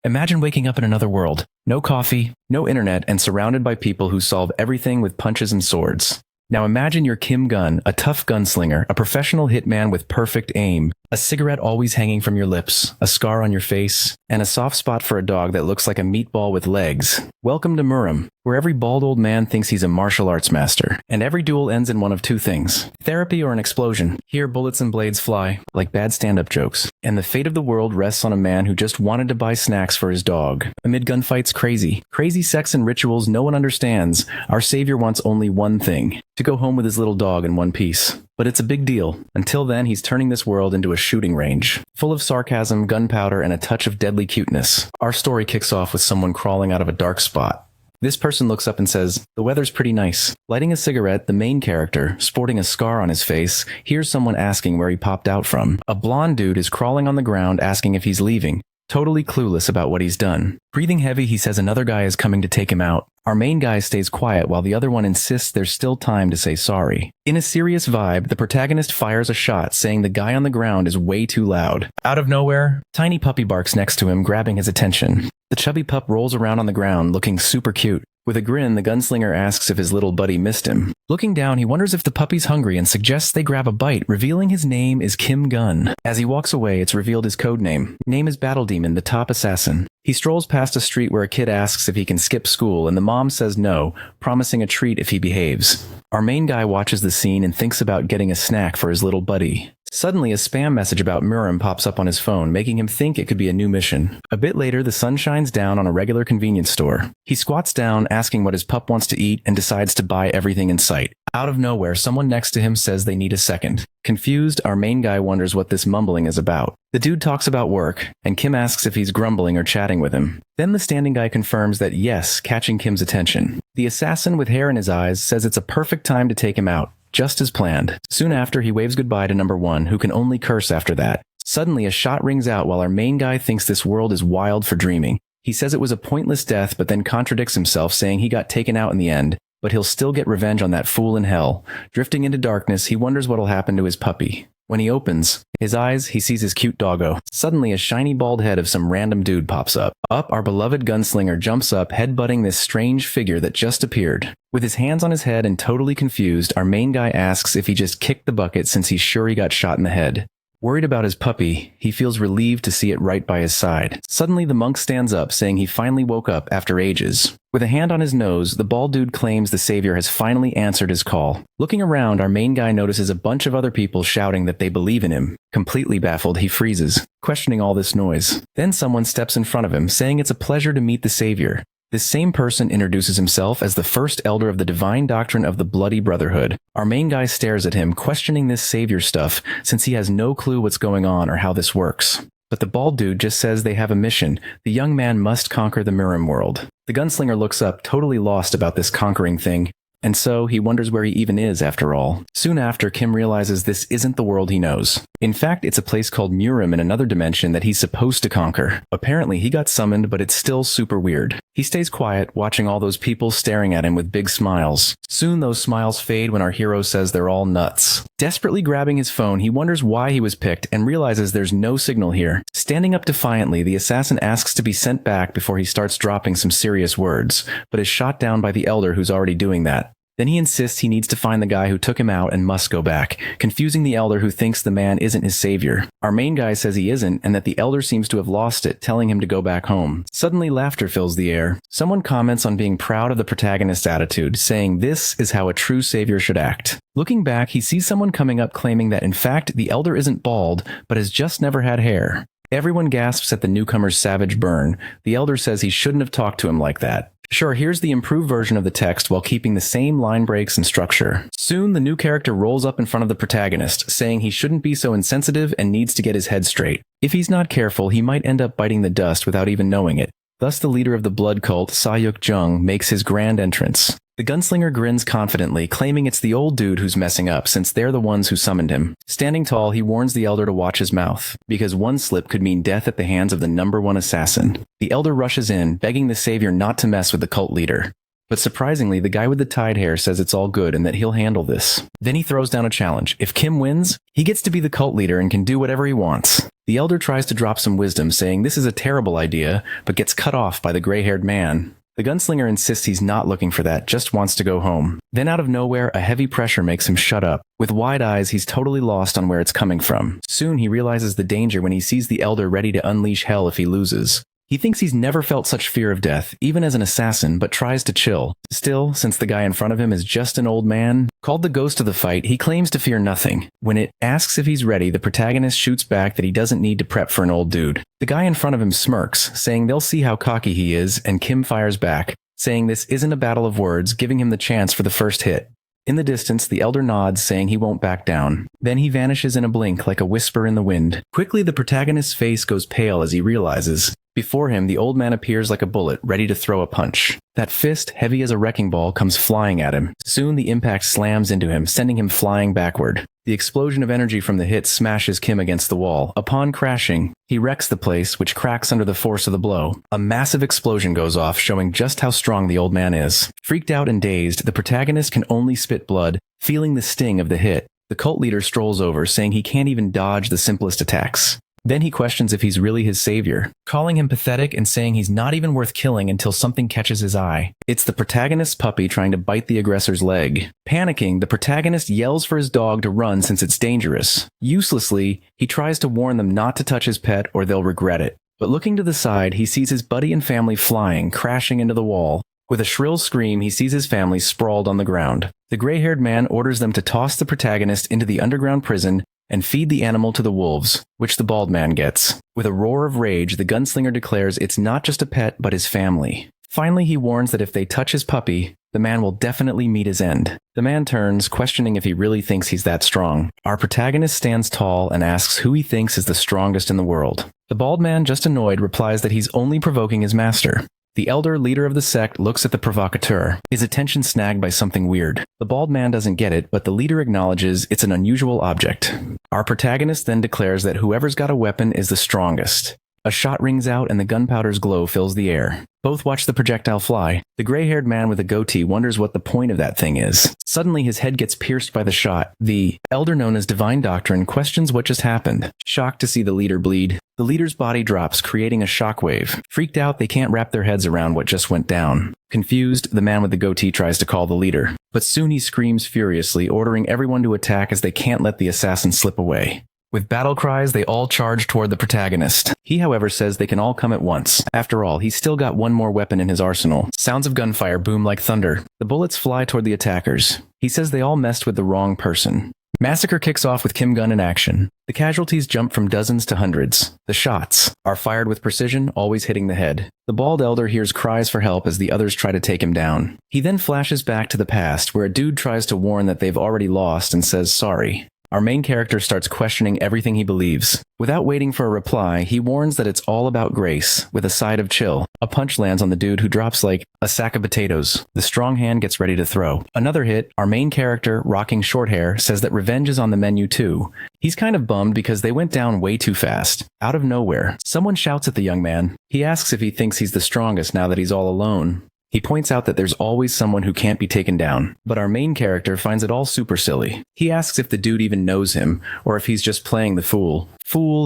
Imagine waking up in another world. No coffee, no internet, and surrounded by people who solve everything with punches and swords. Now imagine you're Kim Gun, a tough gunslinger, a professional hitman with perfect aim, a cigarette always hanging from your lips, a scar on your face, and a soft spot for a dog that looks like a meatball with legs. Welcome to Murim, where every bald old man thinks he's a martial arts master, and every duel ends in one of two things: therapy or an explosion. Here bullets and blades fly, like bad stand-up jokes, and the fate of the world rests on a man who just wanted to buy snacks for his dog. Amid gunfights, crazy sex and rituals no one understands, our savior wants only one thing: to go home with his little dog in one piece. But it's a big deal. Until then, he's turning this world into a shooting range, full of sarcasm, gunpowder, and a touch of deadly cuteness. Our story kicks off with someone crawling out of a dark spot. This person looks up and says, "The weather's pretty nice." Lighting a cigarette, the main character, sporting a scar on his face, hears someone asking where he popped out from. A blonde dude is crawling on the ground asking if he's leaving, totally clueless about what he's done. Breathing heavy, he says another guy is coming to take him out. Our main guy stays quiet while the other one insists there's still time to say sorry. In a serious vibe, the protagonist fires a shot, saying the guy on the ground is way too loud. Out of nowhere, tiny puppy barks next to him, grabbing his attention. The chubby pup rolls around on the ground, looking super cute. With a grin, the gunslinger asks if his little buddy missed him. Looking down, he wonders if the puppy's hungry and suggests they grab a bite, revealing his name is Kim Gun. As he walks away, it's revealed his code name. Name is Battle Demon, the top assassin. He strolls past a street where a kid asks if he can skip school, and the mom says no, promising a treat if he behaves. Our main guy watches the scene and thinks about getting a snack for his little buddy. Suddenly, a spam message about Murim pops up on his phone, making him think it could be a new mission. A bit later, the sun shines down on a regular convenience store. He squats down, asking what his pup wants to eat, and decides to buy everything in sight. Out of nowhere, someone next to him says they need a second. Confused, our main guy wonders what this mumbling is about. The dude talks about work, and Kim asks if he's grumbling or chatting with him. Then the standing guy confirms that yes, catching Kim's attention. The assassin with hair in his eyes says it's a perfect time to take him out. Just as planned. Soon after, he waves goodbye to number one, who can only curse after that. Suddenly, a shot rings out while our main guy thinks this world is wild for dreaming. He says it was a pointless death, but then contradicts himself, saying he got taken out in the end, but he'll still get revenge on that fool in hell. Drifting into darkness, he wonders what'll happen to his puppy. When he opens his eyes, he sees his cute doggo. Suddenly, a shiny bald head of some random dude pops up. Our beloved gunslinger jumps up, headbutting this strange figure that just appeared. With his hands on his head and totally confused, our main guy asks if he just kicked the bucket since he's sure he got shot in the head. Worried about his puppy, he feels relieved to see it right by his side. Suddenly, the monk stands up, saying he finally woke up after ages. With a hand on his nose, the bald dude claims the savior has finally answered his call. Looking around, our main guy notices a bunch of other people shouting that they believe in him. Completely baffled, he freezes, questioning all this noise. Then someone steps in front of him, saying it's a pleasure to meet the savior. This same person introduces himself as the first elder of the divine doctrine of the Bloody Brotherhood. Our main guy stares at him, questioning this savior stuff, since he has no clue what's going on or how this works. But the bald dude just says they have a mission. The young man must conquer the Murim world. The gunslinger looks up, totally lost about this conquering thing, and so he wonders where he even is after all. Soon after, Kim realizes this isn't the world he knows. In fact, it's a place called Murim in another dimension that he's supposed to conquer. Apparently, he got summoned, but it's still super weird. He stays quiet, watching all those people staring at him with big smiles. Soon, those smiles fade when our hero says they're all nuts. Desperately grabbing his phone, he wonders why he was picked and realizes there's no signal here. Standing up defiantly, the assassin asks to be sent back before he starts dropping some serious words, but is shot down by the elder who's already doing that. Then he insists he needs to find the guy who took him out and must go back, confusing the elder who thinks the man isn't his savior. Our main guy says he isn't, and that the elder seems to have lost it, telling him to go back home. Suddenly, laughter fills the air. Someone comments on being proud of the protagonist's attitude, saying this is how a true savior should act. Looking back, he sees someone coming up claiming that in fact the elder isn't bald, but has just never had hair. Everyone gasps at the newcomer's savage burn. The elder says he shouldn't have talked to him like that. Sure, here's the improved version of the text while keeping the same line breaks and structure. Soon, the new character rolls up in front of the protagonist, saying he shouldn't be so insensitive and needs to get his head straight. If he's not careful, he might end up biting the dust without even knowing it. Thus, the leader of the blood cult, Sayuk Jung, makes his grand entrance. The gunslinger grins confidently, claiming it's the old dude who's messing up since they're the ones who summoned him. Standing tall, he warns the elder to watch his mouth, because one slip could mean death at the hands of the number one assassin. The elder rushes in, begging the savior not to mess with the cult leader. But surprisingly, the guy with the tied hair says it's all good and that he'll handle this. Then he throws down a challenge. If Kim wins, he gets to be the cult leader and can do whatever he wants. The elder tries to drop some wisdom, saying this is a terrible idea, but gets cut off by the gray-haired man. The gunslinger insists he's not looking for that, just wants to go home. Then out of nowhere, a heavy pressure makes him shut up. With wide eyes, he's totally lost on where it's coming from. Soon he realizes the danger when he sees the elder ready to unleash hell if he loses. He thinks he's never felt such fear of death, even as an assassin, but tries to chill. Still, since the guy in front of him is just an old man, called the ghost of the fight, he claims to fear nothing. When it asks if he's ready, the protagonist shoots back that he doesn't need to prep for an old dude. The guy in front of him smirks, saying they'll see how cocky he is, and Kim fires back, saying this isn't a battle of words, giving him the chance for the first hit. In the distance, the elder nods, saying he won't back down. Then he vanishes in a blink like a whisper in the wind. Quickly, the protagonist's face goes pale as he realizes. Before him, the old man appears like a bullet, ready to throw a punch. That fist, heavy as a wrecking ball, comes flying at him. Soon the impact slams into him, sending him flying backward. The explosion of energy from the hit smashes Kim against the wall. Upon crashing, he wrecks the place, which cracks under the force of the blow. A massive explosion goes off, showing just how strong the old man is. Freaked out and dazed, the protagonist can only spit blood, feeling the sting of the hit. The cult leader strolls over, saying he can't even dodge the simplest attacks. Then he questions if he's really his savior, calling him pathetic and saying he's not even worth killing until something catches his eye. It's the protagonist's puppy trying to bite the aggressor's leg. Panicking, the protagonist yells for his dog to run since it's dangerous. Uselessly, he tries to warn them not to touch his pet or they'll regret it. But looking to the side, he sees his buddy and family flying, crashing into the wall. With a shrill scream, he sees his family sprawled on the ground. The gray-haired man orders them to toss the protagonist into the underground prison and feed the animal to the wolves, which the bald man gets. With a roar of rage, the gunslinger declares it's not just a pet, but his family. Finally, he warns that if they touch his puppy, the man will definitely meet his end. The man turns, questioning if he really thinks he's that strong. Our protagonist stands tall and asks who he thinks is the strongest in the world. The bald man, just annoyed, replies that he's only provoking his master. The elder leader of the sect looks at the provocateur, his attention snagged by something weird. The bald man doesn't get it, but the leader acknowledges it's an unusual object. Our protagonist then declares that whoever's got a weapon is the strongest. A shot rings out and the gunpowder's glow fills the air. Both watch the projectile fly. The gray-haired man with a goatee wonders what the point of that thing is. Suddenly, his head gets pierced by the shot. The elder known as Divine Doctrine questions what just happened. Shocked to see the leader bleed, the leader's body drops, creating a shockwave. Freaked out, they can't wrap their heads around what just went down. Confused, the man with the goatee tries to call the leader. But soon he screams furiously, ordering everyone to attack as they can't let the assassin slip away. With battle cries, they all charge toward the protagonist. He, however, says they can all come at once. After all, he's still got one more weapon in his arsenal. Sounds of gunfire boom like thunder. The bullets fly toward the attackers. He says they all messed with the wrong person. Massacre kicks off with Kim Gun in action. The casualties jump from dozens to hundreds. The shots are fired with precision, always hitting the head. The bald elder hears cries for help as the others try to take him down. He then flashes back to the past, where a dude tries to warn that they've already lost and says sorry. Our main character starts questioning everything he believes. Without waiting for a reply, he warns that it's all about grace, with a side of chill. A punch lands on the dude who drops like a sack of potatoes. The strong hand gets ready to throw. Another hit, our main character, rocking short hair, says that revenge is on the menu too. He's kind of bummed because they went down way too fast. Out of nowhere, someone shouts at the young man. He asks if he thinks he's the strongest now that he's all alone. He points out that there's always someone who can't be taken down, but our main character finds it all super silly. He asks if the dude even knows him, or if he's just playing the fool.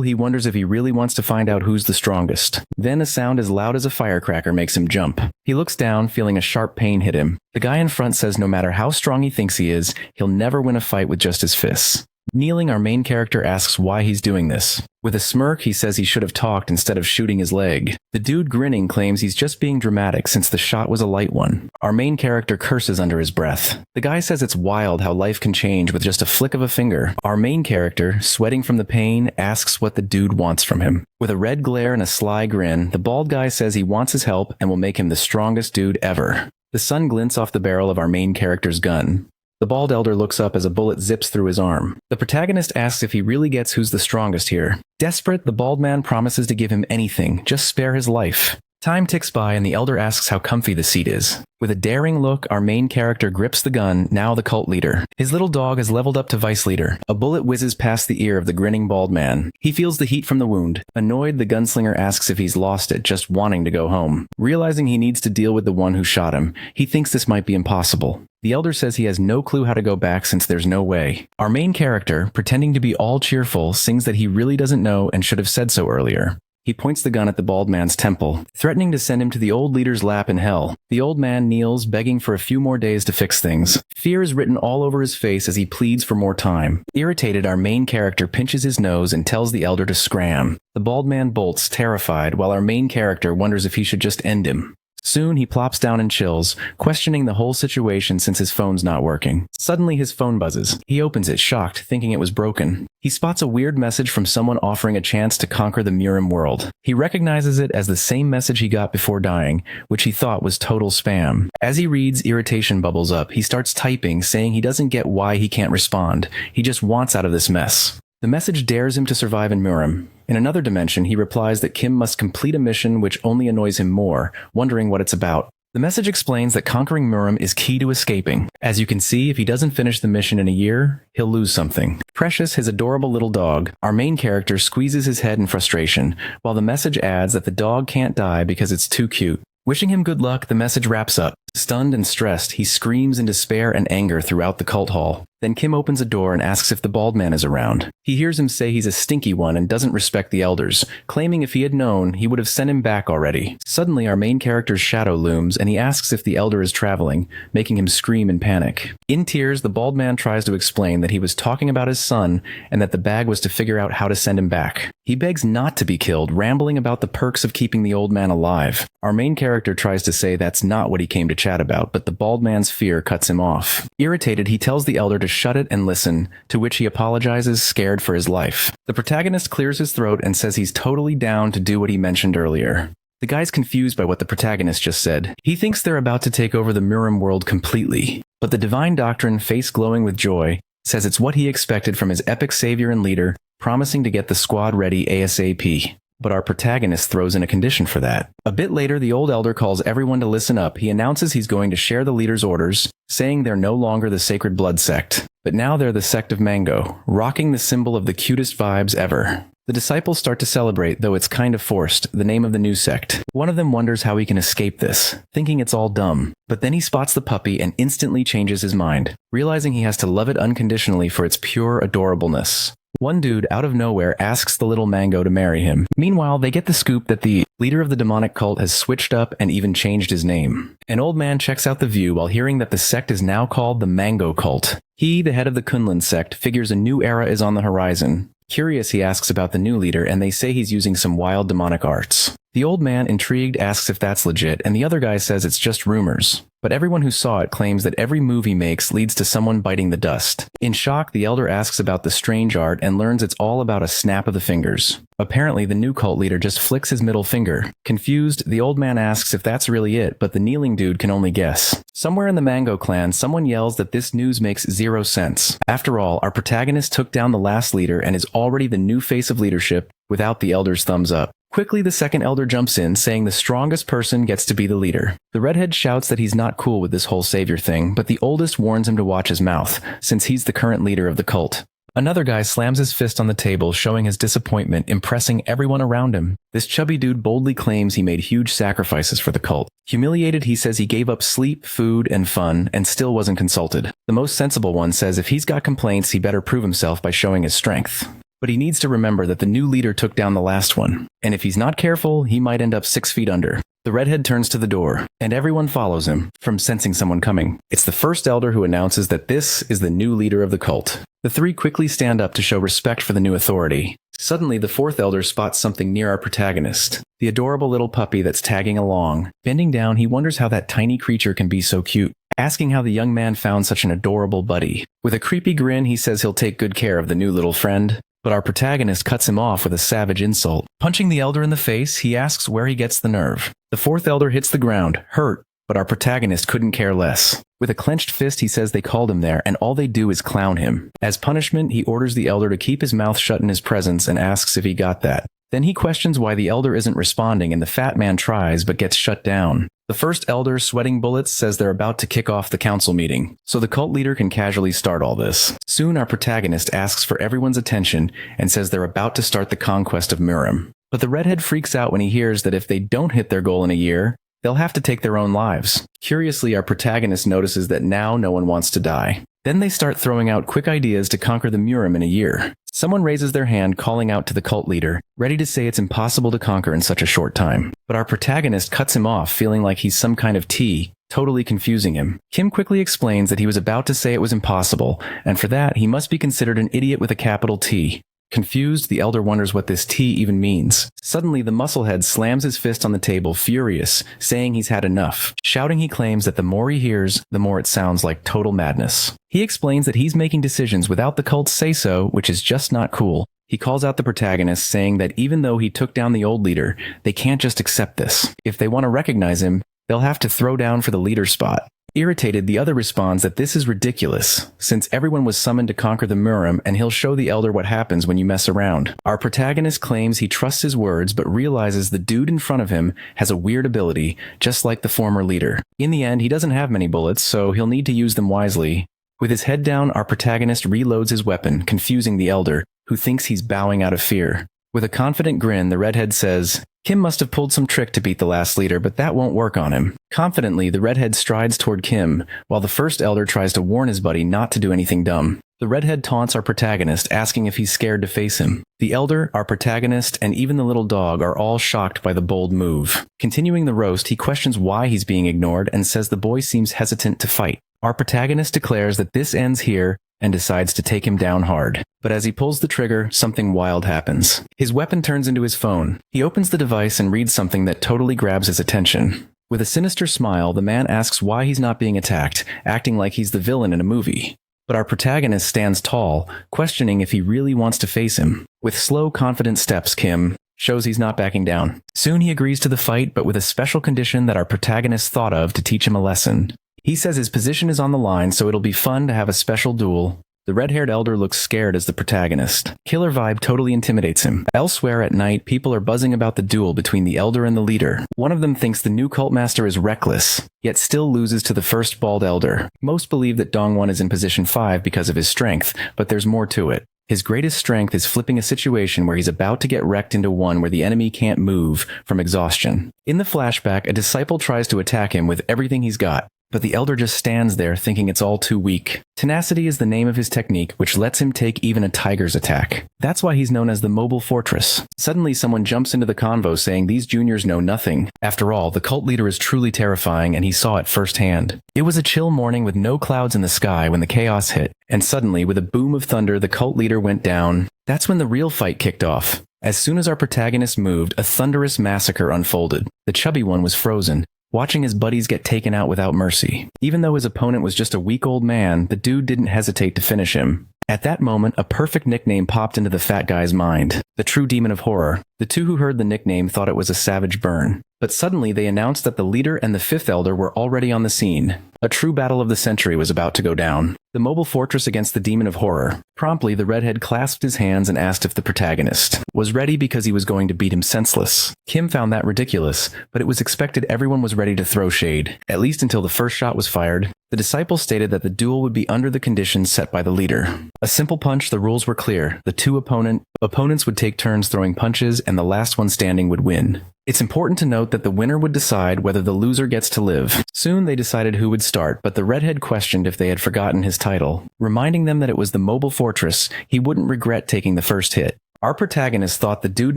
He wonders if he really wants to find out who's the strongest. Then a sound as loud as a firecracker makes him jump. He looks down, feeling a sharp pain hit him. The guy in front says no matter how strong he thinks he is, he'll never win a fight with just his fists. Kneeling, our main character asks why he's doing this. With a smirk, he says he should have talked instead of shooting his leg. The dude grinning claims he's just being dramatic since the shot was a light one. Our main character curses under his breath. The guy says it's wild how life can change with just a flick of a finger. Our main character, sweating from the pain, asks what the dude wants from him. With a red glare and a sly grin, the bald guy says he wants his help and will make him the strongest dude ever. The sun glints off the barrel of our main character's gun. The bald elder looks up as a bullet zips through his arm. The protagonist asks if he really gets who's the strongest here. Desperate, the bald man promises to give him anything, just spare his life. Time ticks by and the elder asks how comfy the seat is. With a daring look, our main character grips the gun, now the cult leader. His little dog has leveled up to vice leader. A bullet whizzes past the ear of the grinning bald man. He feels the heat from the wound. Annoyed, the gunslinger asks if he's lost it, just wanting to go home. Realizing he needs to deal with the one who shot him, he thinks this might be impossible. The elder says he has no clue how to go back since there's no way. Our main character, pretending to be all cheerful, sings that he really doesn't know and should have said so earlier. He points the gun at the bald man's temple, threatening to send him to the old leader's lap in hell. The old man kneels, begging for a few more days to fix things. Fear is written all over his face as he pleads for more time. Irritated, our main character pinches his nose and tells the elder to scram. The bald man bolts, terrified, while our main character wonders if he should just end him. Soon, he plops down and chills, questioning the whole situation since his phone's not working. Suddenly, his phone buzzes. He opens it, shocked, thinking it was broken. He spots a weird message from someone offering a chance to conquer the Murim world. He recognizes it as the same message he got before dying, which he thought was total spam. As he reads, irritation bubbles up. He starts typing, saying he doesn't get why he can't respond. He just wants out of this mess. The message dares him to survive in Murim. In another dimension, he replies that Kim must complete a mission which only annoys him more, wondering what it's about. The message explains that conquering Murim is key to escaping. As you can see, if he doesn't finish the mission in a year, he'll lose something. Precious, his adorable little dog, our main character squeezes his head in frustration, while the message adds that the dog can't die because it's too cute. Wishing him good luck, the message wraps up. Stunned and stressed, he screams in despair and anger throughout the cult hall. Then Kim opens a door and asks if the bald man is around. He hears him say he's a stinky one and doesn't respect the elders, claiming if he had known, he would have sent him back already. Suddenly, our main character's shadow looms and he asks if the elder is traveling, making him scream in panic. In tears, the bald man tries to explain that he was talking about his son and that the bag was to figure out how to send him back. He begs not to be killed, rambling about the perks of keeping the old man alive. Our main character tries to say that's not what he came to chat about, but the bald man's fear cuts him off. Irritated, he tells the elder to shut it and listen, to which he apologizes, scared for his life. The protagonist clears his throat and says he's totally down to do what he mentioned earlier. The guy's confused by what the protagonist just said. He thinks they're about to take over the Murim world completely, but the divine doctrine, face glowing with joy, says it's what he expected from his epic savior and leader, promising to get the squad ready ASAP. But our protagonist throws in a condition for that. A bit later, the old elder calls everyone to listen up. He announces he's going to share the leader's orders, saying they're no longer the Sacred Blood sect, but now they're the sect of Mango, rocking the symbol of the cutest vibes ever. The disciples start to celebrate, though it's kind of forced, the name of the new sect. One of them wonders how he can escape this, thinking it's all dumb. But then he spots the puppy and instantly changes his mind, realizing he has to love it unconditionally for its pure adorableness. One dude, out of nowhere, asks the little mango to marry him. Meanwhile, they get the scoop that the leader of the demonic cult has switched up and even changed his name. An old man checks out the view while hearing that the sect is now called the Mango Cult. He, the head of the Kunlun sect, figures a new era is on the horizon. Curious, he asks about the new leader, and they say he's using some wild demonic arts. The old man, intrigued, asks if that's legit, and the other guy says it's just rumors. But everyone who saw it claims that every move he makes leads to someone biting the dust. In shock, the elder asks about the strange art and learns it's all about a snap of the fingers. Apparently, the new cult leader just flicks his middle finger. Confused, the old man asks if that's really it, but the kneeling dude can only guess. Somewhere in the Mango clan, someone yells that this news makes zero sense. After all, our protagonist took down the last leader and is already the new face of leadership without the elder's thumbs up. Quickly, the second elder jumps in, saying the strongest person gets to be the leader. The redhead shouts that he's not cool with this whole savior thing, but the oldest warns him to watch his mouth, since he's the current leader of the cult. Another guy slams his fist on the table, showing his disappointment, impressing everyone around him. This chubby dude boldly claims he made huge sacrifices for the cult. Humiliated, he says he gave up sleep, food, and fun, and still wasn't consulted. The most sensible one says if he's got complaints, he better prove himself by showing his strength. But he needs to remember that the new leader took down the last one, and if he's not careful, he might end up 6 feet under. The redhead turns to the door, and everyone follows him, from sensing someone coming. It's the first elder who announces that this is the new leader of the cult. The three quickly stand up to show respect for the new authority. Suddenly, the fourth elder spots something near our protagonist, the adorable little puppy that's tagging along. Bending down, he wonders how that tiny creature can be so cute, asking how the young man found such an adorable buddy. With a creepy grin, he says he'll take good care of the new little friend. But our protagonist cuts him off with a savage insult. Punching the elder in the face, he asks where he gets the nerve. The fourth elder hits the ground, hurt, but our protagonist couldn't care less. With a clenched fist, he says they called him there, and all they do is clown him. As punishment, he orders the elder to keep his mouth shut in his presence and asks if he got that. Then he questions why the elder isn't responding and the fat man tries but gets shut down. The first elder, sweating bullets, says they're about to kick off the council meeting, so the cult leader can casually start all this. Soon our protagonist asks for everyone's attention and says they're about to start the conquest of Murim. But the redhead freaks out when he hears that if they don't hit their goal in a year, they'll have to take their own lives. Curiously, our protagonist notices that now no one wants to die. Then they start throwing out quick ideas to conquer the Murim in a year. Someone raises their hand, calling out to the cult leader, ready to say it's impossible to conquer in such a short time. But our protagonist cuts him off, feeling like he's some kind of T, totally confusing him. Kim quickly explains that he was about to say it was impossible, and for that he must be considered an idiot with a capital T. Confused, the elder wonders what this T even means. Suddenly, the musclehead slams his fist on the table, furious, saying he's had enough. Shouting, he claims that the more he hears, the more it sounds like total madness. He explains that he's making decisions without the cult's say-so, which is just not cool. He calls out the protagonist, saying that even though he took down the old leader, they can't just accept this. If they want to recognize him, they'll have to throw down for the leader spot. Irritated, the other responds that this is ridiculous, since everyone was summoned to conquer the Murim, and he'll show the elder what happens when you mess around. Our protagonist claims he trusts his words, but realizes the dude in front of him has a weird ability, just like the former leader. In the end, he doesn't have many bullets, so he'll need to use them wisely. With his head down, our protagonist reloads his weapon, confusing the elder, who thinks he's bowing out of fear. With a confident grin, the redhead says, Kim must have pulled some trick to beat the last leader, but that won't work on him. Confidently, the redhead strides toward Kim, while the first elder tries to warn his buddy not to do anything dumb. The redhead taunts our protagonist, asking if he's scared to face him. The elder, our protagonist, and even the little dog are all shocked by the bold move. Continuing the roast, he questions why he's being ignored and says the boy seems hesitant to fight. Our protagonist declares that this ends here and decides to take him down hard. But as he pulls the trigger, something wild happens. His weapon turns into his phone. He opens the device and reads something that totally grabs his attention. With a sinister smile, the man asks why he's not being attacked, acting like he's the villain in a movie. But our protagonist stands tall, questioning if he really wants to face him. With slow, confident steps, Kim shows he's not backing down. Soon he agrees to the fight, but with a special condition that our protagonist thought of to teach him a lesson. He says his position is on the line, so it'll be fun to have a special duel. The red-haired elder looks scared as the protagonist. Killer vibe totally intimidates him. Elsewhere at night, people are buzzing about the duel between the elder and the leader. One of them thinks the new cult master is reckless, yet still loses to the first bald elder. Most believe that Dongwon is in position 5 because of his strength, but there's more to it. His greatest strength is flipping a situation where he's about to get wrecked into one where the enemy can't move from exhaustion. In the flashback, a disciple tries to attack him with everything he's got, but the elder just stands there thinking it's all too weak. Tenacity is the name of his technique, which lets him take even a tiger's attack. That's why he's known as the mobile fortress. Suddenly someone jumps into the convo saying these juniors know nothing. After all, the cult leader is truly terrifying and he saw it firsthand. It was a chill morning with no clouds in the sky when the chaos hit, and suddenly with a boom of thunder the cult leader went down. That's when the real fight kicked off. As soon as our protagonist moved, a thunderous massacre unfolded. The chubby one was frozen, watching his buddies get taken out without mercy. Even though his opponent was just a weak old man, the dude didn't hesitate to finish him. At that moment, a perfect nickname popped into the fat guy's mind. The true demon of horror. The two who heard the nickname thought it was a savage burn. But suddenly they announced that the leader and the fifth elder were already on the scene. A true battle of the century was about to go down. The mobile fortress against the demon of horror. Promptly, the redhead clasped his hands and asked if the protagonist was ready because he was going to beat him senseless. Kim found that ridiculous, but it was expected everyone was ready to throw shade, at least until the first shot was fired. The disciple stated that the duel would be under the conditions set by the leader. A simple punch, the rules were clear. The two opponents would take turns throwing punches, and the last one standing would win. It's important to note that the winner would decide whether the loser gets to live. Soon they decided who would start, but the redhead questioned if they had forgotten his title. Reminding them that it was the mobile fortress, he wouldn't regret taking the first hit. Our protagonist thought the dude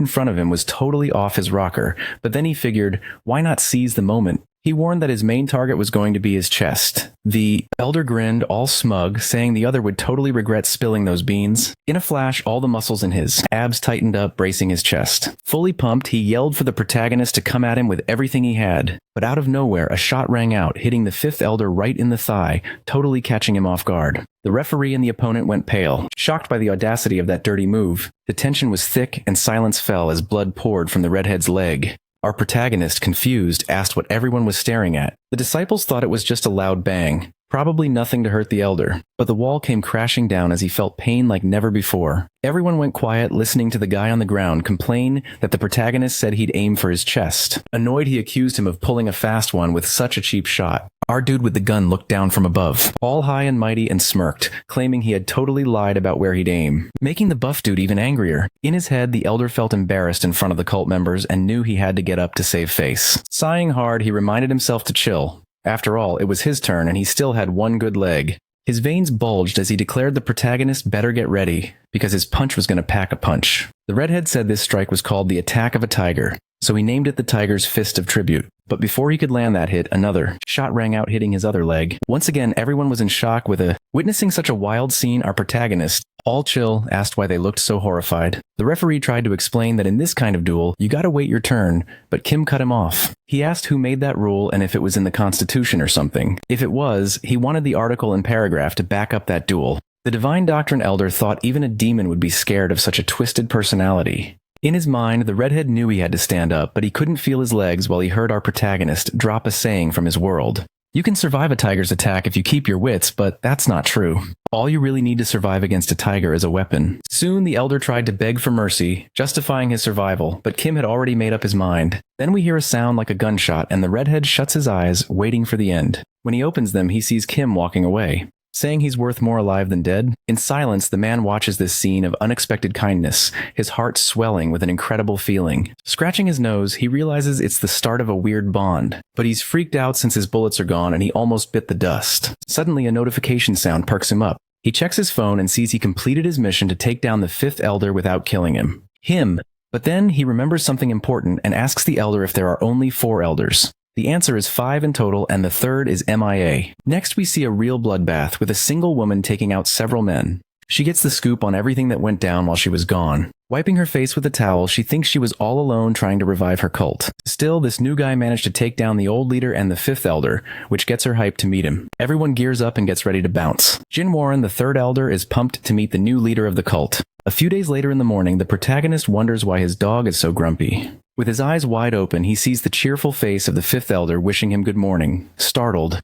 in front of him was totally off his rocker, but then he figured, why not seize the moment? He warned that his main target was going to be his chest. The elder grinned, all smug, saying the other would totally regret spilling those beans. In a flash, all the muscles in his abs tightened up, bracing his chest. Fully pumped, he yelled for the protagonist to come at him with everything he had. But out of nowhere, a shot rang out, hitting the fifth elder right in the thigh, totally catching him off guard. The referee and the opponent went pale, shocked by the audacity of that dirty move. The tension was thick, and silence fell as blood poured from the redhead's leg. Our protagonist, confused, asked what everyone was staring at. The disciples thought it was just a loud bang. Probably nothing to hurt the elder, but the wall came crashing down as he felt pain like never before. Everyone went quiet, listening to the guy on the ground complain that the protagonist said he'd aim for his chest. Annoyed, he accused him of pulling a fast one with such a cheap shot. Our dude with the gun looked down from above, all high and mighty, and smirked, claiming he had totally lied about where he'd aim, making the buff dude even angrier. In his head, the elder felt embarrassed in front of the cult members and knew he had to get up to save face. Sighing hard, he reminded himself to chill. After all, it was his turn and he still had one good leg. His veins bulged as he declared the protagonist better get ready, because his punch was going to pack a punch. The redhead said this strike was called the attack of a tiger, so he named it the tiger's fist of tribute. But before he could land that hit, another shot rang out, hitting his other leg. Once again, everyone was in shock witnessing such a wild scene. Our protagonist, all chill, asked why they looked so horrified. The referee tried to explain that in this kind of duel, you gotta wait your turn, but Kim cut him off. He asked who made that rule and if it was in the Constitution or something. If it was, he wanted the article and paragraph to back up that duel. The Divine Doctrine Elder thought even a demon would be scared of such a twisted personality. In his mind, the redhead knew he had to stand up, but he couldn't feel his legs while he heard our protagonist drop a saying from his world. You can survive a tiger's attack if you keep your wits, but that's not true. All you really need to survive against a tiger is a weapon. Soon, the elder tried to beg for mercy, justifying his survival, but Kim had already made up his mind. Then we hear a sound like a gunshot, and the redhead shuts his eyes, waiting for the end. When he opens them, he sees Kim walking away, saying he's worth more alive than dead. In silence, the man watches this scene of unexpected kindness, his heart swelling with an incredible feeling. Scratching his nose, he realizes it's the start of a weird bond, but he's freaked out since his bullets are gone and he almost bit the dust. Suddenly, a notification sound perks him up. He checks his phone and sees he completed his mission to take down the 5th elder without killing him. But then he remembers something important and asks the elder if there are only 4 elders. The answer is 5 in total, and the 3rd is MIA. Next, we see a real bloodbath with a single woman taking out several men. She gets the scoop on everything that went down while she was gone. Wiping her face with a towel, she thinks she was all alone trying to revive her cult. Still, this new guy managed to take down the old leader and the 5th elder, which gets her hyped to meet him. Everyone gears up and gets ready to bounce. Jin Warren, the 3rd elder, is pumped to meet the new leader of the cult. A few days later in the morning, the protagonist wonders why his dog is so grumpy. With his eyes wide open, he sees the cheerful face of the 5th elder wishing him good morning. Startled,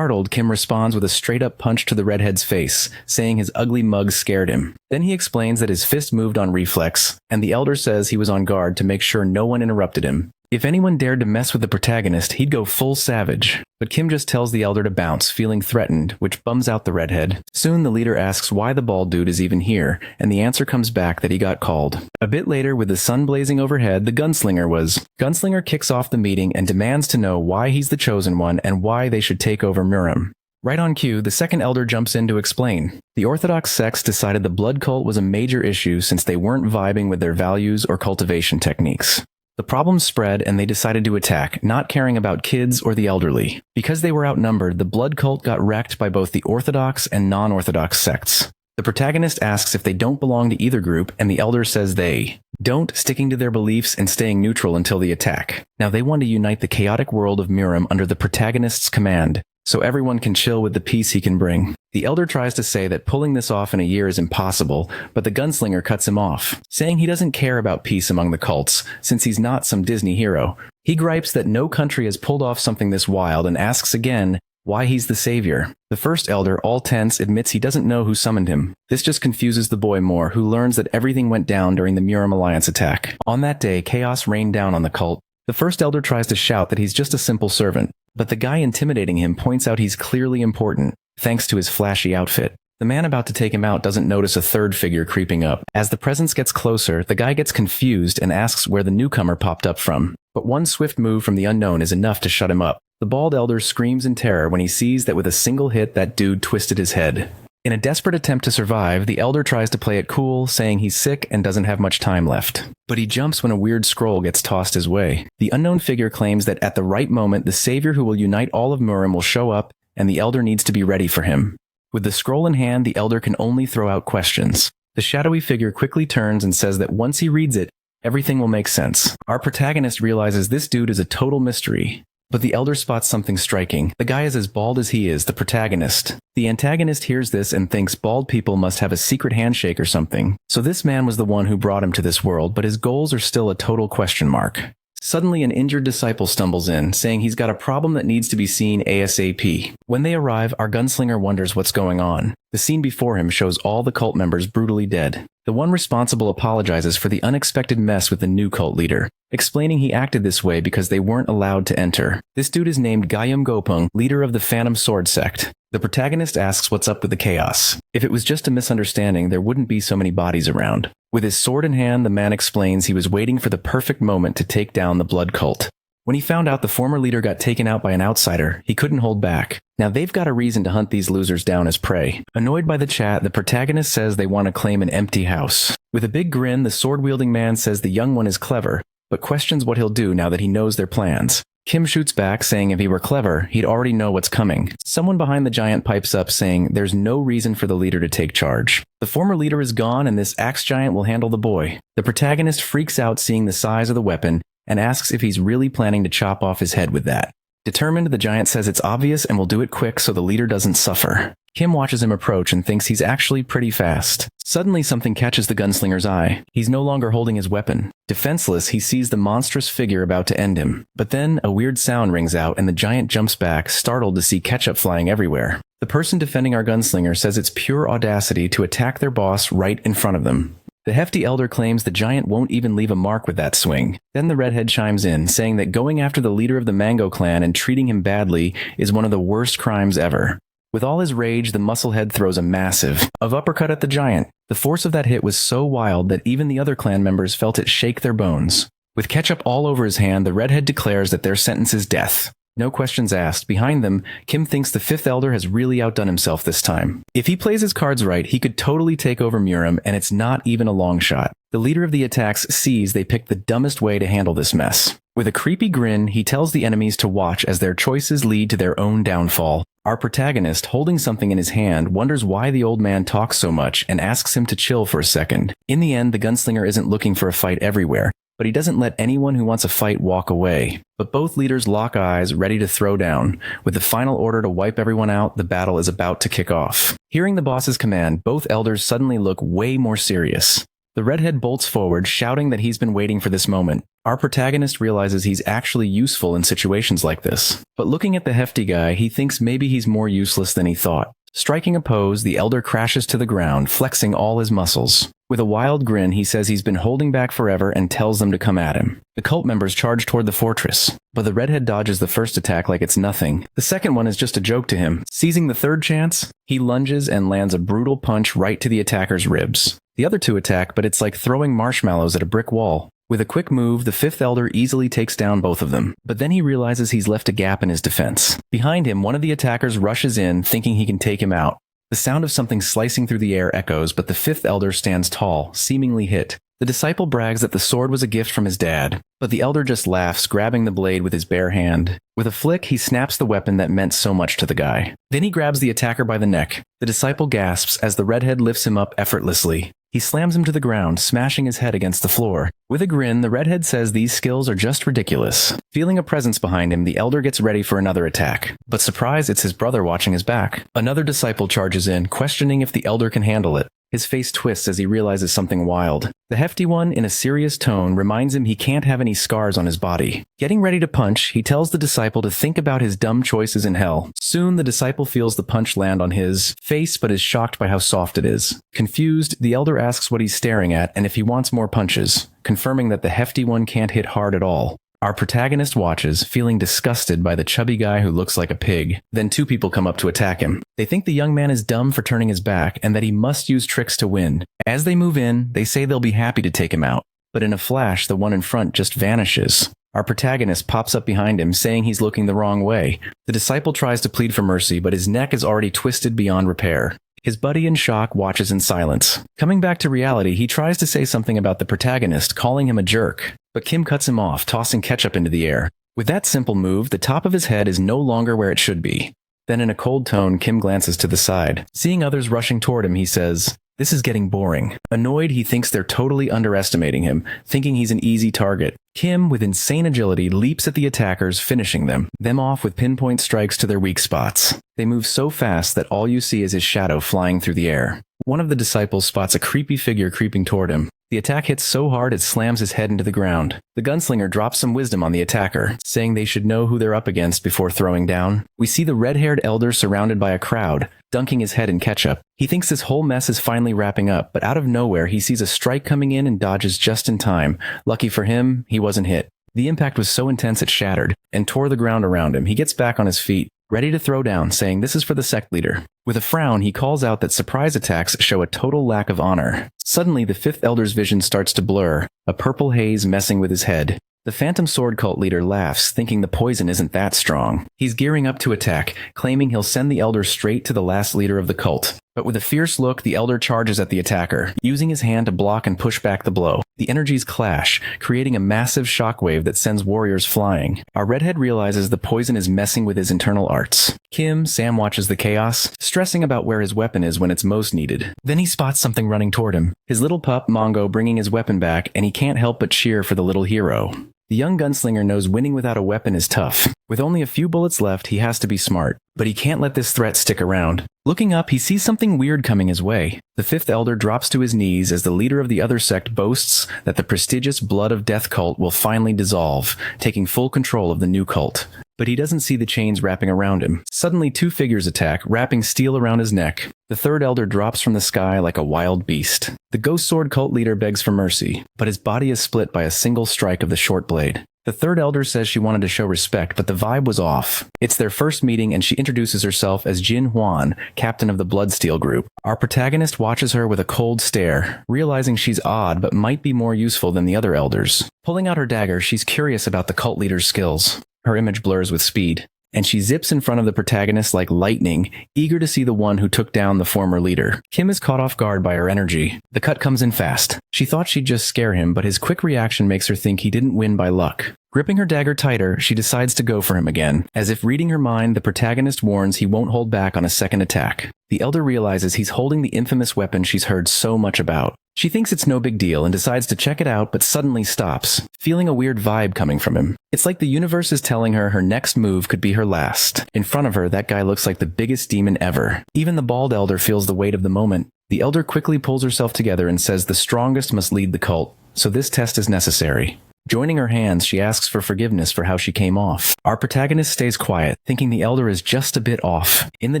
Kim responds with a straight-up punch to the redhead's face, saying his ugly mug scared him. Then he explains that his fist moved on reflex, and the elder says he was on guard to make sure no one interrupted him. If anyone dared to mess with the protagonist, he'd go full savage. But Kim just tells the elder to bounce, feeling threatened, which bums out the redhead. Soon the leader asks why the bald dude is even here, and the answer comes back that he got called. A bit later, with the sun blazing overhead, the Gunslinger kicks off the meeting and demands to know why he's the chosen one and why they should take over Murim. Right on cue, the 2nd elder jumps in to explain. The Orthodox sects decided the blood cult was a major issue since they weren't vibing with their values or cultivation techniques. The problem spread and they decided to attack, not caring about kids or the elderly. Because they were outnumbered, the blood cult got wrecked by both the Orthodox and non-Orthodox sects. The protagonist asks if they don't belong to either group, and the elder says they don't, sticking to their beliefs and staying neutral until the attack. Now they want to unite the chaotic world of Murim under the protagonist's command, so everyone can chill with the peace he can bring. The elder tries to say that pulling this off in a year is impossible, but the gunslinger cuts him off, saying he doesn't care about peace among the cults, since he's not some Disney hero. He gripes that no country has pulled off something this wild and asks again why he's the savior. The 1st elder, all tense, admits he doesn't know who summoned him. This just confuses the boy more, who learns that everything went down during the Murim Alliance attack. On that day, chaos rained down on the cult. The 1st elder tries to shout that he's just a simple servant, but the guy intimidating him points out he's clearly important, thanks to his flashy outfit. The man about to take him out doesn't notice a 3rd figure creeping up. As the presence gets closer, the guy gets confused and asks where the newcomer popped up from. But one swift move from the unknown is enough to shut him up. The bald elder screams in terror when he sees that with a single hit that dude twisted his head. In a desperate attempt to survive, the elder tries to play it cool, saying he's sick and doesn't have much time left. But he jumps when a weird scroll gets tossed his way. The unknown figure claims that at the right moment, the savior who will unite all of Murim will show up, and the elder needs to be ready for him. With the scroll in hand, the elder can only throw out questions. The shadowy figure quickly turns and says that once he reads it, everything will make sense. Our protagonist realizes this dude is a total mystery. But the elder spots something striking. The guy is as bald as he is, the protagonist. The antagonist hears this and thinks bald people must have a secret handshake or something. So this man was the one who brought him to this world, but his goals are still a total question mark. Suddenly, an injured disciple stumbles in, saying he's got a problem that needs to be seen ASAP. When they arrive, our gunslinger wonders what's going on. The scene before him shows all the cult members brutally dead. The one responsible apologizes for the unexpected mess with the new cult leader, explaining he acted this way because they weren't allowed to enter. This dude is named Gayum Gopung, leader of the Phantom Sword sect. The protagonist asks what's up with the chaos. If it was just a misunderstanding, there wouldn't be so many bodies around. With his sword in hand, the man explains he was waiting for the perfect moment to take down the blood cult. When he found out the former leader got taken out by an outsider, he couldn't hold back. Now they've got a reason to hunt these losers down as prey. Annoyed by the chat, the protagonist says they want to claim an empty house. With a big grin, the sword-wielding man says the young one is clever, but questions what he'll do now that he knows their plans. Kim shoots back, saying if he were clever, he'd already know what's coming. Someone behind the giant pipes up, saying there's no reason for the leader to take charge. The former leader is gone, and this axe giant will handle the boy. The protagonist freaks out seeing the size of the weapon, and asks if he's really planning to chop off his head with that. Determined, the giant says it's obvious and will do it quick so the leader doesn't suffer. Kim watches him approach and thinks he's actually pretty fast. Suddenly, something catches the gunslinger's eye. He's no longer holding his weapon. Defenseless, he sees the monstrous figure about to end him. But then, a weird sound rings out and the giant jumps back, startled to see ketchup flying everywhere. The person defending our gunslinger says it's pure audacity to attack their boss right in front of them. The hefty elder claims the giant won't even leave a mark with that swing. Then the redhead chimes in, saying that going after the leader of the Mango clan and treating him badly is one of the worst crimes ever. With all his rage, the musclehead throws a massive uppercut at the giant. The force of that hit was so wild that even the other clan members felt it shake their bones. With ketchup all over his hand, the redhead declares that their sentence is death. No questions asked. Behind them, Kim thinks the fifth elder has really outdone himself this time. If he plays his cards right, he could totally take over Murim, and it's not even a long shot. The leader of the attacks sees they picked the dumbest way to handle this mess. With a creepy grin, he tells the enemies to watch as their choices lead to their own downfall. Our protagonist, holding something in his hand, wonders why the old man talks so much and asks him to chill for a second. In the end, the gunslinger isn't looking for a fight everywhere, but he doesn't let anyone who wants a fight walk away. But both leaders lock eyes, ready to throw down. With the final order to wipe everyone out, the battle is about to kick off. Hearing the boss's command, both elders suddenly look way more serious. The redhead bolts forward, shouting that he's been waiting for this moment. Our protagonist realizes he's actually useful in situations like this. But looking at the hefty guy, he thinks maybe he's more useless than he thought. Striking a pose, the elder crashes to the ground, flexing all his muscles. With a wild grin, he says he's been holding back forever and tells them to come at him. The cult members charge toward the fortress, but the redhead dodges the first attack like it's nothing. The second one is just a joke to him. Seizing the third chance, he lunges and lands a brutal punch right to the attacker's ribs. The other two attack, but it's like throwing marshmallows at a brick wall. With a quick move, the fifth elder easily takes down both of them, but then he realizes he's left a gap in his defense. Behind him, one of the attackers rushes in, thinking he can take him out. The sound of something slicing through the air echoes, but the fifth elder stands tall, seemingly hit. The disciple brags that the sword was a gift from his dad, but the elder just laughs, grabbing the blade with his bare hand. With a flick, he snaps the weapon that meant so much to the guy. Then he grabs the attacker by the neck. The disciple gasps as the redhead lifts him up effortlessly. He slams him to the ground, smashing his head against the floor. With a grin, the redhead says these skills are just ridiculous. Feeling a presence behind him, the elder gets ready for another attack. But surprise, it's his brother watching his back. Another disciple charges in, questioning if the elder can handle it. His face twists as he realizes something wild. The hefty one, in a serious tone, reminds him he can't have any scars on his body. Getting ready to punch, he tells the disciple to think about his dumb choices in hell. Soon, the disciple feels the punch land on his face, but is shocked by how soft it is. Confused, the elder asks what he's staring at and if he wants more punches, confirming that the hefty one can't hit hard at all. Our protagonist watches, feeling disgusted by the chubby guy who looks like a pig. Then two people come up to attack him. They think the young man is dumb for turning his back and that he must use tricks to win. As they move in, they say they'll be happy to take him out. But in a flash, the one in front just vanishes. Our protagonist pops up behind him, saying he's looking the wrong way. The disciple tries to plead for mercy, but his neck is already twisted beyond repair. His buddy in shock watches in silence. Coming back to reality, he tries to say something about the protagonist, calling him a jerk. But Kim cuts him off, tossing ketchup into the air. With that simple move, the top of his head is no longer where it should be. Then in a cold tone, Kim glances to the side. Seeing others rushing toward him, he says, "This is getting boring." Annoyed, he thinks they're totally underestimating him, thinking he's an easy target. Kim, with insane agility, leaps at the attackers, finishing them off with pinpoint strikes to their weak spots. They move so fast that all you see is his shadow flying through the air. One of the disciples spots a creepy figure creeping toward him. The attack hits so hard it slams his head into the ground. The gunslinger drops some wisdom on the attacker, saying they should know who they're up against before throwing down. We see the red-haired elder surrounded by a crowd, dunking his head in ketchup. He thinks this whole mess is finally wrapping up, but out of nowhere he sees a strike coming in and dodges just in time. Lucky for him, he wasn't hit. The impact was so intense it shattered and tore the ground around him. He gets back on his feet, ready to throw down, saying this is for the sect leader. With a frown, he calls out that surprise attacks show a total lack of honor. Suddenly, the fifth elder's vision starts to blur, a purple haze messing with his head. The Phantom Sword cult leader laughs, thinking the poison isn't that strong. He's gearing up to attack, claiming he'll send the elder straight to the last leader of the cult. But with a fierce look, the elder charges at the attacker, using his hand to block and push back the blow. The energies clash, creating a massive shockwave that sends warriors flying. Our redhead realizes the poison is messing with his internal arts. Sam watches the chaos, stressing about where his weapon is when it's most needed. Then he spots something running toward him. His little pup, Mongo, bringing his weapon back, and he can't help but cheer for the little hero. The young gunslinger knows winning without a weapon is tough. With only a few bullets left, he has to be smart. But he can't let this threat stick around. Looking up, he sees something weird coming his way. The fifth elder drops to his knees as the leader of the other sect boasts that the prestigious Blood of Death cult will finally dissolve, taking full control of the new cult. But he doesn't see the chains wrapping around him. Suddenly, two figures attack, wrapping steel around his neck. The third elder drops from the sky like a wild beast. The Ghost Sword cult leader begs for mercy, but his body is split by a single strike of the short blade. The third elder says she wanted to show respect, but the vibe was off. It's their first meeting and she introduces herself as Jin Huan, captain of the Bloodsteel group. Our protagonist watches her with a cold stare, realizing she's odd but might be more useful than the other elders. Pulling out her dagger, she's curious about the cult leader's skills. Her image blurs with speed, and she zips in front of the protagonist like lightning, eager to see the one who took down the former leader. Kim is caught off guard by her energy. The cut comes in fast. She thought she'd just scare him, but his quick reaction makes her think he didn't win by luck. Gripping her dagger tighter, she decides to go for him again. As if reading her mind, the protagonist warns he won't hold back on a second attack. The elder realizes he's holding the infamous weapon she's heard so much about. She thinks it's no big deal and decides to check it out, but suddenly stops, feeling a weird vibe coming from him. It's like the universe is telling her her next move could be her last. In front of her, that guy looks like the biggest demon ever. Even the bald elder feels the weight of the moment. The elder quickly pulls herself together and says the strongest must lead the cult, so this test is necessary. Joining her hands, she asks for forgiveness for how she came off. Our protagonist stays quiet, thinking the elder is just a bit off. In the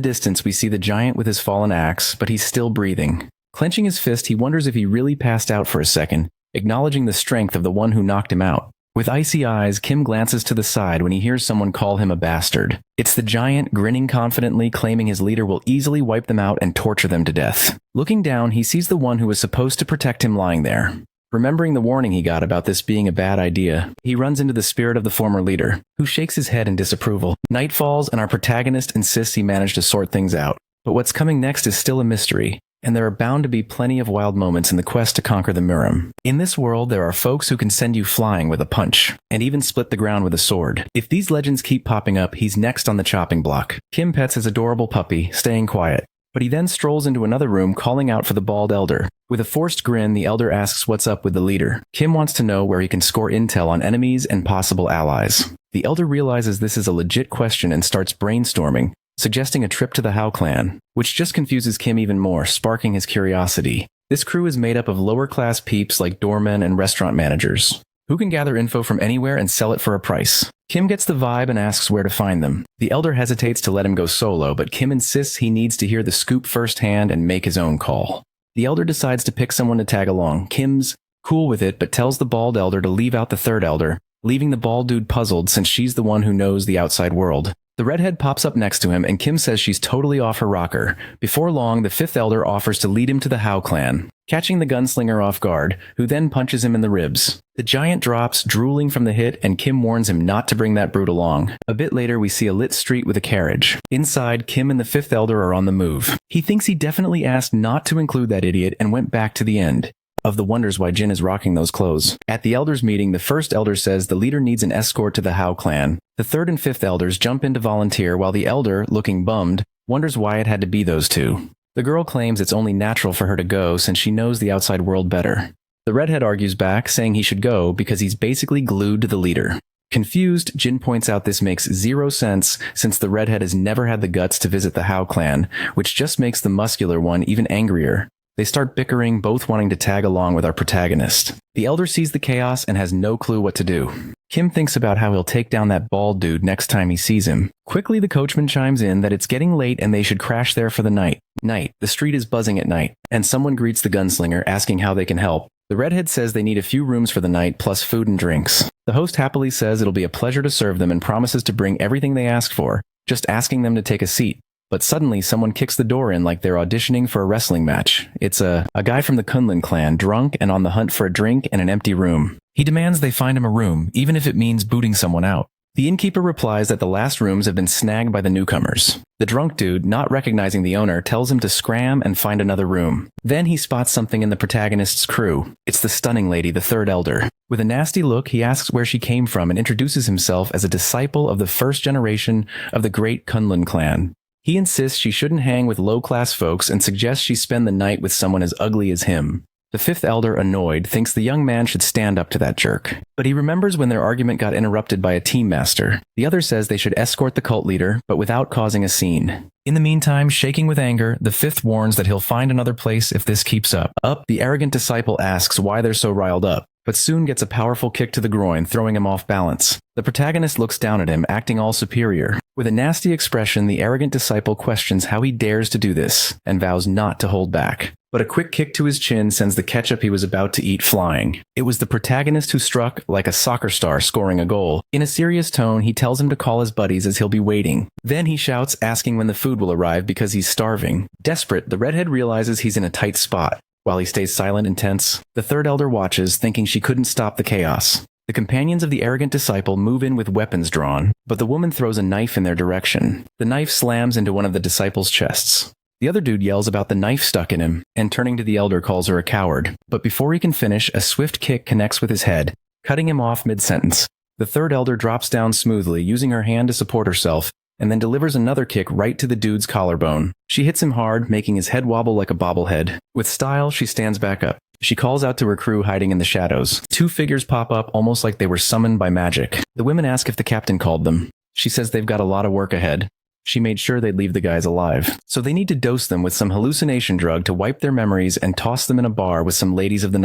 distance, we see the giant with his fallen axe, but he's still breathing. Clenching his fist, he wonders if he really passed out for a second, acknowledging the strength of the one who knocked him out. With icy eyes, Kim glances to the side when he hears someone call him a bastard. It's the giant, grinning confidently, claiming his leader will easily wipe them out and torture them to death. Looking down, he sees the one who was supposed to protect him lying there. Remembering the warning he got about this being a bad idea, he runs into the spirit of the former leader, who shakes his head in disapproval. Night falls, and our protagonist insists he managed to sort things out. But what's coming next is still a mystery, and there are bound to be plenty of wild moments in the quest to conquer the Murim. In this world, there are folks who can send you flying with a punch, and even split the ground with a sword. If these legends keep popping up, he's next on the chopping block. Kim pets his adorable puppy, staying quiet. But he then strolls into another room, calling out for the bald elder. With a forced grin, the elder asks what's up with the leader. Kim wants to know where he can score intel on enemies and possible allies. The elder realizes this is a legit question and starts brainstorming, suggesting a trip to the Hao clan, which just confuses Kim even more, sparking his curiosity. This crew is made up of lower-class peeps like doormen and restaurant managers, who can gather info from anywhere and sell it for a price. Kim gets the vibe and asks where to find them. The elder hesitates to let him go solo, but Kim insists he needs to hear the scoop firsthand and make his own call. The elder decides to pick someone to tag along. Kim's cool with it, but tells the bald elder to leave out the third elder, leaving the bald dude puzzled since she's the one who knows the outside world. The redhead pops up next to him, and Kim says she's totally off her rocker. Before long, the fifth elder offers to lead him to the Hao clan, catching the gunslinger off guard, who then punches him in the ribs. The giant drops, drooling from the hit, and Kim warns him not to bring that brute along. A bit later, we see a lit street with a carriage. Inside, Kim and the fifth elder are on the move. He thinks he definitely asked not to include that idiot and went back to the end of the wonders why Jin is rocking those clothes. At the elders meeting, the first elder says the leader needs an escort to the Hao clan. The third and fifth elders jump in to volunteer, while the elder, looking bummed, wonders why it had to be those two. The girl claims it's only natural for her to go since she knows the outside world better. The redhead argues back, saying he should go because he's basically glued to the leader. Confused, Jin points out this makes zero sense since the redhead has never had the guts to visit the Hao clan, which just makes the muscular one even angrier. They start bickering, both wanting to tag along with our protagonist. The elder sees the chaos and has no clue what to do. Kim thinks about how he'll take down that bald dude next time he sees him. Quickly, the coachman chimes in that it's getting late and they should crash there for the night. The street is buzzing at night, and someone greets the gunslinger, asking how they can help. The redhead says they need a few rooms for the night, plus food and drinks. The host happily says it'll be a pleasure to serve them and promises to bring everything they ask for, just asking them to take a seat. But suddenly, someone kicks the door in like they're auditioning for a wrestling match. It's a guy from the Kunlun clan, drunk and on the hunt for a drink and an empty room. He demands they find him a room, even if it means booting someone out. The innkeeper replies that the last rooms have been snagged by the newcomers. The drunk dude, not recognizing the owner, tells him to scram and find another room. Then he spots something in the protagonist's crew. It's the stunning lady, the third elder. With a nasty look, he asks where she came from and introduces himself as a disciple of the first generation of the great Kunlun clan. He insists she shouldn't hang with low-class folks and suggests she spend the night with someone as ugly as him. The fifth elder, annoyed, thinks the young man should stand up to that jerk. But he remembers when their argument got interrupted by a team master. The other says they should escort the cult leader, but without causing a scene. In the meantime, shaking with anger, the fifth warns that he'll find another place if this keeps up. The arrogant disciple asks why they're so riled up, but soon gets a powerful kick to the groin, throwing him off balance. The protagonist looks down at him, acting all superior. With a nasty expression, the arrogant disciple questions how he dares to do this, and vows not to hold back. But a quick kick to his chin sends the ketchup he was about to eat flying. It was the protagonist who struck like a soccer star scoring a goal. In a serious tone, he tells him to call his buddies as he'll be waiting. Then he shouts, asking when the food will arrive because he's starving. Desperate, the redhead realizes he's in a tight spot. While he stays silent and tense, the third elder watches, thinking she couldn't stop the chaos. The companions of the arrogant disciple move in with weapons drawn, but the woman throws a knife in their direction. The knife slams into one of the disciples' chests. The other dude yells about the knife stuck in him, and turning to the elder calls her a coward. But before he can finish, a swift kick connects with his head, cutting him off mid-sentence. The third elder drops down smoothly, using her hand to support herself, and then delivers another kick right to the dude's collarbone. She hits him hard, making his head wobble like a bobblehead. With style, she stands back up. She calls out to her crew hiding in the shadows. Two figures pop up almost like they were summoned by magic. The women ask if the captain called them. She says they've got a lot of work ahead. She made sure they'd leave the guys alive. So they need to dose them with some hallucination drug to wipe their memories and toss them in a bar with some ladies of the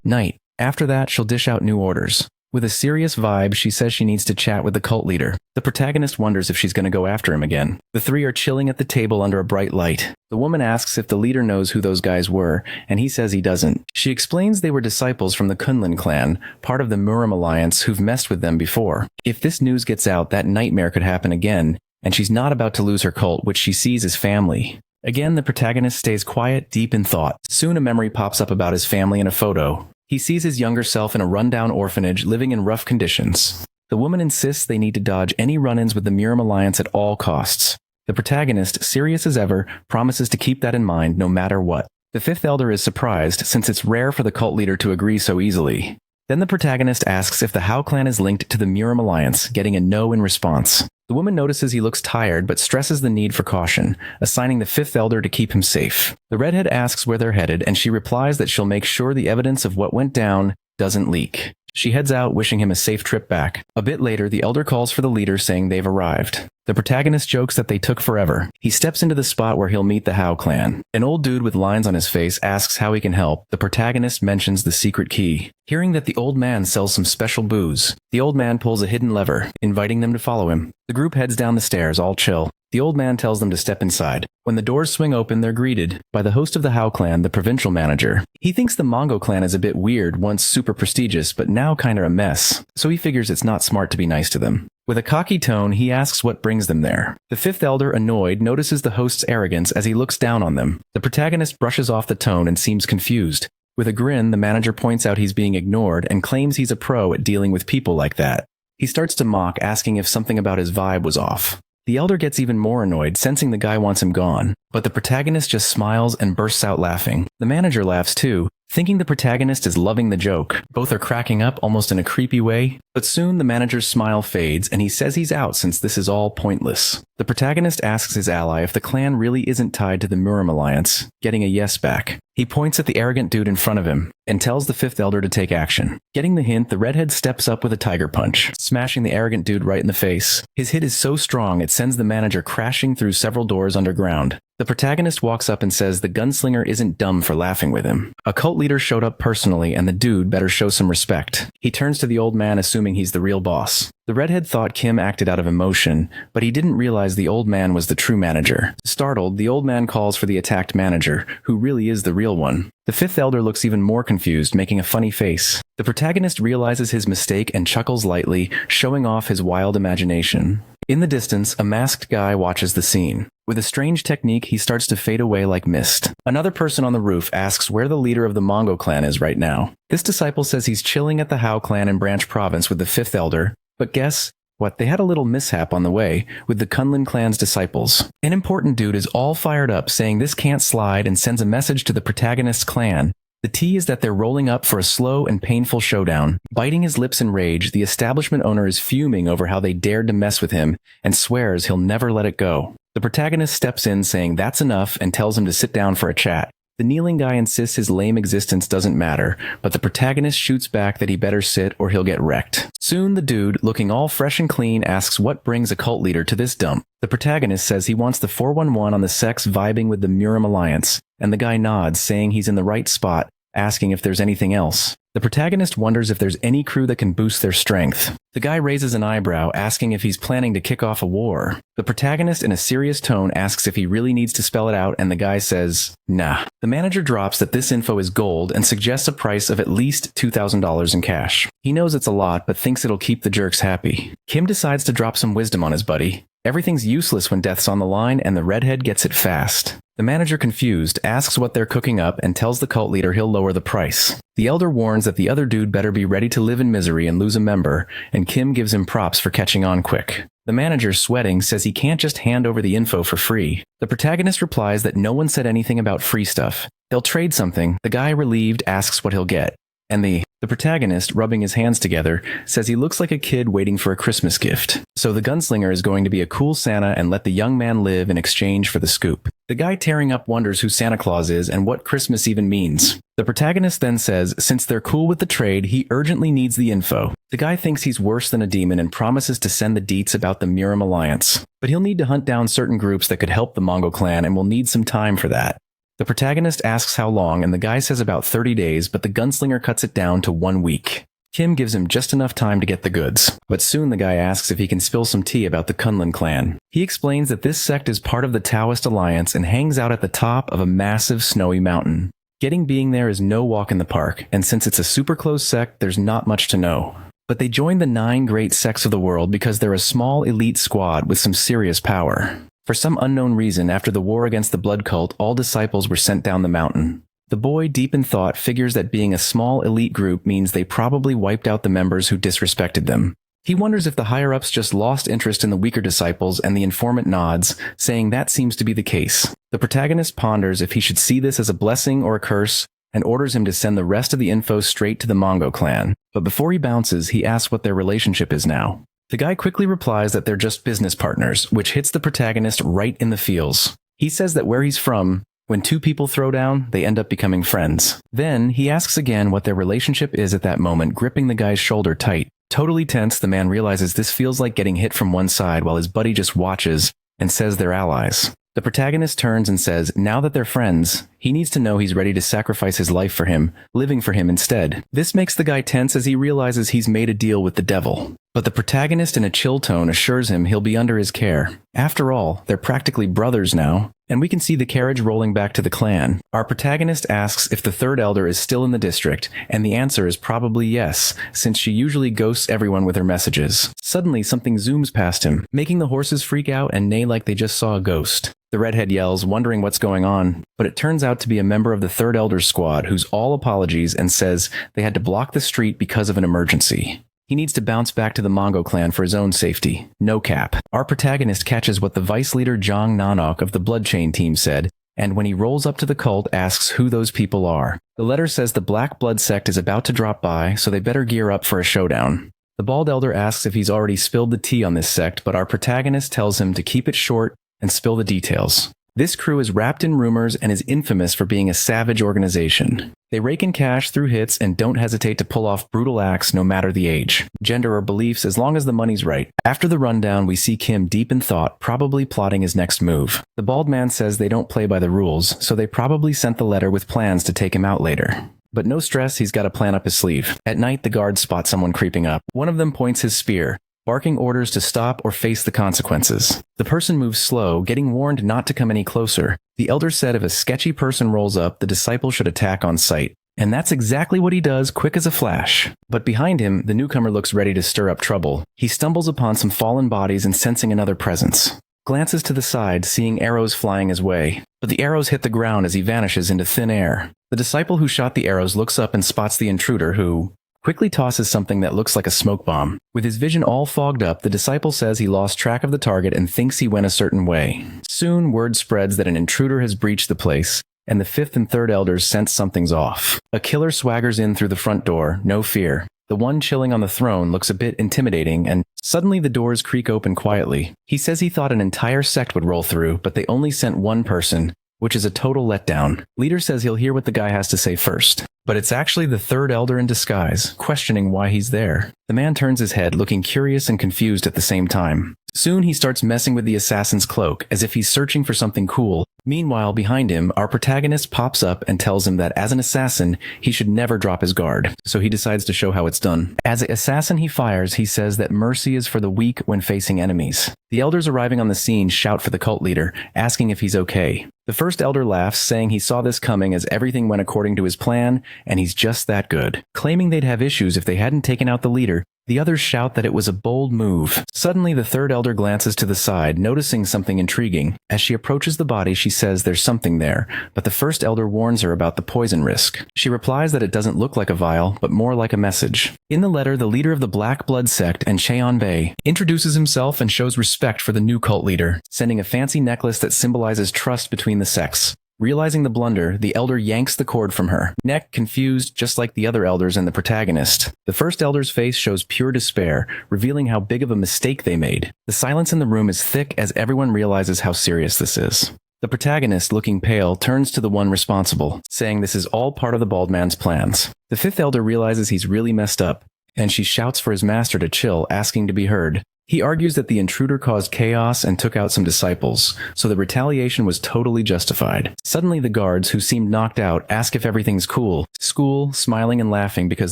night. After that, she'll dish out new orders. With a serious vibe, she says she needs to chat with the cult leader. The protagonist wonders if she's going to go after him again. The three are chilling at the table under a bright light. The woman asks if the leader knows who those guys were, and he says he doesn't. She explains they were disciples from the Kunlun clan, part of the Murim alliance who've messed with them before. If this news gets out, that nightmare could happen again, and she's not about to lose her cult, which she sees as family. Again, the protagonist stays quiet, deep in thought. Soon a memory pops up about his family in a photo. He sees his younger self in a rundown orphanage living in rough conditions. The woman insists they need to dodge any run-ins with the Murim alliance at all costs. The protagonist, serious as ever, promises to keep that in mind no matter what. The fifth elder is surprised, since it's rare for the cult leader to agree so easily. Then the protagonist asks if the Hao clan is linked to the Murim alliance, getting a no in response. The woman notices he looks tired but stresses the need for caution, assigning the fifth elder to keep him safe. The redhead asks where they're headed, and she replies that she'll make sure the evidence of what went down doesn't leak. She heads out, wishing him a safe trip back. A bit later, the elder calls for the leader, saying they've arrived. The protagonist jokes that they took forever. He steps into the spot where he'll meet the Hao clan. An old dude with lines on his face asks how he can help. The protagonist mentions the secret key. Hearing that the old man sells some special booze, the old man pulls a hidden lever, inviting them to follow him. The group heads down the stairs, all chill. The old man tells them to step inside. When the doors swing open, they're greeted by the host of the Hao clan, the provincial manager. He thinks the Manga clan is a bit weird, once super prestigious, but now kinda a mess, so he figures it's not smart to be nice to them. With a cocky tone, he asks what brings them there. The fifth elder, annoyed, notices the host's arrogance as he looks down on them. The protagonist brushes off the tone and seems confused. With a grin, the manager points out he's being ignored and claims he's a pro at dealing with people like that. He starts to mock, asking if something about his vibe was off. The elder gets even more annoyed, sensing the guy wants him gone, but the protagonist just smiles and bursts out laughing. The manager laughs too, thinking the protagonist is loving the joke. Both are cracking up almost in a creepy way, but soon the manager's smile fades and he says he's out since this is all pointless. The protagonist asks his ally if the clan really isn't tied to the Murim alliance, getting a yes back. He points at the arrogant dude in front of him and tells the fifth elder to take action. Getting the hint, the redhead steps up with a tiger punch, smashing the arrogant dude right in the face. His hit is so strong it sends the manager crashing through several doors underground. The protagonist walks up and says the gunslinger isn't dumb for laughing with him. A cult leader showed up personally and the dude better show some respect. He turns to the old man assuming he's the real boss. The redhead thought Kim acted out of emotion, but he didn't realize the old man was the true manager. Startled, the old man calls for the attacked manager, who really is the real one. The fifth elder looks even more confused, making a funny face. The protagonist realizes his mistake and chuckles lightly, showing off his wild imagination. In the distance, a masked guy watches the scene. With a strange technique, he starts to fade away like mist. Another person on the roof asks where the leader of the Mongo clan is right now. This disciple says he's chilling at the Hao clan in Branch Province with the fifth elder, but guess what? They had a little mishap on the way with the Kunlun clan's disciples. An important dude is all fired up saying this can't slide and sends a message to the protagonist's clan. The tea is that they're rolling up for a slow and painful showdown. Biting his lips in rage, the establishment owner is fuming over how they dared to mess with him and swears he'll never let it go. The protagonist steps in saying that's enough and tells him to sit down for a chat. The kneeling guy insists his lame existence doesn't matter, but the protagonist shoots back that he better sit or he'll get wrecked. Soon the dude, looking all fresh and clean, asks what brings a cult leader to this dump. The protagonist says he wants the 411 on the sex vibing with the Murim alliance, and the guy nods, saying he's in the right spot, asking if there's anything else. The protagonist wonders if there's any crew that can boost their strength. The guy raises an eyebrow, asking if he's planning to kick off a war. The protagonist, in a serious tone, asks if he really needs to spell it out, and the guy says, nah. The manager drops that this info is gold and suggests a price of at least $2,000 in cash. He knows it's a lot, but thinks it'll keep the jerks happy. Kim decides to drop some wisdom on his buddy. Everything's useless when death's on the line, and the redhead gets it fast. The manager, confused, asks what they're cooking up and tells the cult leader he'll lower the price. The elder warns that the other dude better be ready to live in misery and lose a member, and Kim gives him props for catching on quick. The manager, sweating, says he can't just hand over the info for free. The protagonist replies that no one said anything about free stuff. They'll trade something. The guy, relieved, asks what he'll get. And the protagonist, rubbing his hands together, says he looks like a kid waiting for a Christmas gift. So the gunslinger is going to be a cool Santa and let the young man live in exchange for the scoop. The guy tearing up wonders who Santa Claus is and what Christmas even means. The protagonist then says since they're cool with the trade, he urgently needs the info. The guy thinks he's worse than a demon and promises to send the deets about the Murim alliance. But he'll need to hunt down certain groups that could help the Mongo clan and will need some time for that. The protagonist asks how long, and the guy says about 30 days, but the gunslinger cuts it down to 1 week. Kim gives him just enough time to get the goods, but soon the guy asks if he can spill some tea about the Kunlun clan. He explains that this sect is part of the Taoist alliance and hangs out at the top of a massive snowy mountain. Being there is no walk in the park, and since it's a super closed sect, there's not much to know. But they join the 9 great sects of the world because they're a small elite squad with some serious power. For some unknown reason, after the war against the blood cult, all disciples were sent down the mountain. The boy, deep in thought, figures that being a small elite group means they probably wiped out the members who disrespected them. He wonders if the higher-ups just lost interest in the weaker disciples, and the informant nods, saying that seems to be the case. The protagonist ponders if he should see this as a blessing or a curse, and orders him to send the rest of the info straight to the Mongo clan. But before he bounces, he asks what their relationship is now. The guy quickly replies that they're just business partners, which hits the protagonist right in the feels. He says that where he's from, when 2 people throw down, they end up becoming friends. Then, he asks again what their relationship is at that moment, gripping the guy's shoulder tight. Totally tense, the man realizes this feels like getting hit from one side while his buddy just watches and says they're allies. The protagonist turns and says now that they're friends, he needs to know he's ready to sacrifice his life for him, living for him instead. This makes the guy tense as he realizes he's made a deal with the devil. But the protagonist in a chill tone assures him he'll be under his care. After all, they're practically brothers now, and we can see the carriage rolling back to the clan. Our protagonist asks if the third elder is still in the district, and the answer is probably yes, since she usually ghosts everyone with her messages. Suddenly, something zooms past him, making the horses freak out and neigh like they just saw a ghost. The redhead yells, wondering what's going on, but it turns out to be a member of the Third Elder's squad who's all apologies and says they had to block the street because of an emergency. He needs to bounce back to the Mongo clan for his own safety. No cap. Our protagonist catches what the vice leader Jong Nanok of the Blood Chain team said, and when he rolls up to the cult, asks who those people are. The letter says the Black Blood sect is about to drop by, so they better gear up for a showdown. The bald elder asks if he's already spilled the tea on this sect, but our protagonist tells him to keep it short and spill the details. This crew is wrapped in rumors and is infamous for being a savage organization. They rake in cash through hits and don't hesitate to pull off brutal acts no matter the age, gender, or beliefs as long as the money's right. After the rundown, we see Kim deep in thought, probably plotting his next move. The bald man says they don't play by the rules, so they probably sent the letter with plans to take him out later. But no stress, he's got a plan up his sleeve. At night, the guards spot someone creeping up. One of them points his spear, barking orders to stop or face the consequences. The person moves slow, getting warned not to come any closer. The elder said if a sketchy person rolls up, the disciple should attack on sight. And that's exactly what he does, quick as a flash. But behind him, the newcomer looks ready to stir up trouble. He stumbles upon some fallen bodies and sensing another presence. Glances to the side, seeing arrows flying his way. But the arrows hit the ground as he vanishes into thin air. The disciple who shot the arrows looks up and spots the intruder who quickly tosses something that looks like a smoke bomb. With his vision all fogged up, the disciple says he lost track of the target and thinks he went a certain way. Soon, word spreads that an intruder has breached the place, and the 5th and 3rd elders sense something's off. A killer swaggers in through the front door, no fear. The one chilling on the throne looks a bit intimidating, and suddenly the doors creak open quietly. He says he thought an entire sect would roll through, but they only sent one person, which is a total letdown. Leader says he'll hear what the guy has to say first. But it's actually the 3rd elder in disguise, questioning why he's there. The man turns his head, looking curious and confused at the same time. Soon he starts messing with the assassin's cloak, as if he's searching for something cool. Meanwhile, behind him, our protagonist pops up and tells him that as an assassin, he should never drop his guard, so he decides to show how it's done. As an assassin he fires, he says that mercy is for the weak when facing enemies. The elders arriving on the scene shout for the cult leader, asking if he's okay. The 1st elder laughs, saying he saw this coming as everything went according to his plan, and he's just that good. Claiming they'd have issues if they hadn't taken out the leader, the others shout that it was a bold move. Suddenly, the 3rd elder glances to the side, noticing something intriguing. As she approaches the body, she says there's something there, but the 1st elder warns her about the poison risk. She replies that it doesn't look like a vial, but more like a message. In the letter, the leader of the Black Blood sect, and Cheon Bei, introduces himself and shows respect for the new cult leader, sending a fancy necklace that symbolizes trust between the sects. Realizing the blunder, the elder yanks the cord from her, neck confused just like the other elders and the protagonist. The 1st elder's face shows pure despair, revealing how big of a mistake they made. The silence in the room is thick as everyone realizes how serious this is. The protagonist, looking pale, turns to the one responsible, saying this is all part of the bald man's plans. The 5th elder realizes he's really messed up, and she shouts for his master to chill, asking to be heard. He argues that the intruder caused chaos and took out some disciples, so the retaliation was totally justified. Suddenly the guards, who seemed knocked out, ask if everything's cool. School, smiling and laughing because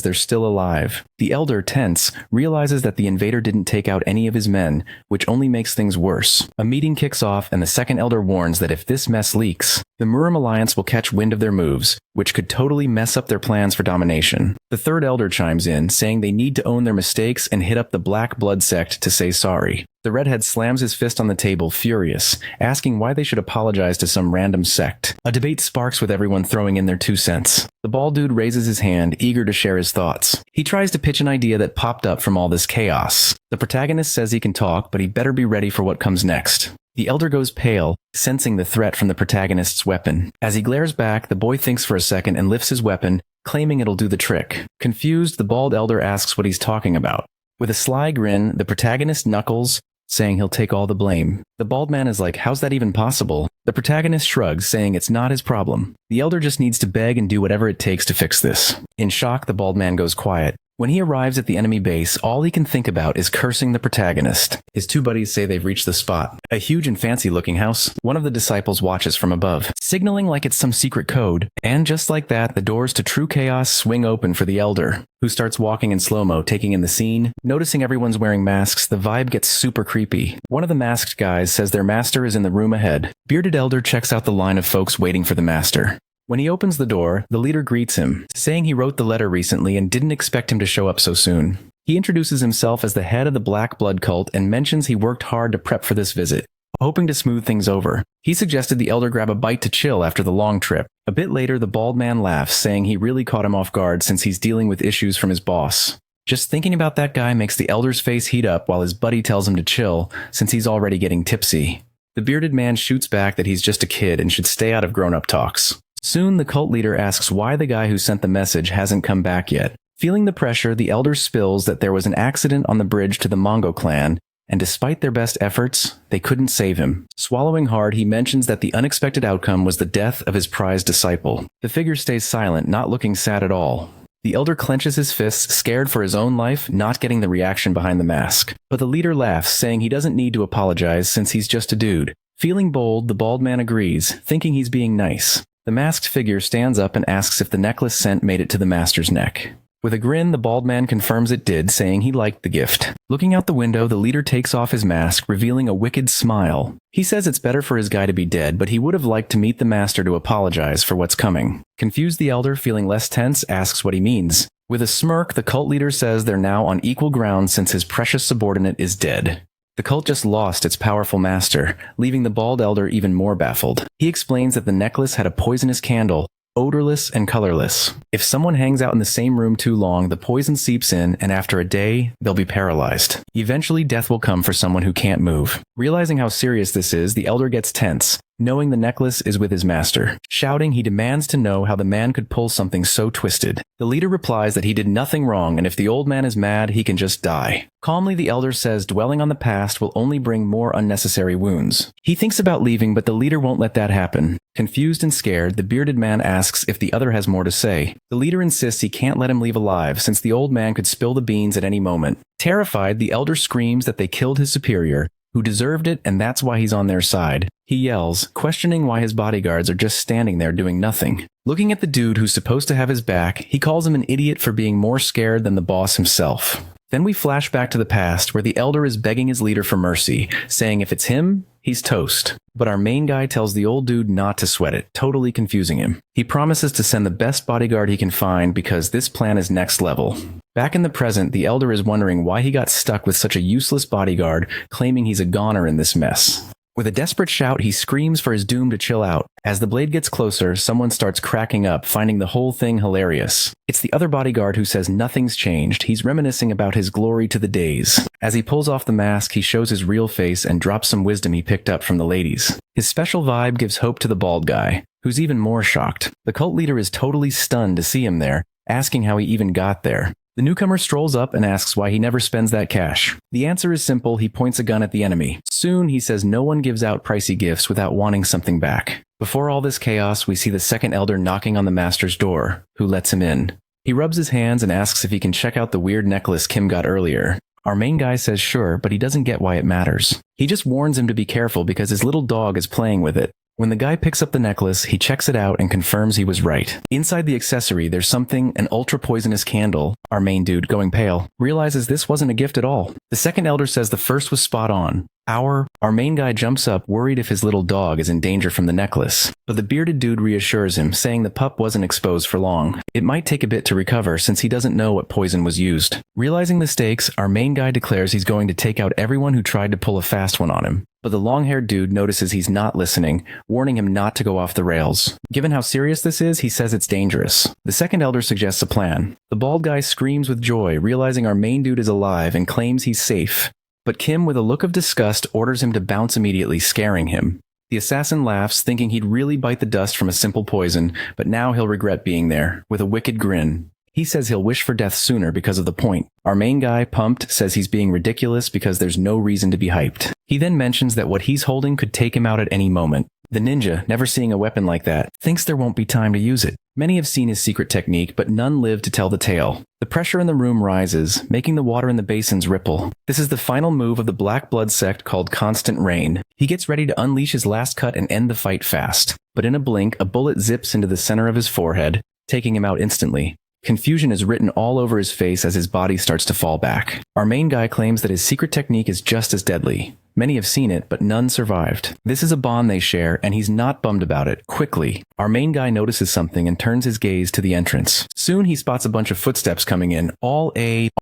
they're still alive. The elder, tense, realizes that the invader didn't take out any of his men, which only makes things worse. A meeting kicks off and the 2nd elder warns that if this mess leaks, the Murim alliance will catch wind of their moves, which could totally mess up their plans for domination. The 3rd elder chimes in, saying they need to own their mistakes and hit up the Black Blood sect to say sorry. The redhead slams his fist on the table, furious, asking why they should apologize to some random sect. A debate sparks with everyone throwing in their 2 cents. The bald dude raises his hand, eager to share his thoughts. He tries to pitch an idea that popped up from all this chaos. The protagonist says he can talk, but he better be ready for what comes next. The elder goes pale, sensing the threat from the protagonist's weapon. As he glares back, the boy thinks for a second and lifts his weapon, claiming it'll do the trick. Confused, the bald elder asks what he's talking about. With a sly grin, the protagonist knuckles, saying he'll take all the blame. The bald man is like, how's that even possible? The protagonist shrugs, saying it's not his problem. The elder just needs to beg and do whatever it takes to fix this. In shock, the bald man goes quiet. When he arrives at the enemy base, all he can think about is cursing the protagonist. His 2 buddies say they've reached the spot. A huge and fancy-looking house. One of the disciples watches from above, signaling like it's some secret code. And just like that, the doors to true chaos swing open for the elder, who starts walking in slow-mo, taking in the scene. Noticing everyone's wearing masks, the vibe gets super creepy. One of the masked guys says their master is in the room ahead. Bearded elder checks out the line of folks waiting for the master. When he opens the door, the leader greets him, saying he wrote the letter recently and didn't expect him to show up so soon. He introduces himself as the head of the Black Blood cult and mentions he worked hard to prep for this visit, hoping to smooth things over. He suggested the elder grab a bite to chill after the long trip. A bit later, the bald man laughs, saying he really caught him off guard since he's dealing with issues from his boss. Just thinking about that guy makes the elder's face heat up while his buddy tells him to chill, since he's already getting tipsy. The bearded man shoots back that he's just a kid and should stay out of grown-up talks. Soon, the cult leader asks why the guy who sent the message hasn't come back yet. Feeling the pressure, the elder spills that there was an accident on the bridge to the Mongo clan, and despite their best efforts, they couldn't save him. Swallowing hard, he mentions that the unexpected outcome was the death of his prized disciple. The figure stays silent, not looking sad at all. The elder clenches his fists, scared for his own life, not getting the reaction behind the mask. But the leader laughs, saying he doesn't need to apologize since he's just a dude. Feeling bold, the bald man agrees, thinking he's being nice. The masked figure stands up and asks if the necklace sent made it to the master's neck. With a grin, the bald man confirms it did, saying he liked the gift. Looking out the window, the leader takes off his mask, revealing a wicked smile. He says it's better for his guy to be dead, but he would have liked to meet the master to apologize for what's coming. Confused, the elder, feeling less tense, asks what he means. With a smirk, the cult leader says they're now on equal ground since his precious subordinate is dead. The cult just lost its powerful master, leaving the bald elder even more baffled. He explains that the necklace had a poisonous candle, odorless and colorless. If someone hangs out in the same room too long, the poison seeps in, and after a day, they'll be paralyzed. Eventually, death will come for someone who can't move. Realizing how serious this is, the elder gets tense, knowing the necklace is with his master. Shouting, he demands to know how the man could pull something so twisted. The leader replies that he did nothing wrong, and if the old man is mad, he can just die. Calmly, the elder says dwelling on the past will only bring more unnecessary wounds. He thinks about leaving, but the leader won't let that happen. Confused and scared, the bearded man asks if the other has more to say. The leader insists he can't let him leave alive, since the old man could spill the beans at any moment. Terrified, the elder screams that they killed his superior, who deserved it, and that's why he's on their side. He yells, questioning why his bodyguards are just standing there doing nothing. Looking at the dude who's supposed to have his back, he calls him an idiot for being more scared than the boss himself. Then we flash back to the past, where the elder is begging his leader for mercy, saying if it's him, he's toast. But our main guy tells the old dude not to sweat it, totally confusing him. He promises to send the best bodyguard he can find because this plan is next level. Back in the present, the elder is wondering why he got stuck with such a useless bodyguard, claiming he's a goner in this mess. With a desperate shout, he screams for his doom to chill out. As the blade gets closer, someone starts cracking up, finding the whole thing hilarious. It's the other bodyguard who says nothing's changed. He's reminiscing about his glory to the days. As he pulls off the mask, he shows his real face and drops some wisdom he picked up from the ladies. His special vibe gives hope to the bald guy, who's even more shocked. The cult leader is totally stunned to see him there, asking how he even got there. The newcomer strolls up and asks why he never spends that cash. The answer is simple, he points a gun at the enemy. Soon, he says no one gives out pricey gifts without wanting something back. Before all this chaos, we see the second elder knocking on the master's door, who lets him in. He rubs his hands and asks if he can check out the weird necklace Kim got earlier. Our main guy says sure, but he doesn't get why it matters. He just warns him to be careful because his little dog is playing with it. When the guy picks up the necklace, he checks it out and confirms he was right. Inside the accessory, there's something, an ultra-poisonous candle. Our main dude, going pale, realizes this wasn't a gift at all. The second elder says the first was spot on. Our main guy jumps up, worried if his little dog is in danger from the necklace. But the bearded dude reassures him, saying the pup wasn't exposed for long. It might take a bit to recover since he doesn't know what poison was used. Realizing the stakes, our main guy declares he's going to take out everyone who tried to pull a fast one on him. But the long-haired dude notices he's not listening, warning him not to go off the rails. Given how serious this is, he says it's dangerous. The second elder suggests a plan. The bald guy screams with joy, realizing our main dude is alive and claims he's safe. But Kim, with a look of disgust, orders him to bounce immediately, scaring him. The assassin laughs, thinking he'd really bite the dust from a simple poison, but now he'll regret being there, with a wicked grin. He says he'll wish for death sooner because of the point. Our main guy, pumped, says he's being ridiculous because there's no reason to be hyped. He then mentions that what he's holding could take him out at any moment. The ninja, never seeing a weapon like that, thinks there won't be time to use it. Many have seen his secret technique, but none live to tell the tale. The pressure in the room rises, making the water in the basins ripple. This is the final move of the Black Blood sect called Constant Rain. He gets ready to unleash his last cut and end the fight fast. But in a blink, a bullet zips into the center of his forehead, taking him out instantly. Confusion is written all over his face as his body starts to fall back. Our main guy claims that his secret technique is just as deadly. Many have seen it, but none survived. This is a bond they share, and he's not bummed about it. Quickly, our main guy notices something and turns his gaze to the entrance. Soon he spots a bunch of footsteps coming in, all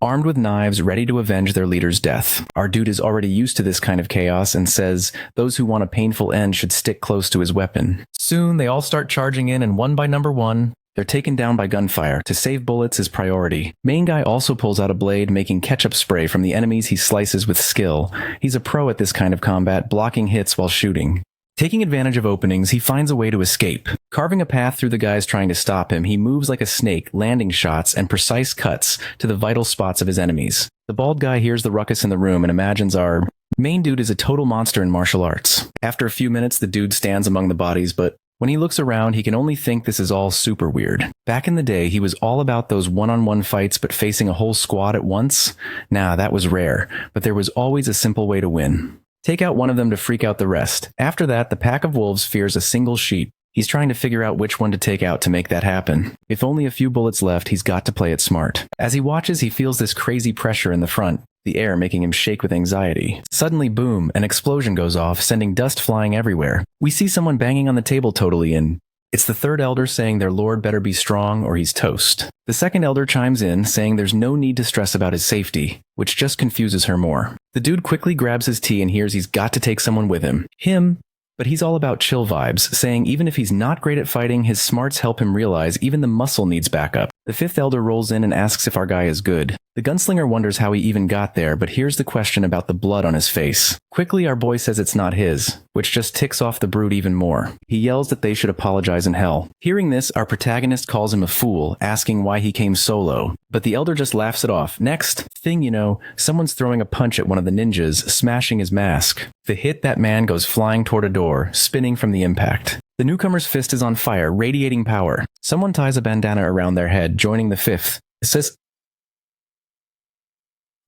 armed with knives, ready to avenge their leader's death. Our dude is already used to this kind of chaos and says those who want a painful end should stick close to his weapon. Soon they all start charging in, and one by number one, they're taken down by gunfire. To save bullets is priority. Main guy also pulls out a blade, making ketchup spray from the enemies he slices with skill. He's a pro at this kind of combat, blocking hits while shooting. Taking advantage of openings, he finds a way to escape. Carving a path through the guys trying to stop him, he moves like a snake, landing shots and precise cuts to the vital spots of his enemies. The bald guy hears the ruckus in the room and imagines our main dude is a total monster in martial arts. After a few minutes, the dude stands among the bodies, but when he looks around, he can only think this is all super weird. Back in the day, he was all about those one-on-one fights, but facing a whole squad at once? Nah, that was rare, but there was always a simple way to win. Take out one of them to freak out the rest. After that, the pack of wolves fears a single sheep. He's trying to figure out which one to take out to make that happen. If only a few bullets left, he's got to play it smart. As he watches, he feels this crazy pressure in the front, the air making him shake with anxiety. Suddenly, boom, an explosion goes off, sending dust flying everywhere. We see someone banging on the table totally in. It's the third elder saying their lord better be strong or he's toast. The second elder chimes in, saying there's no need to stress about his safety, which just confuses her more. The dude quickly grabs his tea and hears he's got to take someone with him. But he's all about chill vibes, saying even if he's not great at fighting, his smarts help him realize even the muscle needs backup. The fifth elder rolls in and asks if our guy is good. The gunslinger wonders how he even got there, but here's the question about the blood on his face. Quickly, our boy says it's not his, which just ticks off the brute even more. He yells that they should apologize in hell. Hearing this, our protagonist calls him a fool, asking why he came solo, but the elder just laughs it off. Next thing you know, someone's throwing a punch at one of the ninjas, smashing his mask. The hit, that man goes flying toward a door, spinning from the impact. The newcomer's fist is on fire, radiating power. Someone ties a bandana around their head, joining the fifth. It says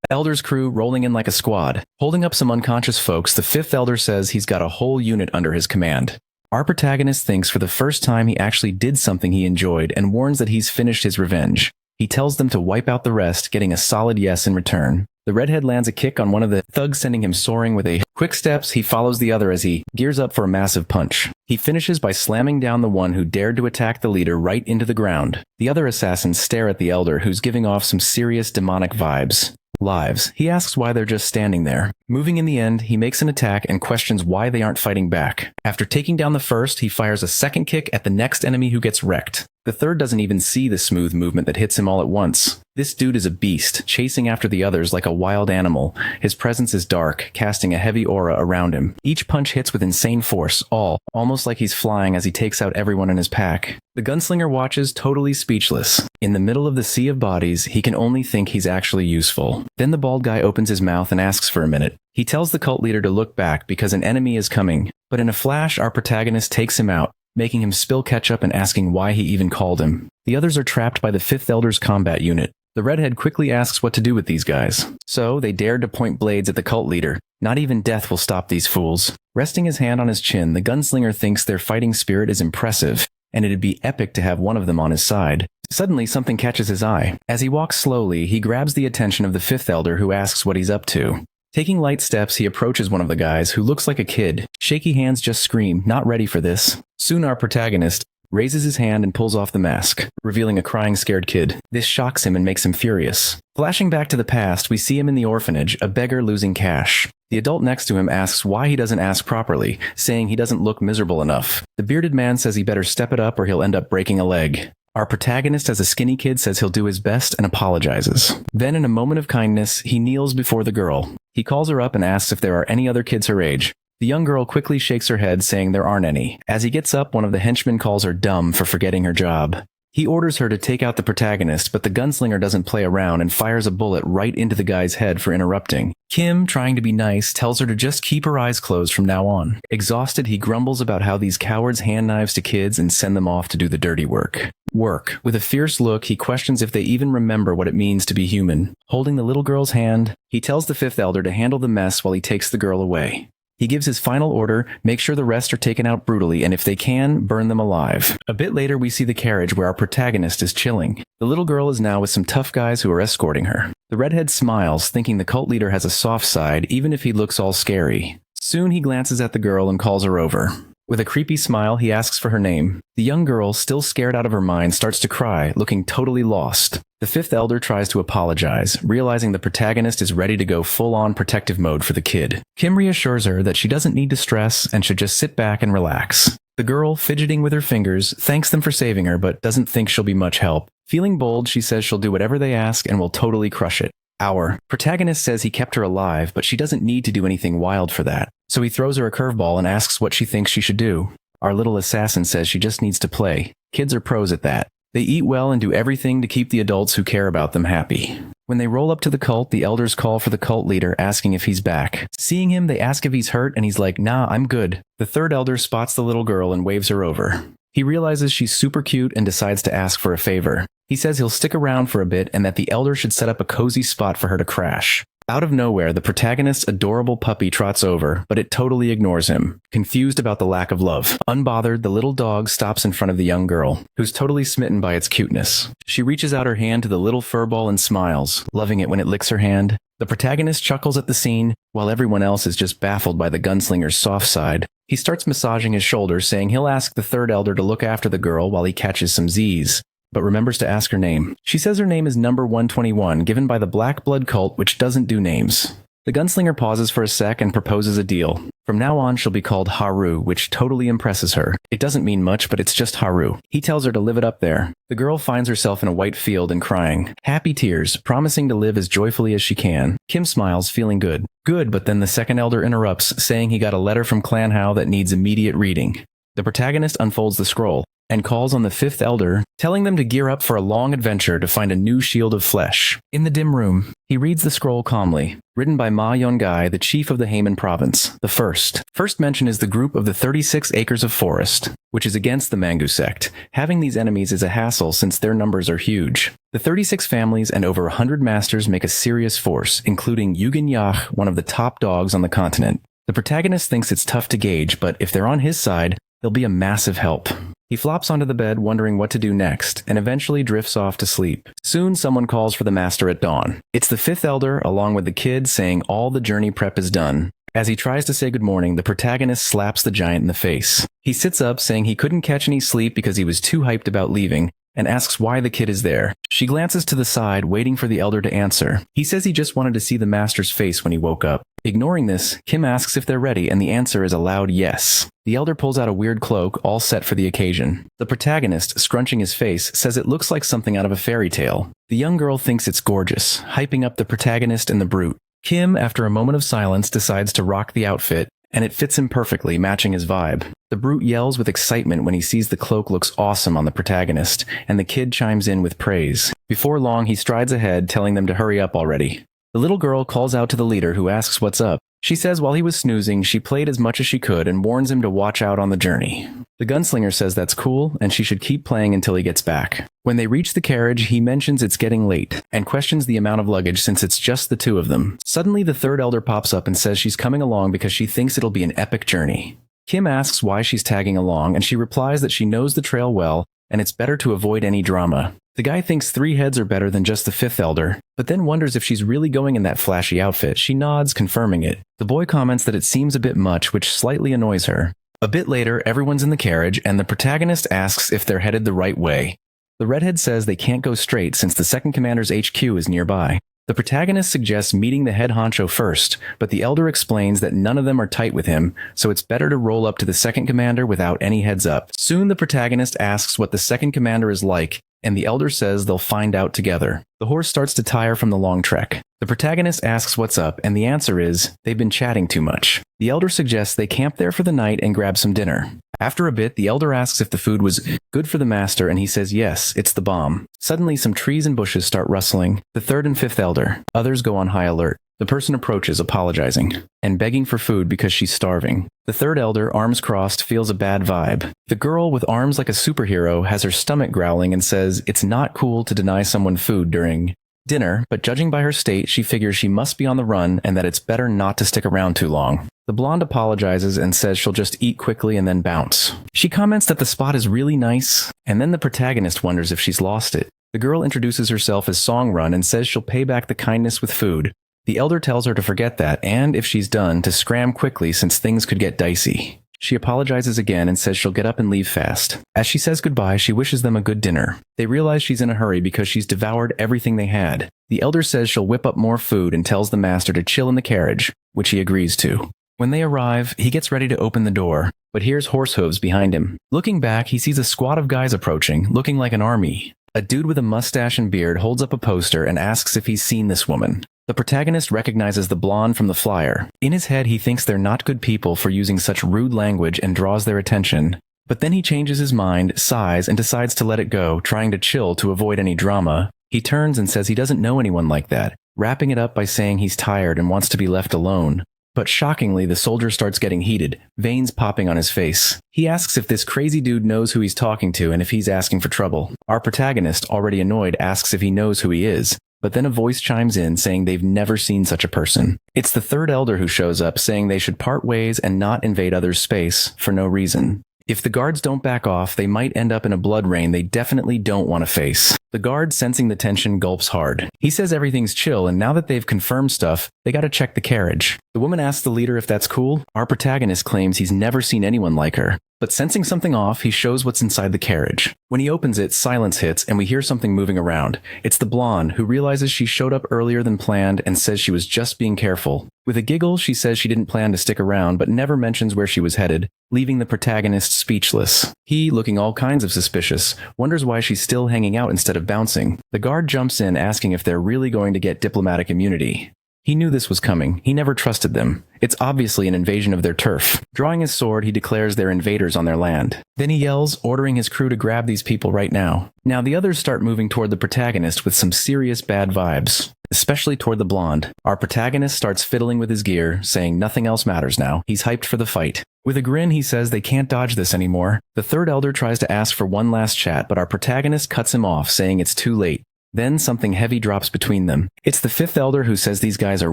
Elder's crew rolling in like a squad. Holding up some unconscious folks, the fifth elder says he's got a whole unit under his command. Our protagonist thinks for the first time he actually did something he enjoyed and warns that he's finished his revenge. He tells them to wipe out the rest, getting a solid yes in return. The redhead lands a kick on one of the thugs, sending him soaring with a quick steps. He follows the other as he gears up for a massive punch. He finishes by slamming down the one who dared to attack the leader right into the ground. The other assassins stare at the elder, who's giving off some serious demonic vibes. Lives. He asks why they're just standing there. Moving in the end, he makes an attack and questions why they aren't fighting back. After taking down the first, he fires a second kick at the next enemy, who gets wrecked. The third doesn't even see the smooth movement that hits him all at once. This dude is a beast, chasing after the others like a wild animal. His presence is dark, casting a heavy aura around him. Each punch hits with insane force, almost like he's flying as he takes out everyone in his pack. The gunslinger watches, totally speechless. In the middle of the sea of bodies, he can only think he's actually useful. Then the bald guy opens his mouth and asks for a minute. He tells the cult leader to look back because an enemy is coming. But in a flash, our protagonist takes him out, making him spill ketchup and asking why he even called him. The others are trapped by the fifth elder's combat unit. The redhead quickly asks what to do with these guys. So they dared to point blades at the cult leader. Not even death will stop these fools. Resting his hand on his chin, the gunslinger thinks their fighting spirit is impressive, and it'd be epic to have one of them on his side. Suddenly, something catches his eye. As he walks slowly, he grabs the attention of the fifth elder, who asks what he's up to. Taking light steps, he approaches one of the guys, who looks like a kid. Shaky hands just scream, not ready for this. Soon our protagonist raises his hand and pulls off the mask, revealing a crying, scared kid. This shocks him and makes him furious. Flashing back to the past, we see him in the orphanage, a beggar losing cash. The adult next to him asks why he doesn't ask properly, saying he doesn't look miserable enough. The bearded man says he better step it up or he'll end up breaking a leg. Our protagonist, as a skinny kid, says he'll do his best and apologizes. Then, in a moment of kindness, he kneels before the girl. He calls her up and asks if there are any other kids her age. The young girl quickly shakes her head, saying there aren't any. As he gets up, one of the henchmen calls her dumb for forgetting her job. He orders her to take out the protagonist, but the gunslinger doesn't play around and fires a bullet right into the guy's head for interrupting. Kim, trying to be nice, tells her to just keep her eyes closed from now on. Exhausted, he grumbles about how these cowards hand knives to kids and send them off to do the dirty work. With a fierce look, he questions if they even remember what it means to be human. Holding the little girl's hand, he tells the fifth elder to handle the mess while he takes the girl away. He gives his final order, make sure the rest are taken out brutally, and if they can, burn them alive. A bit later, we see the carriage where our protagonist is chilling. The little girl is now with some tough guys who are escorting her. The redhead smiles, thinking the cult leader has a soft side, even if he looks all scary. Soon he glances at the girl and calls her over. With a creepy smile, he asks for her name. The young girl, still scared out of her mind, starts to cry, looking totally lost. The fifth elder tries to apologize, realizing the protagonist is ready to go full-on protective mode for the kid. Kim reassures her that she doesn't need to stress and should just sit back and relax. The girl, fidgeting with her fingers, thanks them for saving her but doesn't think she'll be much help. Feeling bold, she says she'll do whatever they ask and will totally crush it. Our protagonist says he kept her alive, but she doesn't need to do anything wild for that. So he throws her a curveball and asks what she thinks she should do. Our little assassin says she just needs to play. Kids are pros at that. They eat well and do everything to keep the adults who care about them happy. When they roll up to the cult, the elders call for the cult leader, asking if he's back. Seeing him, they ask if he's hurt, and he's like, "Nah, I'm good." The third elder spots the little girl and waves her over. He realizes she's super cute and decides to ask for a favor. He says he'll stick around for a bit and that the elder should set up a cozy spot for her to crash. Out of nowhere, the protagonist's adorable puppy trots over, but it totally ignores him, confused about the lack of love. Unbothered, the little dog stops in front of the young girl, who's totally smitten by its cuteness. She reaches out her hand to the little furball and smiles, loving it when it licks her hand. The protagonist chuckles at the scene, while everyone else is just baffled by the gunslinger's soft side. He starts massaging his shoulder, saying he'll ask the third elder to look after the girl while he catches some Z's, but remembers to ask her name. She says her name is number 121, given by the Black Blood cult, which doesn't do names. The gunslinger pauses for a sec and proposes a deal. From now on, she'll be called Haru, which totally impresses her. It doesn't mean much, but it's just Haru. He tells her to live it up there. The girl finds herself in a white field and crying. Happy tears, promising to live as joyfully as she can. Kim smiles, feeling good. Good, but then the second elder interrupts, saying he got a letter from Clan Hao that needs immediate reading. The protagonist unfolds the scroll and calls on the fifth elder, telling them to gear up for a long adventure to find a new shield of flesh. In the dim room, he reads the scroll calmly. Written by Ma Yongai, the chief of the Heimin province, the first. First mention is the group of the 36 acres of forest, which is against the Mangu sect. Having these enemies is a hassle since their numbers are huge. The 36 families and over 100 masters make a serious force, including Yugen Yach, one of the top dogs on the continent. The protagonist thinks it's tough to gauge, but if they're on his side, they'll be a massive help. He flops onto the bed, wondering what to do next, and eventually drifts off to sleep. Soon, someone calls for the master at dawn. It's the fifth elder, along with the kid, saying all the journey prep is done. As he tries to say good morning, the protagonist slaps the giant in the face. He sits up, saying he couldn't catch any sleep because he was too hyped about leaving, and asks why the kid is there. She glances to the side, waiting for the elder to answer. He says he just wanted to see the master's face when he woke up. Ignoring this, Kim asks if they're ready, and the answer is a loud yes. The elder pulls out a weird cloak, all set for the occasion. The protagonist, scrunching his face, says it looks like something out of a fairy tale. The young girl thinks it's gorgeous, hyping up the protagonist and the brute. Kim, after a moment of silence, decides to rock the outfit, and it fits him perfectly, matching his vibe. The brute yells with excitement when he sees the cloak looks awesome on the protagonist, and the kid chimes in with praise. Before long, he strides ahead, telling them to hurry up already. The little girl calls out to the leader, who asks what's up. She says while he was snoozing, she played as much as she could and warns him to watch out on the journey. The gunslinger says that's cool, and she should keep playing until he gets back. When they reach the carriage, he mentions it's getting late, and questions the amount of luggage since it's just the two of them. Suddenly, the third elder pops up and says she's coming along because she thinks it'll be an epic journey. Kim asks why she's tagging along, and she replies that she knows the trail well, and it's better to avoid any drama. The guy thinks 3 heads are better than just the fifth elder, but then wonders if she's really going in that flashy outfit. She nods, confirming it. The boy comments that it seems a bit much, which slightly annoys her. A bit later, everyone's in the carriage, and the protagonist asks if they're headed the right way. The redhead says they can't go straight since the second commander's HQ is nearby. The protagonist suggests meeting the head honcho first, but the elder explains that none of them are tight with him, so it's better to roll up to the second commander without any heads up. Soon the protagonist asks what the second commander is like, and the elder says they'll find out together. The horse starts to tire from the long trek. The protagonist asks what's up, and the answer is, they've been chatting too much. The elder suggests they camp there for the night and grab some dinner. After a bit, the elder asks if the food was good for the master, and he says yes, it's the bomb. Suddenly, some trees and bushes start rustling. The third and fifth elder. Others go on high alert. The person approaches, apologizing, and begging for food because she's starving. The third elder, arms crossed, feels a bad vibe. The girl, with arms like a superhero, has her stomach growling and says it's not cool to deny someone food during dinner, but judging by her state, she figures she must be on the run and that it's better not to stick around too long. The blonde apologizes and says she'll just eat quickly and then bounce. She comments that the spot is really nice, and then the protagonist wonders if she's lost it. The girl introduces herself as Song Run and says she'll pay back the kindness with food. The elder tells her to forget that, and if she's done, to scram quickly since things could get dicey. She apologizes again and says she'll get up and leave fast. As she says goodbye, she wishes them a good dinner. They realize she's in a hurry because she's devoured everything they had. The elder says she'll whip up more food and tells the master to chill in the carriage, which he agrees to. When they arrive, he gets ready to open the door, but hears horse hooves behind him. Looking back, he sees a squad of guys approaching, looking like an army. A dude with a mustache and beard holds up a poster and asks if he's seen this woman. The protagonist recognizes the blonde from the flyer. In his head, he thinks they're not good people for using such rude language and draws their attention. But then he changes his mind, sighs, and decides to let it go, trying to chill to avoid any drama. He turns and says he doesn't know anyone like that, wrapping it up by saying he's tired and wants to be left alone. But shockingly, the soldier starts getting heated, veins popping on his face. He asks if this crazy dude knows who he's talking to and if he's asking for trouble. Our protagonist, already annoyed, asks if he knows who he is. But then a voice chimes in saying they've never seen such a person. It's the third elder who shows up saying they should part ways and not invade others' space for no reason. If the guards don't back off, they might end up in a blood rain they definitely don't want to face. The guard, sensing the tension, gulps hard. He says everything's chill, and now that they've confirmed stuff, they gotta check the carriage. The woman asks the leader if that's cool. Our protagonist claims he's never seen anyone like her. But sensing something off, he shows what's inside the carriage. When he opens it, silence hits, and we hear something moving around. It's the blonde, who realizes she showed up earlier than planned and says she was just being careful. With a giggle, she says she didn't plan to stick around, but never mentions where she was headed, leaving the protagonist speechless. He, looking all kinds of suspicious, wonders why she's still hanging out instead of bouncing. The guard jumps in, asking if they're really going to get diplomatic immunity. He knew this was coming. He never trusted them. It's obviously an invasion of their turf. Drawing his sword, he declares they're invaders on their land. Then he yells, ordering his crew to grab these people right now. Now the others start moving toward the protagonist with some serious bad vibes, especially toward the blonde. Our protagonist starts fiddling with his gear, saying nothing else matters now. He's hyped for the fight. With a grin, he says they can't dodge this anymore. The third elder tries to ask for one last chat, but our protagonist cuts him off, saying it's too late. Then something heavy drops between them. It's the fifth elder who says these guys are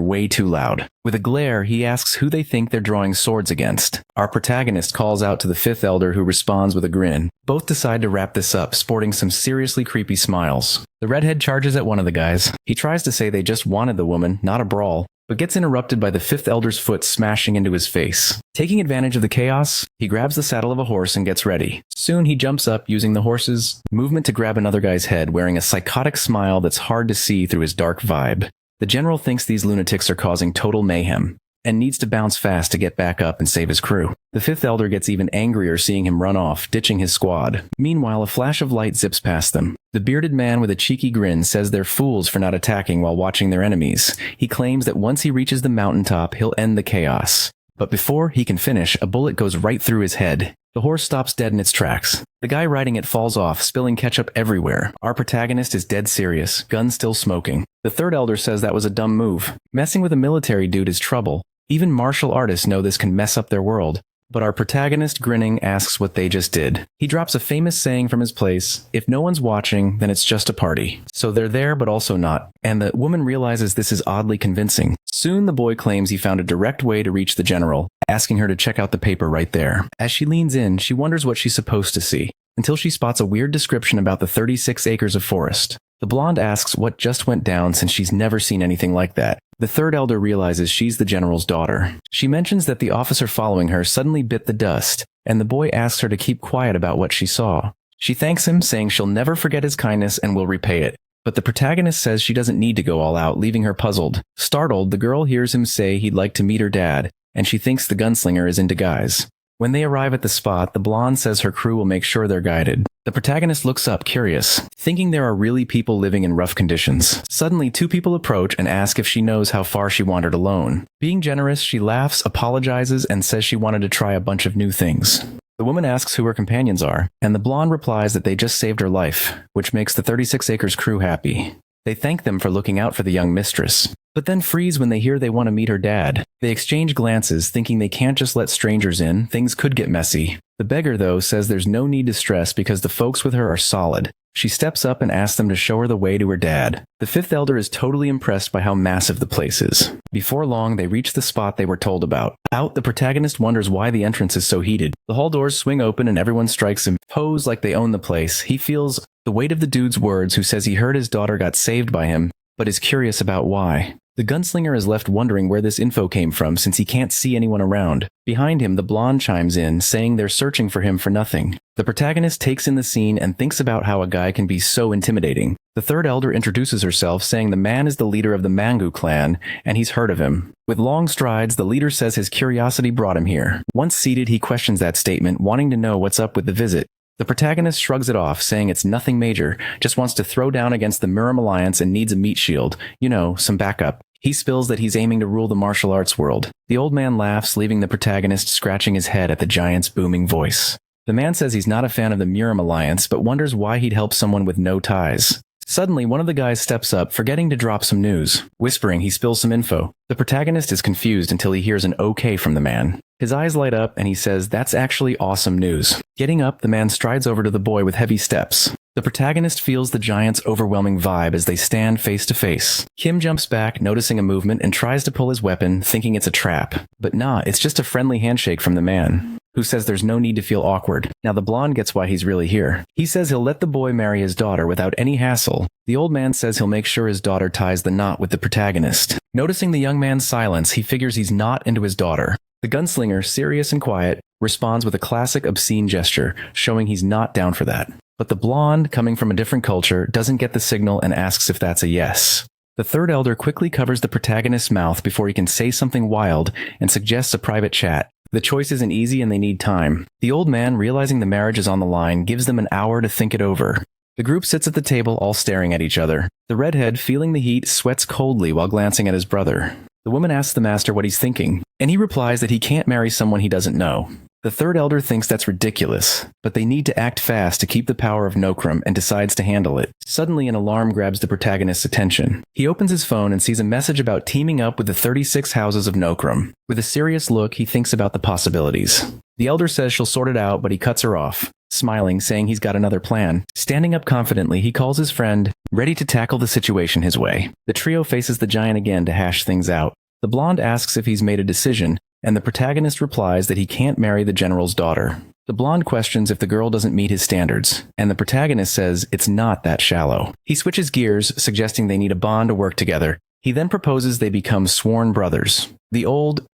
way too loud. With a glare, he asks who they think they're drawing swords against. Our protagonist calls out to the fifth elder, who responds with a grin. Both decide to wrap this up, sporting some seriously creepy smiles. The redhead charges at one of the guys. He tries to say they just wanted the woman, not a brawl, but gets interrupted by the fifth elder's foot smashing into his face. Taking advantage of the chaos, he grabs the saddle of a horse and gets ready. Soon he jumps up, using the horse's movement to grab another guy's head, wearing a psychotic smile that's hard to see through his dark vibe. The general thinks these lunatics are causing total mayhem, and needs to bounce fast to get back up and save his crew. The fifth elder gets even angrier seeing him run off, ditching his squad. Meanwhile, a flash of light zips past them. The bearded man with a cheeky grin says they're fools for not attacking while watching their enemies. He claims that once he reaches the mountaintop, he'll end the chaos. But before he can finish, a bullet goes right through his head. The horse stops dead in its tracks. The guy riding it falls off, spilling ketchup everywhere. Our protagonist is dead serious, gun still smoking. The third elder says that was a dumb move. Messing with a military dude is trouble. Even martial artists know this can mess up their world. But our protagonist, grinning, asks what they just did. He drops a famous saying from his place: if no one's watching, then it's just a party. So they're there but also not. And the woman realizes this is oddly convincing. Soon the boy claims he found a direct way to reach the general, asking her to check out the paper right there. As she leans in, she wonders what she's supposed to see, until she spots a weird description about the 36 acres of forest. The blonde asks what just went down, since she's never seen anything like that. The third elder realizes she's the general's daughter. She mentions that the officer following her suddenly bit the dust, and the boy asks her to keep quiet about what she saw. She thanks him, saying she'll never forget his kindness and will repay it. But the protagonist says she doesn't need to go all out, leaving her puzzled. Startled, the girl hears him say he'd like to meet her dad, and she thinks the gunslinger is into guys. When they arrive at the spot, the blonde says her crew will make sure they're guided. The protagonist looks up, curious, thinking there are really people living in rough conditions. Suddenly, two people approach and ask if she knows how far she wandered alone. Being generous, she laughs, apologizes, and says she wanted to try a bunch of new things. The woman asks who her companions are, and the blonde replies that they just saved her life, which makes the 36 Acres crew happy. They thank them for looking out for the young mistress, but then freeze when they hear they want to meet her dad. They exchange glances, thinking they can't just let strangers in. Things could get messy. The beggar, though, says there's no need to stress because the folks with her are solid. She steps up and asks them to show her the way to her dad. The fifth elder is totally impressed by how massive the place is. Before long, they reach the spot they were told about. Out, the protagonist wonders why the entrance is so heated. The hall doors swing open and everyone strikes him, pose like they own the place. He feels the weight of the dude's words, who says he heard his daughter got saved by him, but is curious about why. The gunslinger is left wondering where this info came from, since he can't see anyone around. Behind him, the blonde chimes in, saying they're searching for him for nothing. The protagonist takes in the scene and thinks about how a guy can be so intimidating. The third elder introduces herself, saying the man is the leader of the Manga clan, and he's heard of him. With long strides, the leader says his curiosity brought him here. Once seated, he questions that statement, wanting to know what's up with the visit. The protagonist shrugs it off, saying it's nothing major, just wants to throw down against the Murim alliance and needs a meat shield. You know, some backup. He spills that he's aiming to rule the martial arts world. The old man laughs, leaving the protagonist scratching his head at the giant's booming voice. The man says he's not a fan of the Murim alliance, but wonders why he'd help someone with no ties. Suddenly, one of the guys steps up, forgetting to drop some news. Whispering, he spills some info. The protagonist is confused until he hears an okay from the man. His eyes light up and he says, "That's actually awesome news." Getting up, the man strides over to the boy with heavy steps. The protagonist feels the giant's overwhelming vibe as they stand face to face. Kim jumps back, noticing a movement, and tries to pull his weapon, thinking it's a trap. But nah, it's just a friendly handshake from the man, who says there's no need to feel awkward. Now the blonde gets why he's really here. He says he'll let the boy marry his daughter without any hassle. The old man says he'll make sure his daughter ties the knot with the protagonist. Noticing the young man's silence, he figures he's not into his daughter. The gunslinger, serious and quiet, responds with a classic obscene gesture, showing he's not down for that. But the blonde, coming from a different culture, doesn't get the signal and asks if that's a yes. The third elder quickly covers the protagonist's mouth before he can say something wild and suggests a private chat. The choice isn't easy and they need time. The old man, realizing the marriage is on the line, gives them an hour to think it over. The group sits at the table, all staring at each other. The redhead, feeling the heat, sweats coldly while glancing at his brother. The woman asks the master what he's thinking, and he replies that he can't marry someone he doesn't know. The third elder thinks that's ridiculous, but they need to act fast to keep the power of Nokrum and decides to handle it. Suddenly, an alarm grabs the protagonist's attention. He opens his phone and sees a message about teaming up with the 36 houses of Nokrum. With a serious look, he thinks about the possibilities. The elder says she'll sort it out, but he cuts her off, smiling, saying he's got another plan. Standing up confidently, he calls his friend, ready to tackle the situation his way. The trio faces the giant again to hash things out. The blonde asks if he's made a decision, and the protagonist replies that he can't marry the general's daughter. The blonde questions if the girl doesn't meet his standards, and the protagonist says it's not that shallow. He switches gears, suggesting they need a bond to work together. He then proposes they become sworn brothers.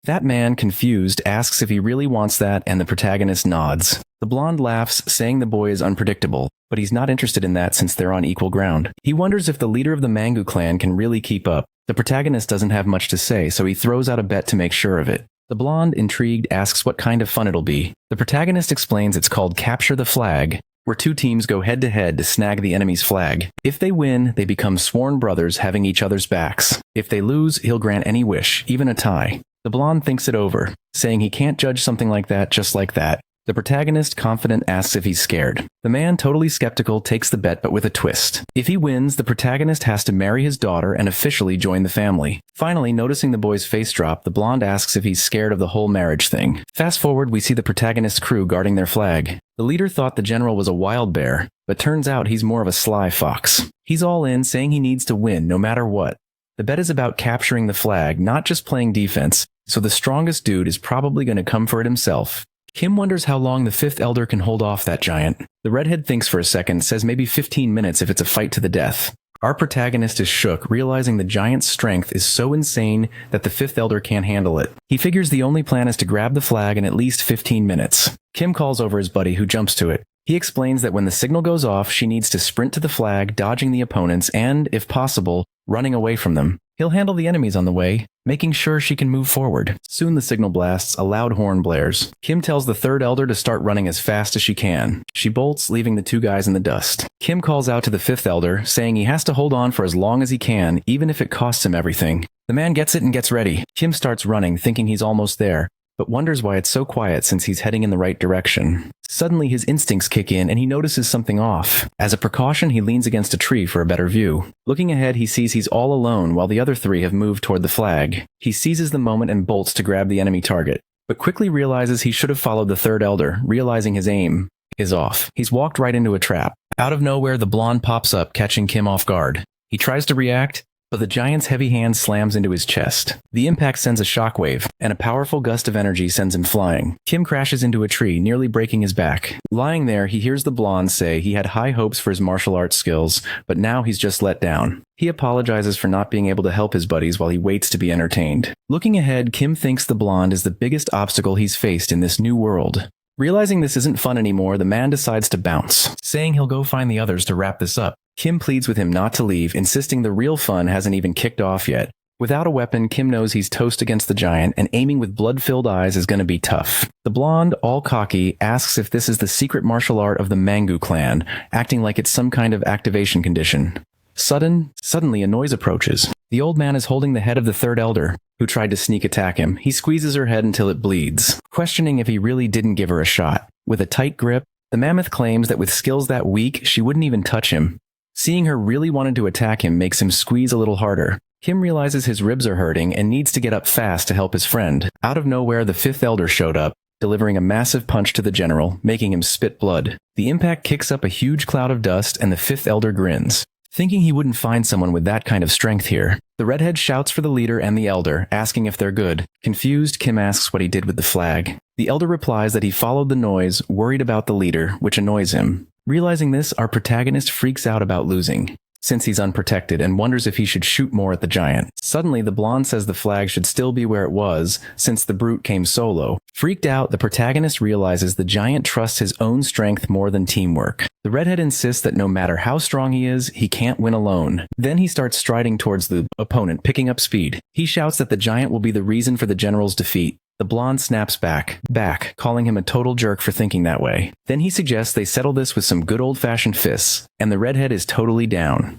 That man, confused, asks if he really wants that, and the protagonist nods. The blonde laughs, saying the boy is unpredictable, but he's not interested in that since they're on equal ground. He wonders if the leader of the Mangu clan can really keep up. The protagonist doesn't have much to say, so he throws out a bet to make sure of it. The blonde, intrigued, asks what kind of fun it'll be. The protagonist explains it's called Capture the Flag, where two teams go head-to-head to snag the enemy's flag. If they win, they become sworn brothers having each other's backs. If they lose, he'll grant any wish, even a tie. The blonde thinks it over, saying he can't judge something like that just like that. The protagonist, confident, asks if he's scared. The man, totally skeptical, takes the bet but with a twist. If he wins, the protagonist has to marry his daughter and officially join the family. Finally, noticing the boy's face drop, the blonde asks if he's scared of the whole marriage thing. Fast forward, we see the protagonist's crew guarding their flag. The leader thought the general was a wild bear, but turns out he's more of a sly fox. He's all in, saying he needs to win no matter what. The bet is about capturing the flag, not just playing defense, so the strongest dude is probably going to come for it himself. Kim wonders how long the fifth elder can hold off that giant. The redhead thinks for a second, says maybe 15 minutes if it's a fight to the death. Our protagonist is shook, realizing the giant's strength is so insane that the fifth elder can't handle it. He figures the only plan is to grab the flag in at least 15 minutes. Kim calls over his buddy, who jumps to it. He explains that when the signal goes off, she needs to sprint to the flag, dodging the opponents and, if possible, running away from them. He'll handle the enemies on the way, making sure she can move forward. Soon the signal blasts, a loud horn blares. Kim tells the third elder to start running as fast as she can. She bolts, leaving the two guys in the dust. Kim calls out to the fifth elder, saying he has to hold on for as long as he can, even if it costs him everything. The man gets it and gets ready. Kim starts running, thinking he's almost there, but wonders why it's so quiet since he's heading in the right direction. Suddenly his instincts kick in and he notices something off. As a precaution, he leans against a tree for a better view. Looking ahead, he sees he's all alone while the other three have moved toward the flag. He seizes the moment and bolts to grab the enemy target, but quickly realizes he should have followed the third elder, realizing his aim is off. He's walked right into a trap. Out of nowhere, the blonde pops up, catching Kim off guard. He tries to react, but the giant's heavy hand slams into his chest. The impact sends a shockwave, and a powerful gust of energy sends him flying. Kim crashes into a tree, nearly breaking his back. Lying there, he hears the blonde say he had high hopes for his martial arts skills, but now he's just let down. He apologizes for not being able to help his buddies while he waits to be entertained. Looking ahead, Kim thinks the blonde is the biggest obstacle he's faced in this new world. Realizing this isn't fun anymore, the man decides to bounce, saying he'll go find the others to wrap this up. Kim pleads with him not to leave, insisting the real fun hasn't even kicked off yet. Without a weapon, Kim knows he's toast against the giant, and aiming with blood-filled eyes is going to be tough. The blonde, all cocky, asks if this is the secret martial art of the Mangu clan, acting like it's some kind of activation condition. Suddenly a noise approaches. The old man is holding the head of the third elder, who tried to sneak attack him. He squeezes her head until it bleeds, questioning if he really didn't give her a shot. With a tight grip, the mammoth claims that with skills that weak, she wouldn't even touch him. Seeing her really wanted to attack him makes him squeeze a little harder. Kim realizes his ribs are hurting and needs to get up fast to help his friend. Out of nowhere, the fifth elder showed up, delivering a massive punch to the general, making him spit blood. The impact kicks up a huge cloud of dust and the fifth elder grins, thinking he wouldn't find someone with that kind of strength here. The redhead shouts for the leader and the elder, asking if they're good. Confused, Kim asks what he did with the flag. The elder replies that he followed the noise, worried about the leader, which annoys him. Realizing this, our protagonist freaks out about losing, since he's unprotected, and wonders if he should shoot more at the giant. Suddenly, the blonde says the flag should still be where it was, since the brute came solo. Freaked out, the protagonist realizes the giant trusts his own strength more than teamwork. The redhead insists that no matter how strong he is, he can't win alone. Then he starts striding towards the opponent, picking up speed. He shouts that the giant will be the reason for the general's defeat. The blonde snaps back, calling him a total jerk for thinking that way. Then he suggests they settle this with some good old-fashioned fists, and the redhead is totally down.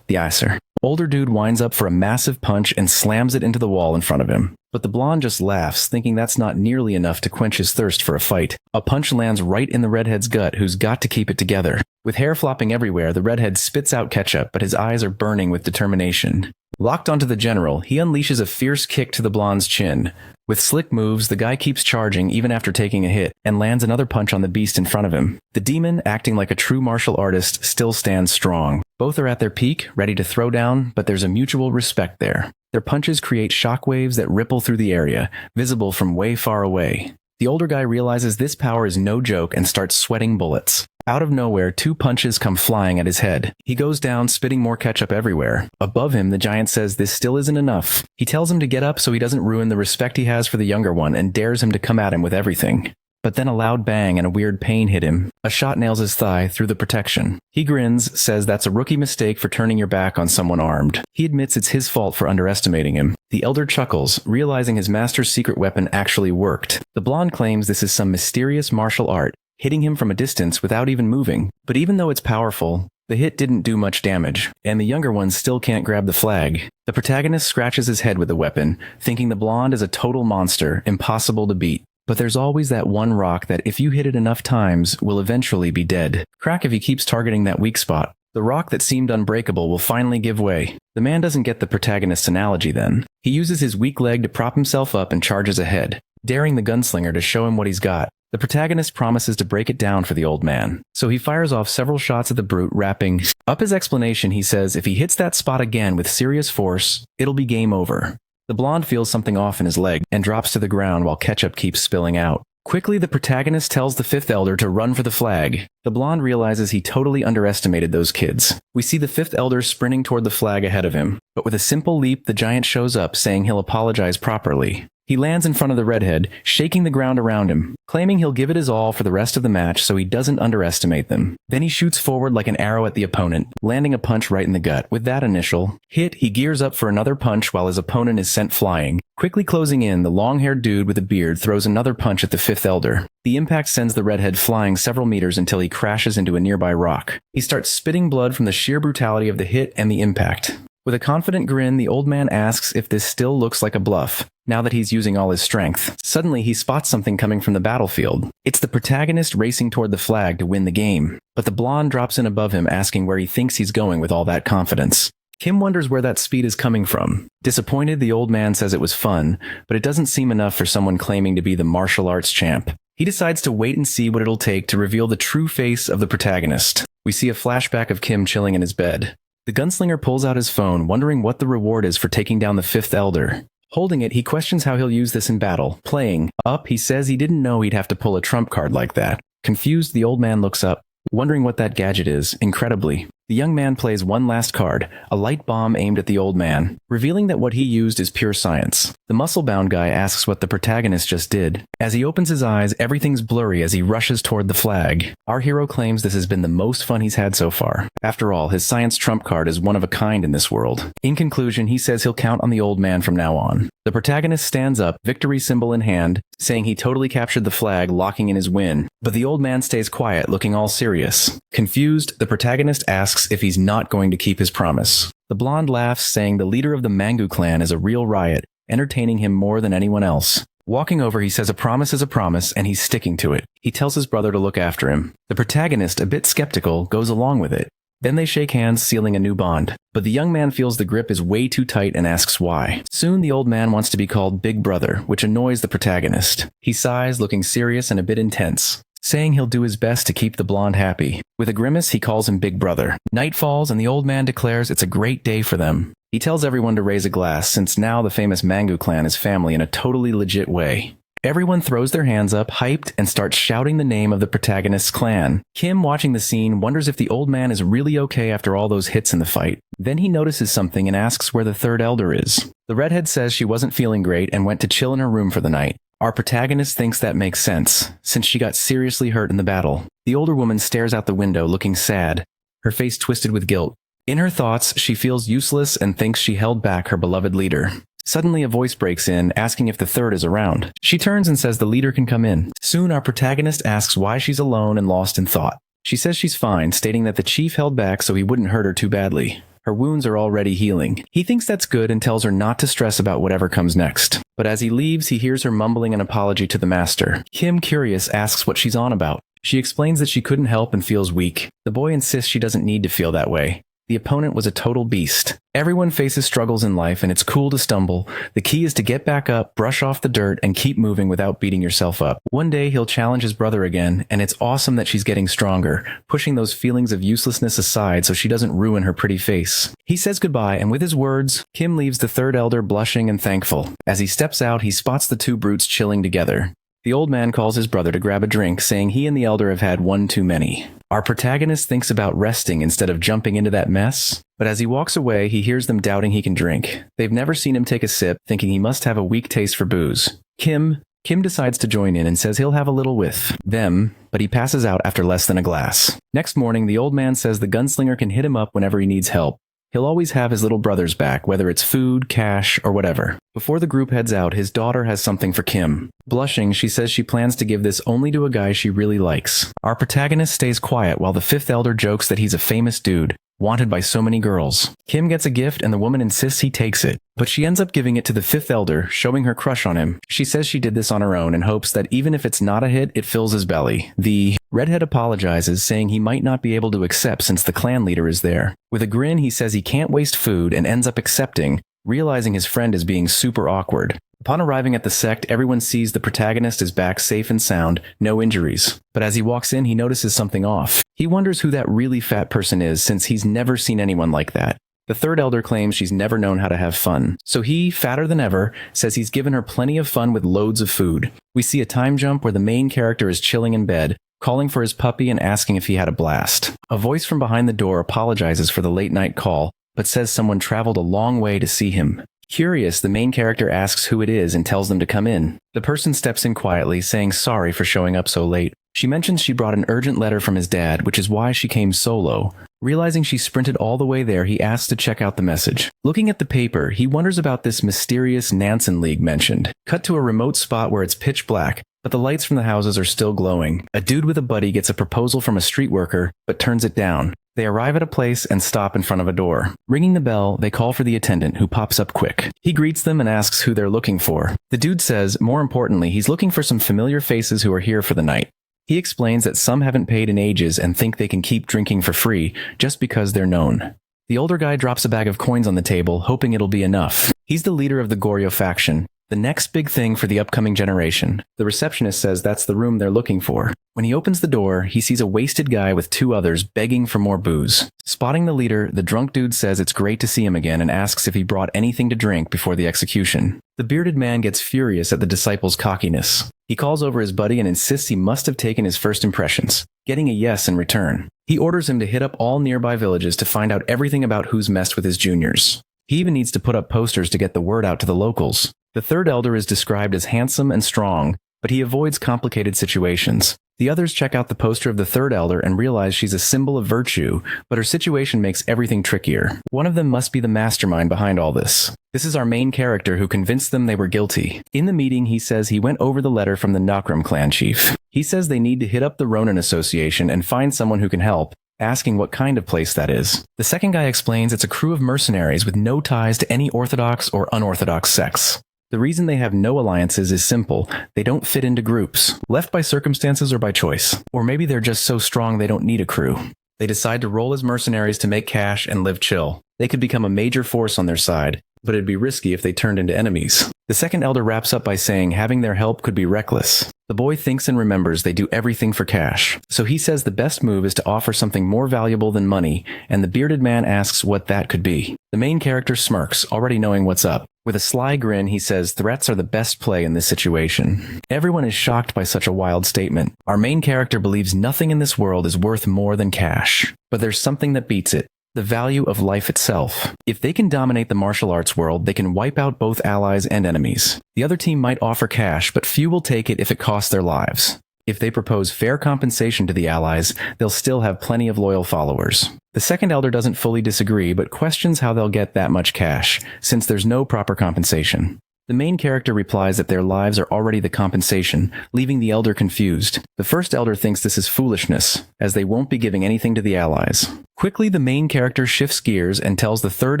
The Acer. Older dude winds up for a massive punch and slams it into the wall in front of him. But the blonde just laughs, thinking that's not nearly enough to quench his thirst for a fight. A punch lands right in the redhead's gut, who's got to keep it together. With hair flopping everywhere, the redhead spits out ketchup, but his eyes are burning with determination. Locked onto the general, he unleashes a fierce kick to the blonde's chin. With slick moves, the guy keeps charging even after taking a hit, and lands another punch on the beast in front of him. The demon, acting like a true martial artist, still stands strong. Both are at their peak, ready to throw down, but there's a mutual respect there. Their punches create shockwaves that ripple through the area, visible from way far away. The older guy realizes this power is no joke and starts sweating bullets. Out of nowhere, 2 punches come flying at his head. He goes down, spitting more ketchup everywhere. Above him, the giant says this still isn't enough. He tells him to get up so he doesn't ruin the respect he has for the younger one and dares him to come at him with everything. But then a loud bang and a weird pain hit him. A shot nails his thigh through the protection. He grins, says that's a rookie mistake for turning your back on someone armed. He admits it's his fault for underestimating him. The elder chuckles, realizing his master's secret weapon actually worked. The blonde claims this is some mysterious martial art, hitting him from a distance without even moving. But even though it's powerful, the hit didn't do much damage, and the younger one still can't grab the flag. The protagonist scratches his head with the weapon, thinking the blonde is a total monster, impossible to beat. But there's always that one rock that if you hit it enough times, will eventually be dead. Crack if he keeps targeting that weak spot. The rock that seemed unbreakable will finally give way. The man doesn't get the protagonist's analogy then. He uses his weak leg to prop himself up and charges ahead, daring the gunslinger to show him what he's got. The protagonist promises to break it down for the old man. So he fires off several shots at the brute, wrapping up his explanation. He says if he hits that spot again with serious force, it'll be game over. The blonde feels something off in his leg and drops to the ground while ketchup keeps spilling out. Quickly, the protagonist tells the fifth elder to run for the flag. The blonde realizes he totally underestimated those kids. We see the fifth elder sprinting toward the flag ahead of him, but with a simple leap, the giant shows up saying he'll apologize properly. He lands in front of the redhead, shaking the ground around him, claiming he'll give it his all for the rest of the match so he doesn't underestimate them. Then he shoots forward like an arrow at the opponent, landing a punch right in the gut. With that initial hit, he gears up for another punch while his opponent is sent flying. Quickly closing in, the long-haired dude with a beard throws another punch at the fifth elder. The impact sends the redhead flying several meters until he crashes into a nearby rock. He starts spitting blood from the sheer brutality of the hit and the impact. With a confident grin, the old man asks if this still looks like a bluff, now that he's using all his strength. Suddenly, he spots something coming from the battlefield. It's the protagonist racing toward the flag to win the game, but the blonde drops in above him asking where he thinks he's going with all that confidence. Kim wonders where that speed is coming from. Disappointed, the old man says it was fun, but it doesn't seem enough for someone claiming to be the martial arts champ. He decides to wait and see what it'll take to reveal the true face of the protagonist. We see a flashback of Kim chilling in his bed. The gunslinger pulls out his phone, wondering what the reward is for taking down the fifth elder. Holding it, he questions how he'll use this in battle. Playing up, he says he didn't know he'd have to pull a trump card like that. Confused, the old man looks up, wondering what that gadget is. Incredibly, the young man plays one last card, a light bomb aimed at the old man, revealing that what he used is pure science. The muscle-bound guy asks what the protagonist just did. As he opens his eyes, everything's blurry as he rushes toward the flag. Our hero claims this has been the most fun he's had so far. After all, his science trump card is one of a kind in this world. In conclusion, he says he'll count on the old man from now on. The protagonist stands up, victory symbol in hand, saying he totally captured the flag, locking in his win. But the old man stays quiet, looking all serious. Confused, the protagonist asks if he's not going to keep his promise. The blonde laughs, saying the leader of the Manga clan is a real riot, entertaining him more than anyone else. Walking over, he says a promise is a promise, and he's sticking to it. He tells his brother to look after him. The protagonist, a bit skeptical, goes along with it. Then they shake hands, sealing a new bond. But the young man feels the grip is way too tight and asks why. Soon the old man wants to be called Big Brother, which annoys the protagonist. He sighs, looking serious and a bit intense, saying he'll do his best to keep the blonde happy. With a grimace, he calls him Big Brother. Night falls and the old man declares it's a great day for them. He tells everyone to raise a glass, since now the famous Manga clan is family in a totally legit way. Everyone throws their hands up, hyped, and starts shouting the name of the protagonist's clan. Kim, watching the scene, wonders if the old man is really okay after all those hits in the fight. Then he notices something and asks where the third elder is. The redhead says she wasn't feeling great and went to chill in her room for the night. Our protagonist thinks that makes sense, since she got seriously hurt in the battle. The older woman stares out the window, looking sad, her face twisted with guilt. In her thoughts, she feels useless and thinks she held back her beloved leader. Suddenly, a voice breaks in, asking if the third is around. She turns and says the leader can come in. Soon, our protagonist asks why she's alone and lost in thought. She says she's fine, stating that the chief held back so he wouldn't hurt her too badly. Her wounds are already healing. He thinks that's good and tells her not to stress about whatever comes next. But as he leaves, he hears her mumbling an apology to the master. Kim, curious, asks what she's on about. She explains that she couldn't help and feels weak. The boy insists she doesn't need to feel that way. The opponent was a total beast. Everyone faces struggles in life and it's cool to stumble. The key is to get back up, brush off the dirt, and keep moving without beating yourself up. One day he'll challenge his brother again, and it's awesome that she's getting stronger, pushing those feelings of uselessness aside so she doesn't ruin her pretty face. He says goodbye, and with his words, Kim leaves the third elder blushing and thankful. As he steps out, he spots the two brutes chilling together. The old man calls his brother to grab a drink, saying he and the elder have had one too many. Our protagonist thinks about resting instead of jumping into that mess, but as he walks away, he hears them doubting he can drink. They've never seen him take a sip, thinking he must have a weak taste for booze. Kim decides to join in and says he'll have a little with them, but he passes out after less than a glass. Next morning, the old man says the gunslinger can hit him up whenever he needs help. He'll always have his little brothers back, whether it's food, cash, or whatever. Before the group heads out, his daughter has something for Kim. Blushing, she says she plans to give this only to a guy she really likes. Our protagonist stays quiet while the fifth elder jokes that he's a famous dude, wanted by so many girls. Kim gets a gift and the woman insists he takes it, but she ends up giving it to the fifth elder, showing her crush on him. She says she did this on her own and hopes that even if it's not a hit, it fills his belly. The redhead apologizes, saying he might not be able to accept since the clan leader is there. With a grin, he says he can't waste food and ends up accepting, realizing his friend is being super awkward. Upon arriving at the sect, everyone sees the protagonist is back safe and sound, no injuries. But as he walks in, he notices something off. He wonders who that really fat person is, since he's never seen anyone like that. The third elder claims she's never known how to have fun. So he, fatter than ever, says he's given her plenty of fun with loads of food. We see a time jump where the main character is chilling in bed, calling for his puppy and asking if he had a blast. A voice from behind the door apologizes for the late night call, but says someone traveled a long way to see him. Curious, the main character asks who it is and tells them to come in. The person steps in quietly, saying sorry for showing up so late. She mentions she brought an urgent letter from his dad, which is why she came solo. Realizing she sprinted all the way there, he asks to check out the message. Looking at the paper, he wonders about this mysterious Nansen League mentioned. Cut to a remote spot where it's pitch black, but the lights from the houses are still glowing. A dude with a buddy gets a proposal from a street worker, but turns it down. They arrive at a place and stop in front of a door. Ringing the bell, they call for the attendant, who pops up quick. He greets them and asks who they're looking for. The dude says, more importantly, he's looking for some familiar faces who are here for the night. He explains that some haven't paid in ages and think they can keep drinking for free just because they're known. The older guy drops a bag of coins on the table, hoping it'll be enough. He's the leader of the Goryo faction, the next big thing for the upcoming generation. The receptionist says that's the room they're looking for. When he opens the door, he sees a wasted guy with two others begging for more booze. Spotting the leader, the drunk dude says it's great to see him again and asks if he brought anything to drink before the execution. The bearded man gets furious at the disciple's cockiness. He calls over his buddy and insists he must have taken his first impressions, getting a yes in return. He orders him to hit up all nearby villages to find out everything about who's messed with his juniors. He even needs to put up posters to get the word out to the locals. The third elder is described as handsome and strong, but he avoids complicated situations. The others check out the poster of the third elder and realize she's a symbol of virtue, but her situation makes everything trickier. One of them must be the mastermind behind all this. This is our main character who convinced them they were guilty. In the meeting, he says he went over the letter from the Nakram clan chief. He says they need to hit up the Ronin Association and find someone who can help, asking what kind of place that is. The second guy explains it's a crew of mercenaries with no ties to any orthodox or unorthodox sects. The reason they have no alliances is simple. They don't fit into groups, left by circumstances or by choice. Or maybe they're just so strong they don't need a crew. They decide to roll as mercenaries to make cash and live chill. They could become a major force on their side, but it'd be risky if they turned into enemies. The second elder wraps up by saying having their help could be reckless. The boy thinks and remembers they do everything for cash, so he says the best move is to offer something more valuable than money, and the bearded man asks what that could be. The main character smirks, already knowing what's up. With a sly grin, he says threats are the best play in this situation. Everyone is shocked by such a wild statement. Our main character believes nothing in this world is worth more than cash. But there's something that beats it. The value of life itself. If they can dominate the martial arts world, they can wipe out both allies and enemies. The other team might offer cash, but few will take it if it costs their lives. If they propose fair compensation to the allies, they'll still have plenty of loyal followers. The second elder doesn't fully disagree, but questions how they'll get that much cash, since there's no proper compensation. The main character replies that their lives are already the compensation, leaving the elder confused. The first elder thinks this is foolishness, as they won't be giving anything to the allies. Quickly, the main character shifts gears and tells the third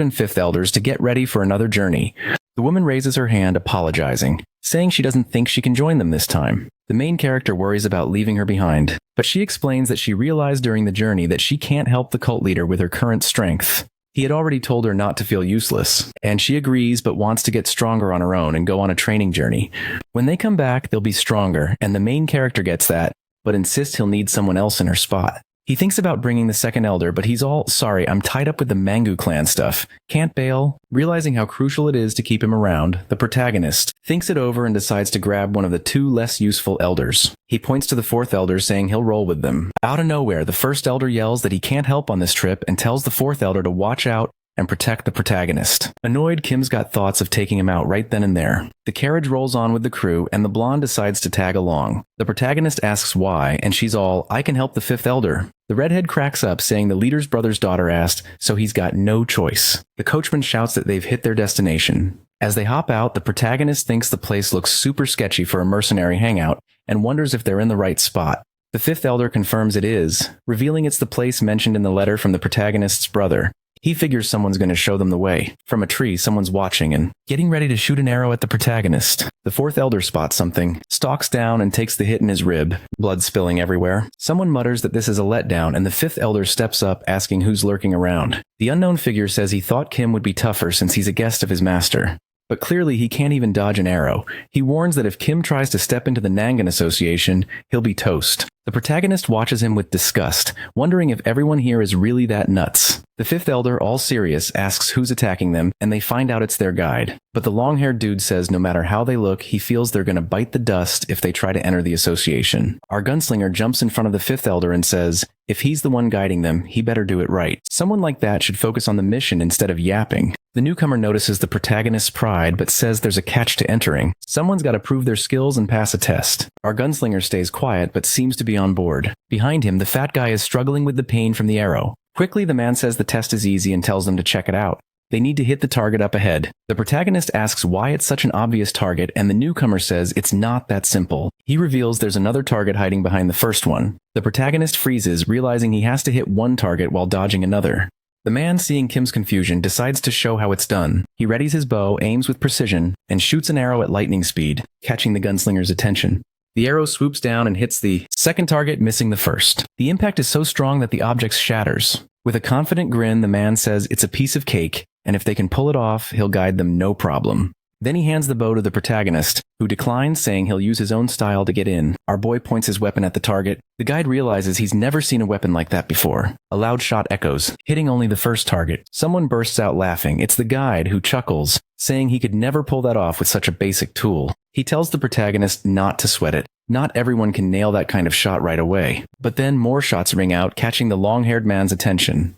and fifth elders to get ready for another journey. The woman raises her hand, apologizing, saying she doesn't think she can join them this time. The main character worries about leaving her behind, but she explains that she realized during the journey that she can't help the cult leader with her current strength. He had already told her not to feel useless, and she agrees but wants to get stronger on her own and go on a training journey. When they come back, they'll be stronger, and the main character gets that, but insists he'll need someone else in her spot. He thinks about bringing the second elder, but he's all, sorry, I'm tied up with the Mangu clan stuff. Can't bail. Realizing how crucial it is to keep him around, the protagonist thinks it over and decides to grab one of the two less useful elders. He points to the fourth elder, saying he'll roll with them. Out of nowhere, the first elder yells that he can't help on this trip and tells the fourth elder to watch out and protect the protagonist. Annoyed, Kim's got thoughts of taking him out right then and there. The carriage rolls on with the crew, and the blonde decides to tag along. The protagonist asks why, and she's all, I can help the fifth elder. The redhead cracks up, saying the leader's brother's daughter asked, so he's got no choice. The coachman shouts that they've hit their destination. As they hop out, the protagonist thinks the place looks super sketchy for a mercenary hangout, and wonders if they're in the right spot. The fifth elder confirms it is, revealing it's the place mentioned in the letter from the protagonist's brother. He figures someone's going to show them the way. From a tree, someone's watching and getting ready to shoot an arrow at the protagonist. The fourth elder spots something, stalks down and takes the hit in his rib, blood spilling everywhere. Someone mutters that this is a letdown, and the fifth elder steps up, asking who's lurking around. The unknown figure says he thought Kim would be tougher since he's a guest of his master. But clearly he can't even dodge an arrow. He warns that if Kim tries to step into the Nangan Association, he'll be toast. The protagonist watches him with disgust, wondering if everyone here is really that nuts. The fifth elder, all serious, asks who's attacking them, and they find out it's their guide. But the long-haired dude says no matter how they look, he feels they're going to bite the dust if they try to enter the association. Our gunslinger jumps in front of the fifth elder and says, if he's the one guiding them, he better do it right. Someone like that should focus on the mission instead of yapping. The newcomer notices the protagonist's pride, but says there's a catch to entering. Someone's got to prove their skills and pass a test. Our gunslinger stays quiet, but seems to be on board. Behind him, the fat guy is struggling with the pain from the arrow. Quickly, the man says the test is easy and tells them to check it out. They need to hit the target up ahead. The protagonist asks why it's such an obvious target, and the newcomer says it's not that simple. He reveals there's another target hiding behind the first one. The protagonist freezes, realizing he has to hit one target while dodging another. The man, seeing Kim's confusion, decides to show how it's done. He readies his bow, aims with precision, and shoots an arrow at lightning speed, catching the gunslinger's attention. The arrow swoops down and hits the second target, missing the first. The impact is so strong that the object shatters. With a confident grin, the man says it's a piece of cake, and if they can pull it off, he'll guide them no problem. Then he hands the bow to the protagonist, who declines, saying he'll use his own style to get in. Our boy points his weapon at the target. The guide realizes he's never seen a weapon like that before. A loud shot echoes, hitting only the first target. Someone bursts out laughing. It's the guide, who chuckles, saying he could never pull that off with such a basic tool. He tells the protagonist not to sweat it. Not everyone can nail that kind of shot right away. But then more shots ring out, catching the long-haired man's attention.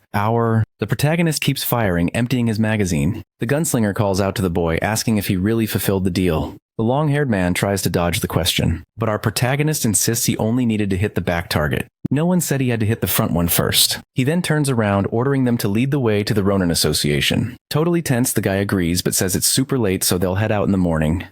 The protagonist keeps firing, emptying his magazine. The gunslinger calls out to the boy, asking if he really fulfilled the deal. The long-haired man tries to dodge the question, but our protagonist insists he only needed to hit the back target. No one said he had to hit the front one first. He then turns around, ordering them to lead the way to the Ronin Association. Totally tense, the guy agrees, but says it's super late, so they'll head out in the morning.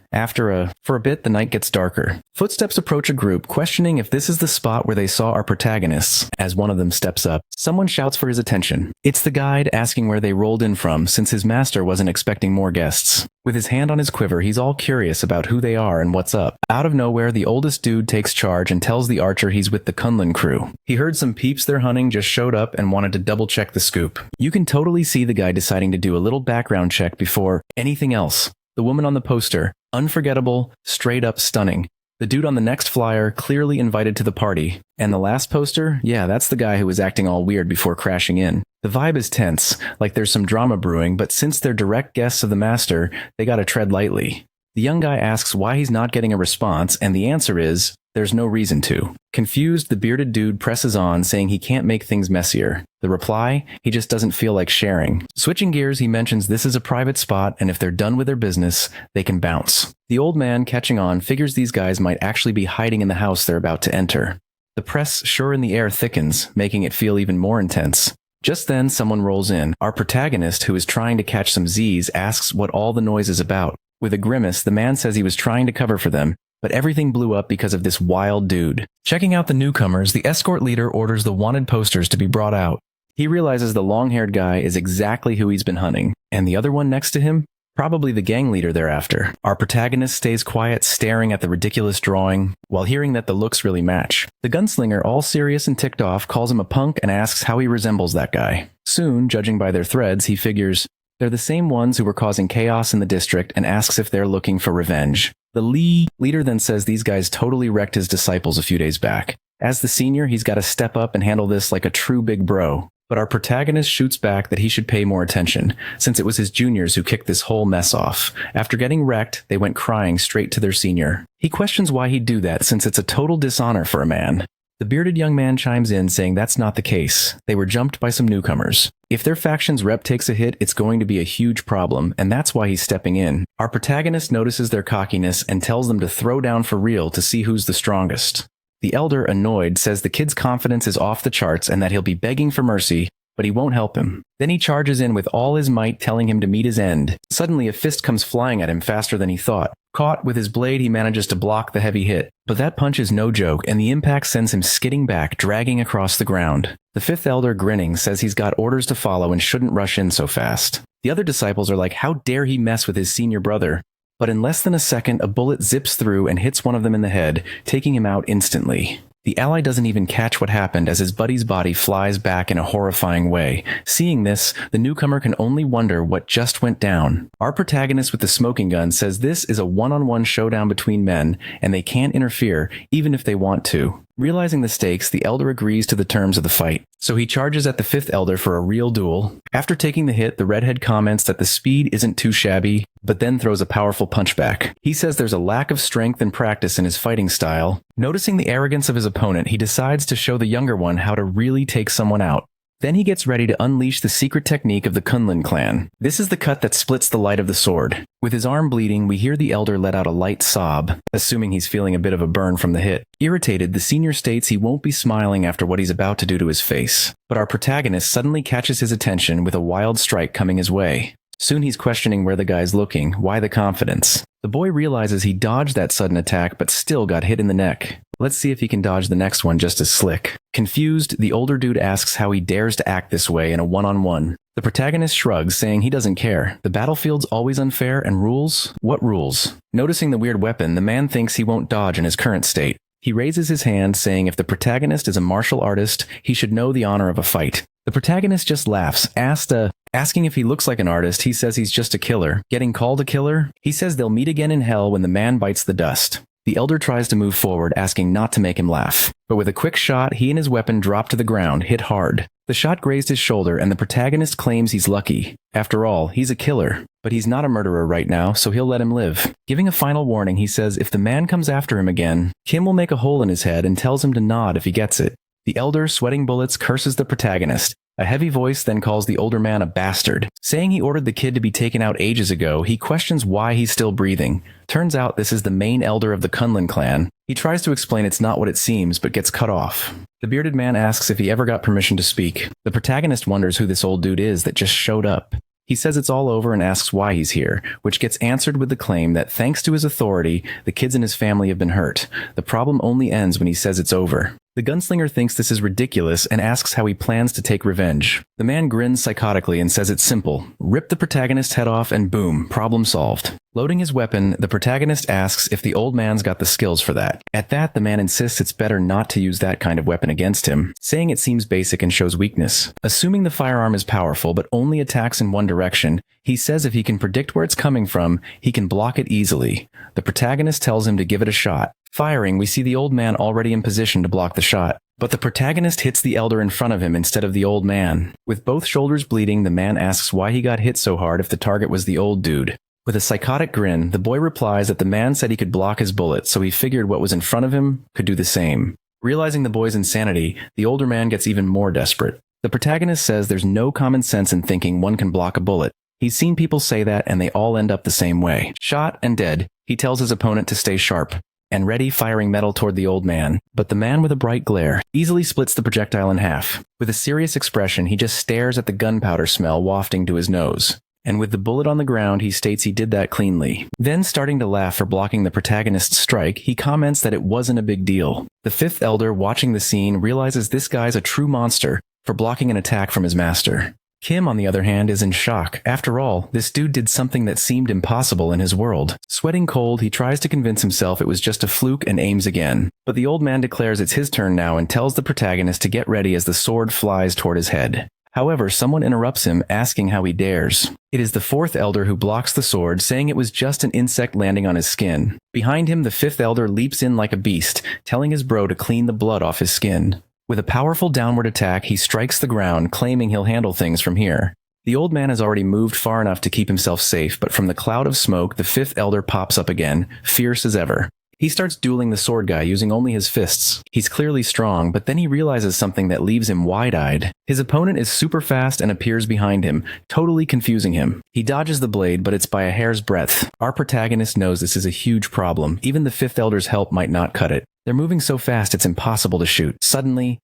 For a bit, the night gets darker. Footsteps approach a group, questioning if this is the spot where they saw our protagonists. As one of them steps up, someone shouts for his attention. It's the guide, asking where they rolled in from, since his master wasn't expecting more guests. With his hand on his quiver, he's all curious about who they are and what's up. Out of nowhere, the oldest dude takes charge and tells the archer he's with the Kunlun crew. He heard some peeps they're hunting just showed up and wanted to double check the scoop. You can totally see the guy deciding to do a little background check before anything else. The woman on the poster, unforgettable, straight up stunning. The dude on the next flyer, clearly invited to the party. And the last poster? Yeah, that's the guy who was acting all weird before crashing in. The vibe is tense, like there's some drama brewing, but since they're direct guests of the master, they gotta tread lightly. The young guy asks why he's not getting a response, and the answer is, there's no reason to. Confused, the bearded dude presses on, saying he can't make things messier. The reply? He just doesn't feel like sharing. Switching gears, he mentions this is a private spot, and if they're done with their business, they can bounce. The old man, catching on, figures these guys might actually be hiding in the house they're about to enter. The press sure in the air thickens, making it feel even more intense. Just then, someone rolls in. Our protagonist, who is trying to catch some Z's, asks what all the noise is about. With a grimace, the man says he was trying to cover for them, but everything blew up because of this wild dude. Checking out the newcomers, the escort leader orders the wanted posters to be brought out. He realizes the long-haired guy is exactly who he's been hunting, and the other one next to him? Probably the gang leader thereafter. Our protagonist stays quiet, staring at the ridiculous drawing, while hearing that the looks really match. The gunslinger, all serious and ticked off, calls him a punk and asks how he resembles that guy. Soon, judging by their threads, he figures they're the same ones who were causing chaos in the district and asks if they're looking for revenge. The leader then says these guys totally wrecked his disciples a few days back. As the senior, he's got to step up and handle this like a true big bro. But our protagonist shoots back that he should pay more attention, since it was his juniors who kicked this whole mess off. After getting wrecked, they went crying straight to their senior. He questions why he'd do that, since it's a total dishonor for a man. The bearded young man chimes in, saying that's not the case. They were jumped by some newcomers. If their faction's rep takes a hit, it's going to be a huge problem, and that's why he's stepping in. Our protagonist notices their cockiness and tells them to throw down for real to see who's the strongest. The elder, annoyed, says the kid's confidence is off the charts and that he'll be begging for mercy, but he won't help him. Then he charges in with all his might, telling him to meet his end. Suddenly, a fist comes flying at him faster than he thought. Caught with his blade, he manages to block the heavy hit. But that punch is no joke, and the impact sends him skidding back, dragging across the ground. The fifth elder, grinning, says he's got orders to follow and shouldn't rush in so fast. The other disciples are like, how dare he mess with his senior brother? But in less than a second, a bullet zips through and hits one of them in the head, taking him out instantly. The ally doesn't even catch what happened as his buddy's body flies back in a horrifying way. Seeing this, the newcomer can only wonder what just went down. Our protagonist with the smoking gun says this is a one-on-one showdown between men, and they can't interfere, even if they want to. Realizing the stakes, the elder agrees to the terms of the fight. So he charges at the fifth elder for a real duel. After taking the hit, the redhead comments that the speed isn't too shabby, but then throws a powerful punch back. He says there's a lack of strength and practice in his fighting style. Noticing the arrogance of his opponent, he decides to show the younger one how to really take someone out. Then he gets ready to unleash the secret technique of the Kunlun clan. This is the cut that splits the light of the sword. With his arm bleeding, we hear the elder let out a light sob, assuming he's feeling a bit of a burn from the hit. Irritated, the senior states he won't be smiling after what he's about to do to his face. But our protagonist suddenly catches his attention with a wild strike coming his way. Soon he's questioning where the guy's looking, why the confidence. The boy realizes he dodged that sudden attack but still got hit in the neck. Let's see if he can dodge the next one just as slick. Confused, the older dude asks how he dares to act this way in a one-on-one. The protagonist shrugs, saying he doesn't care. The battlefield's always unfair, and rules? What rules? Noticing the weird weapon, the man thinks he won't dodge in his current state. He raises his hand, saying if the protagonist is a martial artist, he should know the honor of a fight. The protagonist just laughs, asking if he looks like an artist. He says he's just a killer. Getting called a killer? He says they'll meet again in hell when the man bites the dust. The elder tries to move forward, asking not to make him laugh. But with a quick shot, he and his weapon drop to the ground, hit hard. The shot grazed his shoulder, and the protagonist claims he's lucky. After all, he's a killer. But he's not a murderer right now, so he'll let him live. Giving a final warning, he says if the man comes after him again, Kim will make a hole in his head and tells him to nod if he gets it. The elder, sweating bullets, curses the protagonist. A heavy voice then calls the older man a bastard. Saying he ordered the kid to be taken out ages ago, he questions why he's still breathing. Turns out this is the main elder of the Kunlun clan. He tries to explain it's not what it seems, but gets cut off. The bearded man asks if he ever got permission to speak. The protagonist wonders who this old dude is that just showed up. He says it's all over and asks why he's here, which gets answered with the claim that thanks to his authority, the kids in his family have been hurt. The problem only ends when he says it's over. The gunslinger thinks this is ridiculous and asks how he plans to take revenge. The man grins psychotically and says it's simple. Rip the protagonist's head off and boom, problem solved. Loading his weapon, the protagonist asks if the old man's got the skills for that. At that, the man insists it's better not to use that kind of weapon against him, saying it seems basic and shows weakness. Assuming the firearm is powerful but only attacks in one direction, he says if he can predict where it's coming from, he can block it easily. The protagonist tells him to give it a shot. Firing, we see the old man already in position to block the shot. But the protagonist hits the elder in front of him instead of the old man. With both shoulders bleeding, the man asks why he got hit so hard if the target was the old dude. With a psychotic grin, the boy replies that the man said he could block his bullet, so he figured what was in front of him could do the same. Realizing the boy's insanity, the older man gets even more desperate. The protagonist says there's no common sense in thinking one can block a bullet. He's seen people say that and they all end up the same way. Shot and dead, he tells his opponent to stay sharp and ready, firing metal toward the old man. But the man with a bright glare easily splits the projectile in half. With a serious expression, he just stares at the gunpowder smell wafting to his nose. And with the bullet on the ground, he states he did that cleanly. Then, starting to laugh for blocking the protagonist's strike, he comments that it wasn't a big deal. The fifth elder, watching the scene, realizes this guy's a true monster for blocking an attack from his master. Kim, on the other hand, is in shock. After all, this dude did something that seemed impossible in his world. Sweating cold, he tries to convince himself it was just a fluke and aims again. But the old man declares it's his turn now and tells the protagonist to get ready as the sword flies toward his head. However, someone interrupts him, asking how he dares. It is the fourth elder who blocks the sword, saying it was just an insect landing on his skin. Behind him, the fifth elder leaps in like a beast, telling his bro to clean the blood off his skin. With a powerful downward attack, he strikes the ground, claiming he'll handle things from here. The old man has already moved far enough to keep himself safe, but from the cloud of smoke, the fifth elder pops up again, fierce as ever. He starts dueling the sword guy using only his fists. He's clearly strong, but then he realizes something that leaves him wide-eyed. His opponent is super fast and appears behind him, totally confusing him. He dodges the blade, but it's by a hair's breadth. Our protagonist knows this is a huge problem. Even the fifth elder's help might not cut it. They're moving so fast it's impossible to shoot. Suddenly,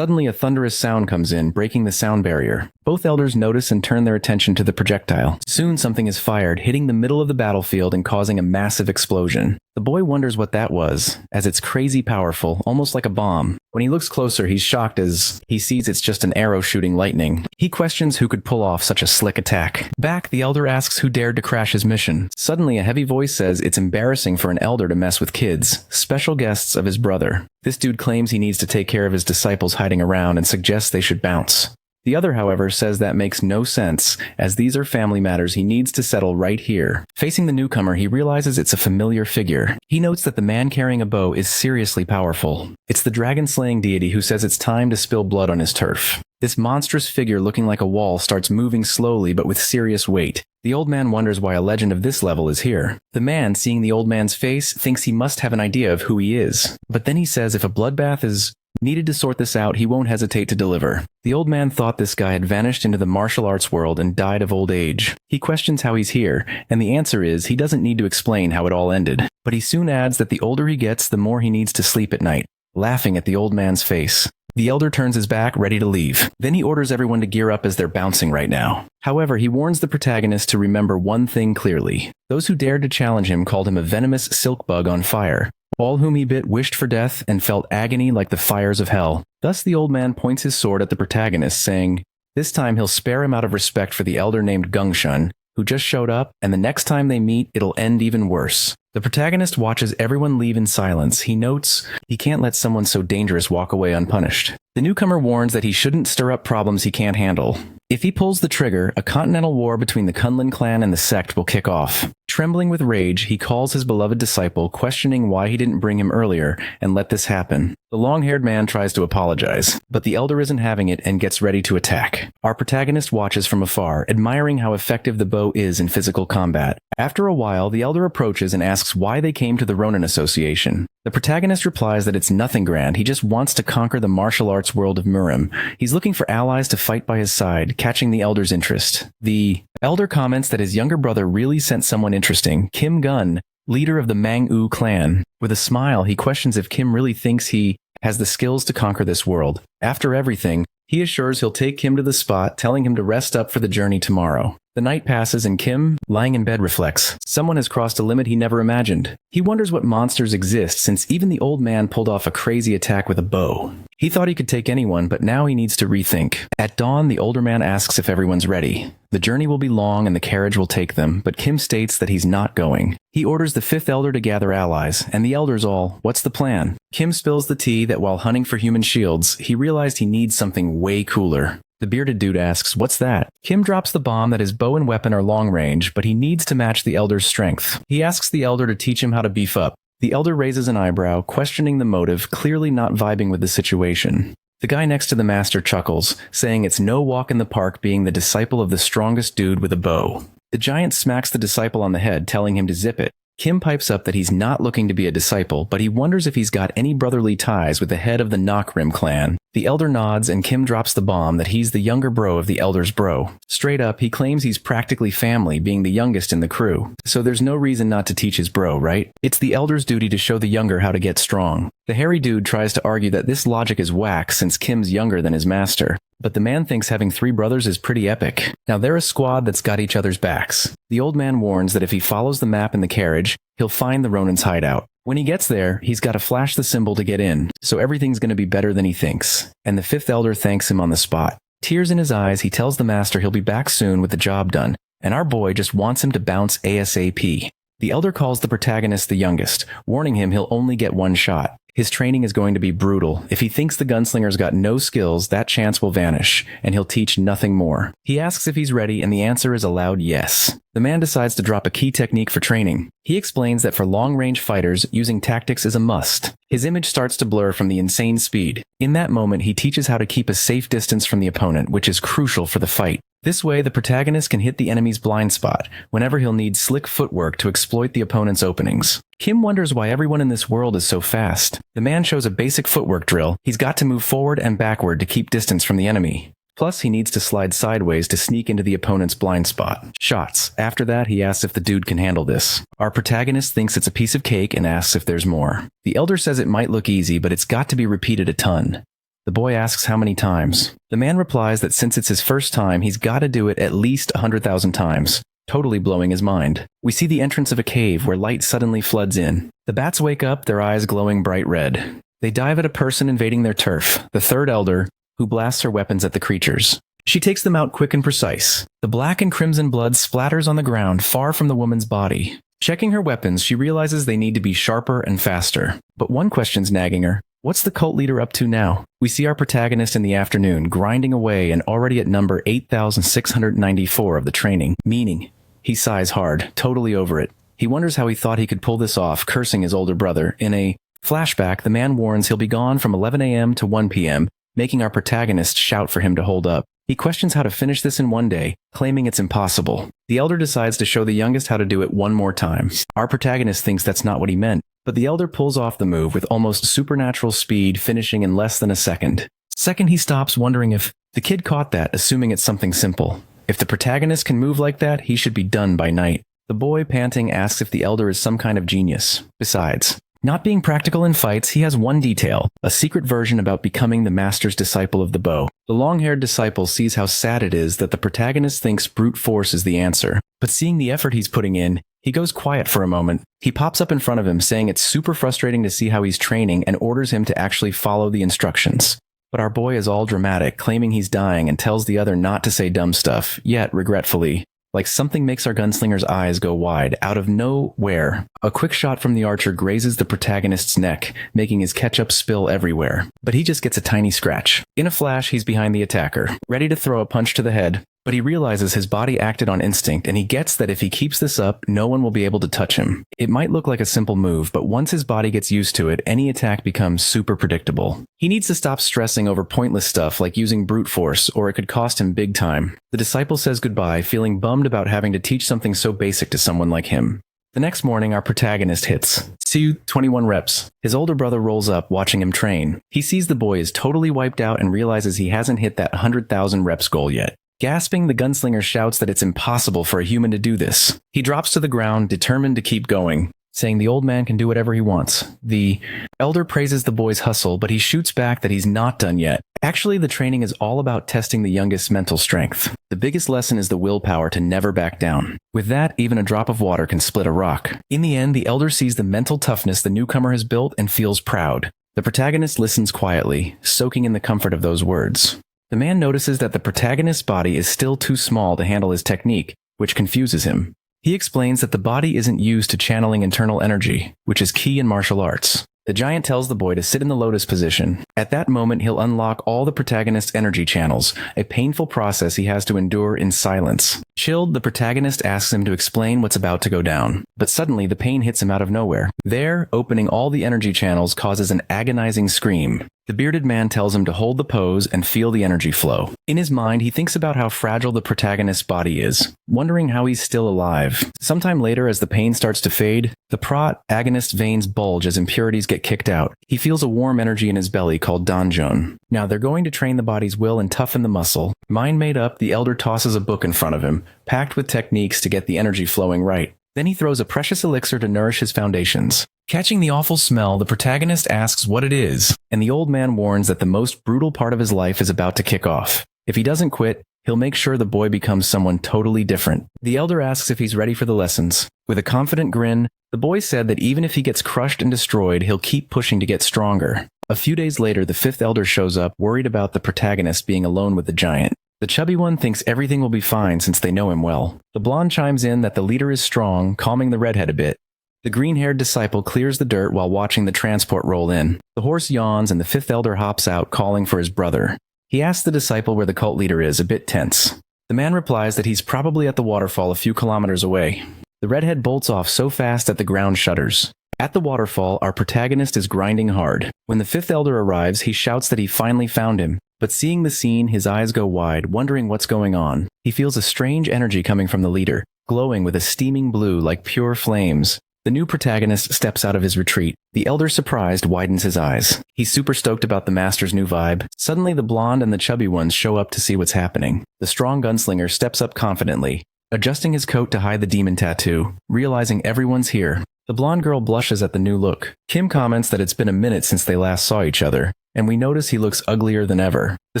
a thunderous sound comes in, breaking the sound barrier. Both elders notice and turn their attention to the projectile. Soon something is fired, hitting the middle of the battlefield and causing a massive explosion. The boy wonders what that was, as it's crazy powerful, almost like a bomb. When he looks closer, he's shocked as he sees it's just an arrow shooting lightning. He questions who could pull off such a slick attack. Back, the elder asks who dared to crash his mission. Suddenly, a heavy voice says it's embarrassing for an elder to mess with kids, special guests of his brother. This dude claims he needs to take care of his disciples hiding around and suggests they should bounce. The other, however, says that makes no sense, as these are family matters he needs to settle right here. Facing the newcomer, he realizes it's a familiar figure. He notes that the man carrying a bow is seriously powerful. It's the dragon-slaying deity who says it's time to spill blood on his turf. This monstrous figure looking like a wall starts moving slowly but with serious weight. The old man wonders why a legend of this level is here. The man, seeing the old man's face, thinks he must have an idea of who he is. But then he says if a bloodbath is needed to sort this out, he won't hesitate to deliver. The old man thought this guy had vanished into the martial arts world and died of old age. He questions how he's here, and the answer is he doesn't need to explain how it all ended. But he soon adds that the older he gets, the more he needs to sleep at night, laughing at the old man's face. The elder turns his back, ready to leave. Then he orders everyone to gear up as they're bouncing right now. However, he warns the protagonist to remember one thing clearly. Those who dared to challenge him called him a venomous silk bug on fire. All whom he bit wished for death and felt agony like the fires of hell. Thus the old man points his sword at the protagonist, saying, this time he'll spare him out of respect for the elder named Gungshun, who just showed up, and the next time they meet, it'll end even worse. The protagonist watches everyone leave in silence. He notes he can't let someone so dangerous walk away unpunished. The newcomer warns that he shouldn't stir up problems he can't handle. If he pulls the trigger, a continental war between the Kunlun clan and the sect will kick off. Trembling with rage, he calls his beloved disciple, questioning why he didn't bring him earlier and let this happen. The long-haired man tries to apologize, but the elder isn't having it and gets ready to attack. Our protagonist watches from afar, admiring how effective the bow is in physical combat. After a while, the elder approaches and asks why they came to the Ronin Association. The protagonist replies that it's nothing grand, he just wants to conquer the martial arts world of Murim. He's looking for allies to fight by his side, catching the elder's interest. The elder comments that his younger brother really sent someone interesting, Kim Gun, leader of the Mang clan. With a smile, he questions if Kim really thinks he has the skills to conquer this world. After everything, he assures he'll take Kim to the spot, telling him to rest up for the journey tomorrow. The night passes and Kim, lying in bed, reflects. Someone has crossed a limit he never imagined. He wonders what monsters exist since even the old man pulled off a crazy attack with a bow. He thought he could take anyone, but now he needs to rethink. At dawn, the older man asks if everyone's ready. The journey will be long and the carriage will take them, but Kim states that he's not going. He orders the fifth elder to gather allies, and the elders all, "What's the plan?" Kim spills the tea that while hunting for human shields, he realized he needs something way cooler. The bearded dude asks, "What's that?" Kim drops the bomb that his bow and weapon are long range, but he needs to match the elder's strength. He asks the elder to teach him how to beef up. The elder raises an eyebrow, questioning the motive, clearly not vibing with the situation. The guy next to the master chuckles, saying it's no walk in the park being the disciple of the strongest dude with a bow. The giant smacks the disciple on the head, telling him to zip it. Kim pipes up that he's not looking to be a disciple, but he wonders if he's got any brotherly ties with the head of the Murim clan. The elder nods and Kim drops the bomb that he's the younger bro of the elder's bro. Straight up, he claims he's practically family, being the youngest in the crew. So there's no reason not to teach his bro, right? It's the elder's duty to show the younger how to get strong. The hairy dude tries to argue that this logic is whack since Kim's younger than his master. But the man thinks having 3 brothers is pretty epic. Now they're a squad that's got each other's backs. The old man warns that if he follows the map in the carriage, he'll find the Ronin's hideout. When he gets there, he's got to flash the symbol to get in, so everything's going to be better than he thinks. And the fifth elder thanks him on the spot. Tears in his eyes, he tells the master he'll be back soon with the job done, and our boy just wants him to bounce ASAP. The elder calls the protagonist the youngest, warning him he'll only get 1 shot. His training is going to be brutal. If he thinks the gunslinger's got no skills, that chance will vanish, and he'll teach nothing more. He asks if he's ready, and the answer is a loud yes. The man decides to drop a key technique for training. He explains that for long-range fighters, using tactics is a must. His image starts to blur from the insane speed. In that moment, he teaches how to keep a safe distance from the opponent, which is crucial for the fight. This way, the protagonist can hit the enemy's blind spot whenever he'll need slick footwork to exploit the opponent's openings. Kim wonders why everyone in this world is so fast. The man shows a basic footwork drill. He's got to move forward and backward to keep distance from the enemy. Plus, he needs to slide sideways to sneak into the opponent's blind spot. Shots. After that, he asks if the dude can handle this. Our protagonist thinks it's a piece of cake and asks if there's more. The elder says it might look easy, but it's got to be repeated a ton. The boy asks how many times. The man replies that since it's his first time, he's got to do it at least 100,000 times, totally blowing his mind. We see the entrance of a cave where light suddenly floods in. The bats wake up, their eyes glowing bright red. They dive at a person invading their turf, the third elder, who blasts her weapons at the creatures. She takes them out quick and precise. The black and crimson blood splatters on the ground far from the woman's body. Checking her weapons, she realizes they need to be sharper and faster. But one question's nagging her. What's the cult leader up to now? We see our protagonist in the afternoon, grinding away and already at number 8,694 of the training, meaning he sighs hard, totally over it. He wonders how he thought he could pull this off, cursing his older brother. In a flashback, the man warns he'll be gone from 11 a.m. to 1 p.m., making our protagonist shout for him to hold up. He questions how to finish this in one day, claiming it's impossible. The elder decides to show the youngest how to do it one more time. Our protagonist thinks that's not what he meant, but the elder pulls off the move with almost supernatural speed, finishing in less than a second. Second, he stops, wondering if the kid caught that, assuming it's something simple. If the protagonist can move like that, he should be done by night. The boy, panting, asks if the elder is some kind of genius. Besides, not being practical in fights, he has one detail, a secret version about becoming the master's disciple of the bow. The long-haired disciple sees how sad it is that the protagonist thinks brute force is the answer. But seeing the effort he's putting in, he goes quiet for a moment. He pops up in front of him, saying it's super frustrating to see how he's training and orders him to actually follow the instructions. But our boy is all dramatic, claiming he's dying and tells the other not to say dumb stuff, yet regretfully. Like something makes our gunslinger's eyes go wide, out of nowhere. A quick shot from the archer grazes the protagonist's neck, making his ketchup spill everywhere. But he just gets a tiny scratch. In a flash, he's behind the attacker, ready to throw a punch to the head. But he realizes his body acted on instinct, and he gets that if he keeps this up, no one will be able to touch him. It might look like a simple move, but once his body gets used to it, any attack becomes super predictable. He needs to stop stressing over pointless stuff like using brute force, or it could cost him big time. The disciple says goodbye, feeling bummed about having to teach something so basic to someone like him. The next morning, our protagonist hits. See you, 21 reps. His older brother rolls up, watching him train. He sees the boy is totally wiped out and realizes he hasn't hit that 100,000 reps goal yet. Gasping, the gunslinger shouts that it's impossible for a human to do this. He drops to the ground, determined to keep going, saying the old man can do whatever he wants. The elder praises the boy's hustle, but he shoots back that he's not done yet. Actually, the training is all about testing the youngest mental strength. The biggest lesson is the willpower to never back down. With that, even a drop of water can split a rock. In the end, the elder sees the mental toughness the newcomer has built and feels proud. The protagonist listens quietly, soaking in the comfort of those words. The man notices that the protagonist's body is still too small to handle his technique, which confuses him. He explains that the body isn't used to channeling internal energy, which is key in martial arts. The giant tells the boy to sit in the lotus position. At that moment, he'll unlock all the protagonist's energy channels, a painful process he has to endure in silence. Chilled, the protagonist asks him to explain what's about to go down, but suddenly the pain hits him out of nowhere. There, opening all the energy channels causes an agonizing scream. The bearded man tells him to hold the pose and feel the energy flow. In his mind, he thinks about how fragile the protagonist's body is, wondering how he's still alive. Sometime later, as the pain starts to fade, the agonist's veins bulge as impurities get kicked out. He feels a warm energy in his belly called danjon. Now they're going to train the body's will and toughen the muscle. Mind made up, the elder tosses a book in front of him, packed with techniques to get the energy flowing right. Then he throws a precious elixir to nourish his foundations. Catching the awful smell, the protagonist asks what it is, and the old man warns that the most brutal part of his life is about to kick off. If he doesn't quit, he'll make sure the boy becomes someone totally different. The elder asks if he's ready for the lessons. With a confident grin, the boy said that even if he gets crushed and destroyed, he'll keep pushing to get stronger. A few days later, the fifth elder shows up, worried about the protagonist being alone with the giant. The chubby one thinks everything will be fine since they know him well. The blonde chimes in that the leader is strong, calming the redhead a bit. The green-haired disciple clears the dirt while watching the transport roll in. The horse yawns and the fifth elder hops out, calling for his brother. He asks the disciple where the cult leader is, a bit tense. The man replies that he's probably at the waterfall a few kilometers away. The redhead bolts off so fast that the ground shudders. At the waterfall, our protagonist is grinding hard. When the fifth elder arrives, he shouts that he finally found him. But seeing the scene, his eyes go wide, wondering what's going on. He feels a strange energy coming from the leader, glowing with a steaming blue like pure flames. The new protagonist steps out of his retreat. The elder, surprised, widens his eyes. He's super stoked about the master's new vibe. Suddenly, the blonde and the chubby ones show up to see what's happening. The strong gunslinger steps up confidently, adjusting his coat to hide the demon tattoo, realizing everyone's here. The blonde girl blushes at the new look. Kim comments that it's been a minute since they last saw each other, and we notice he looks uglier than ever. The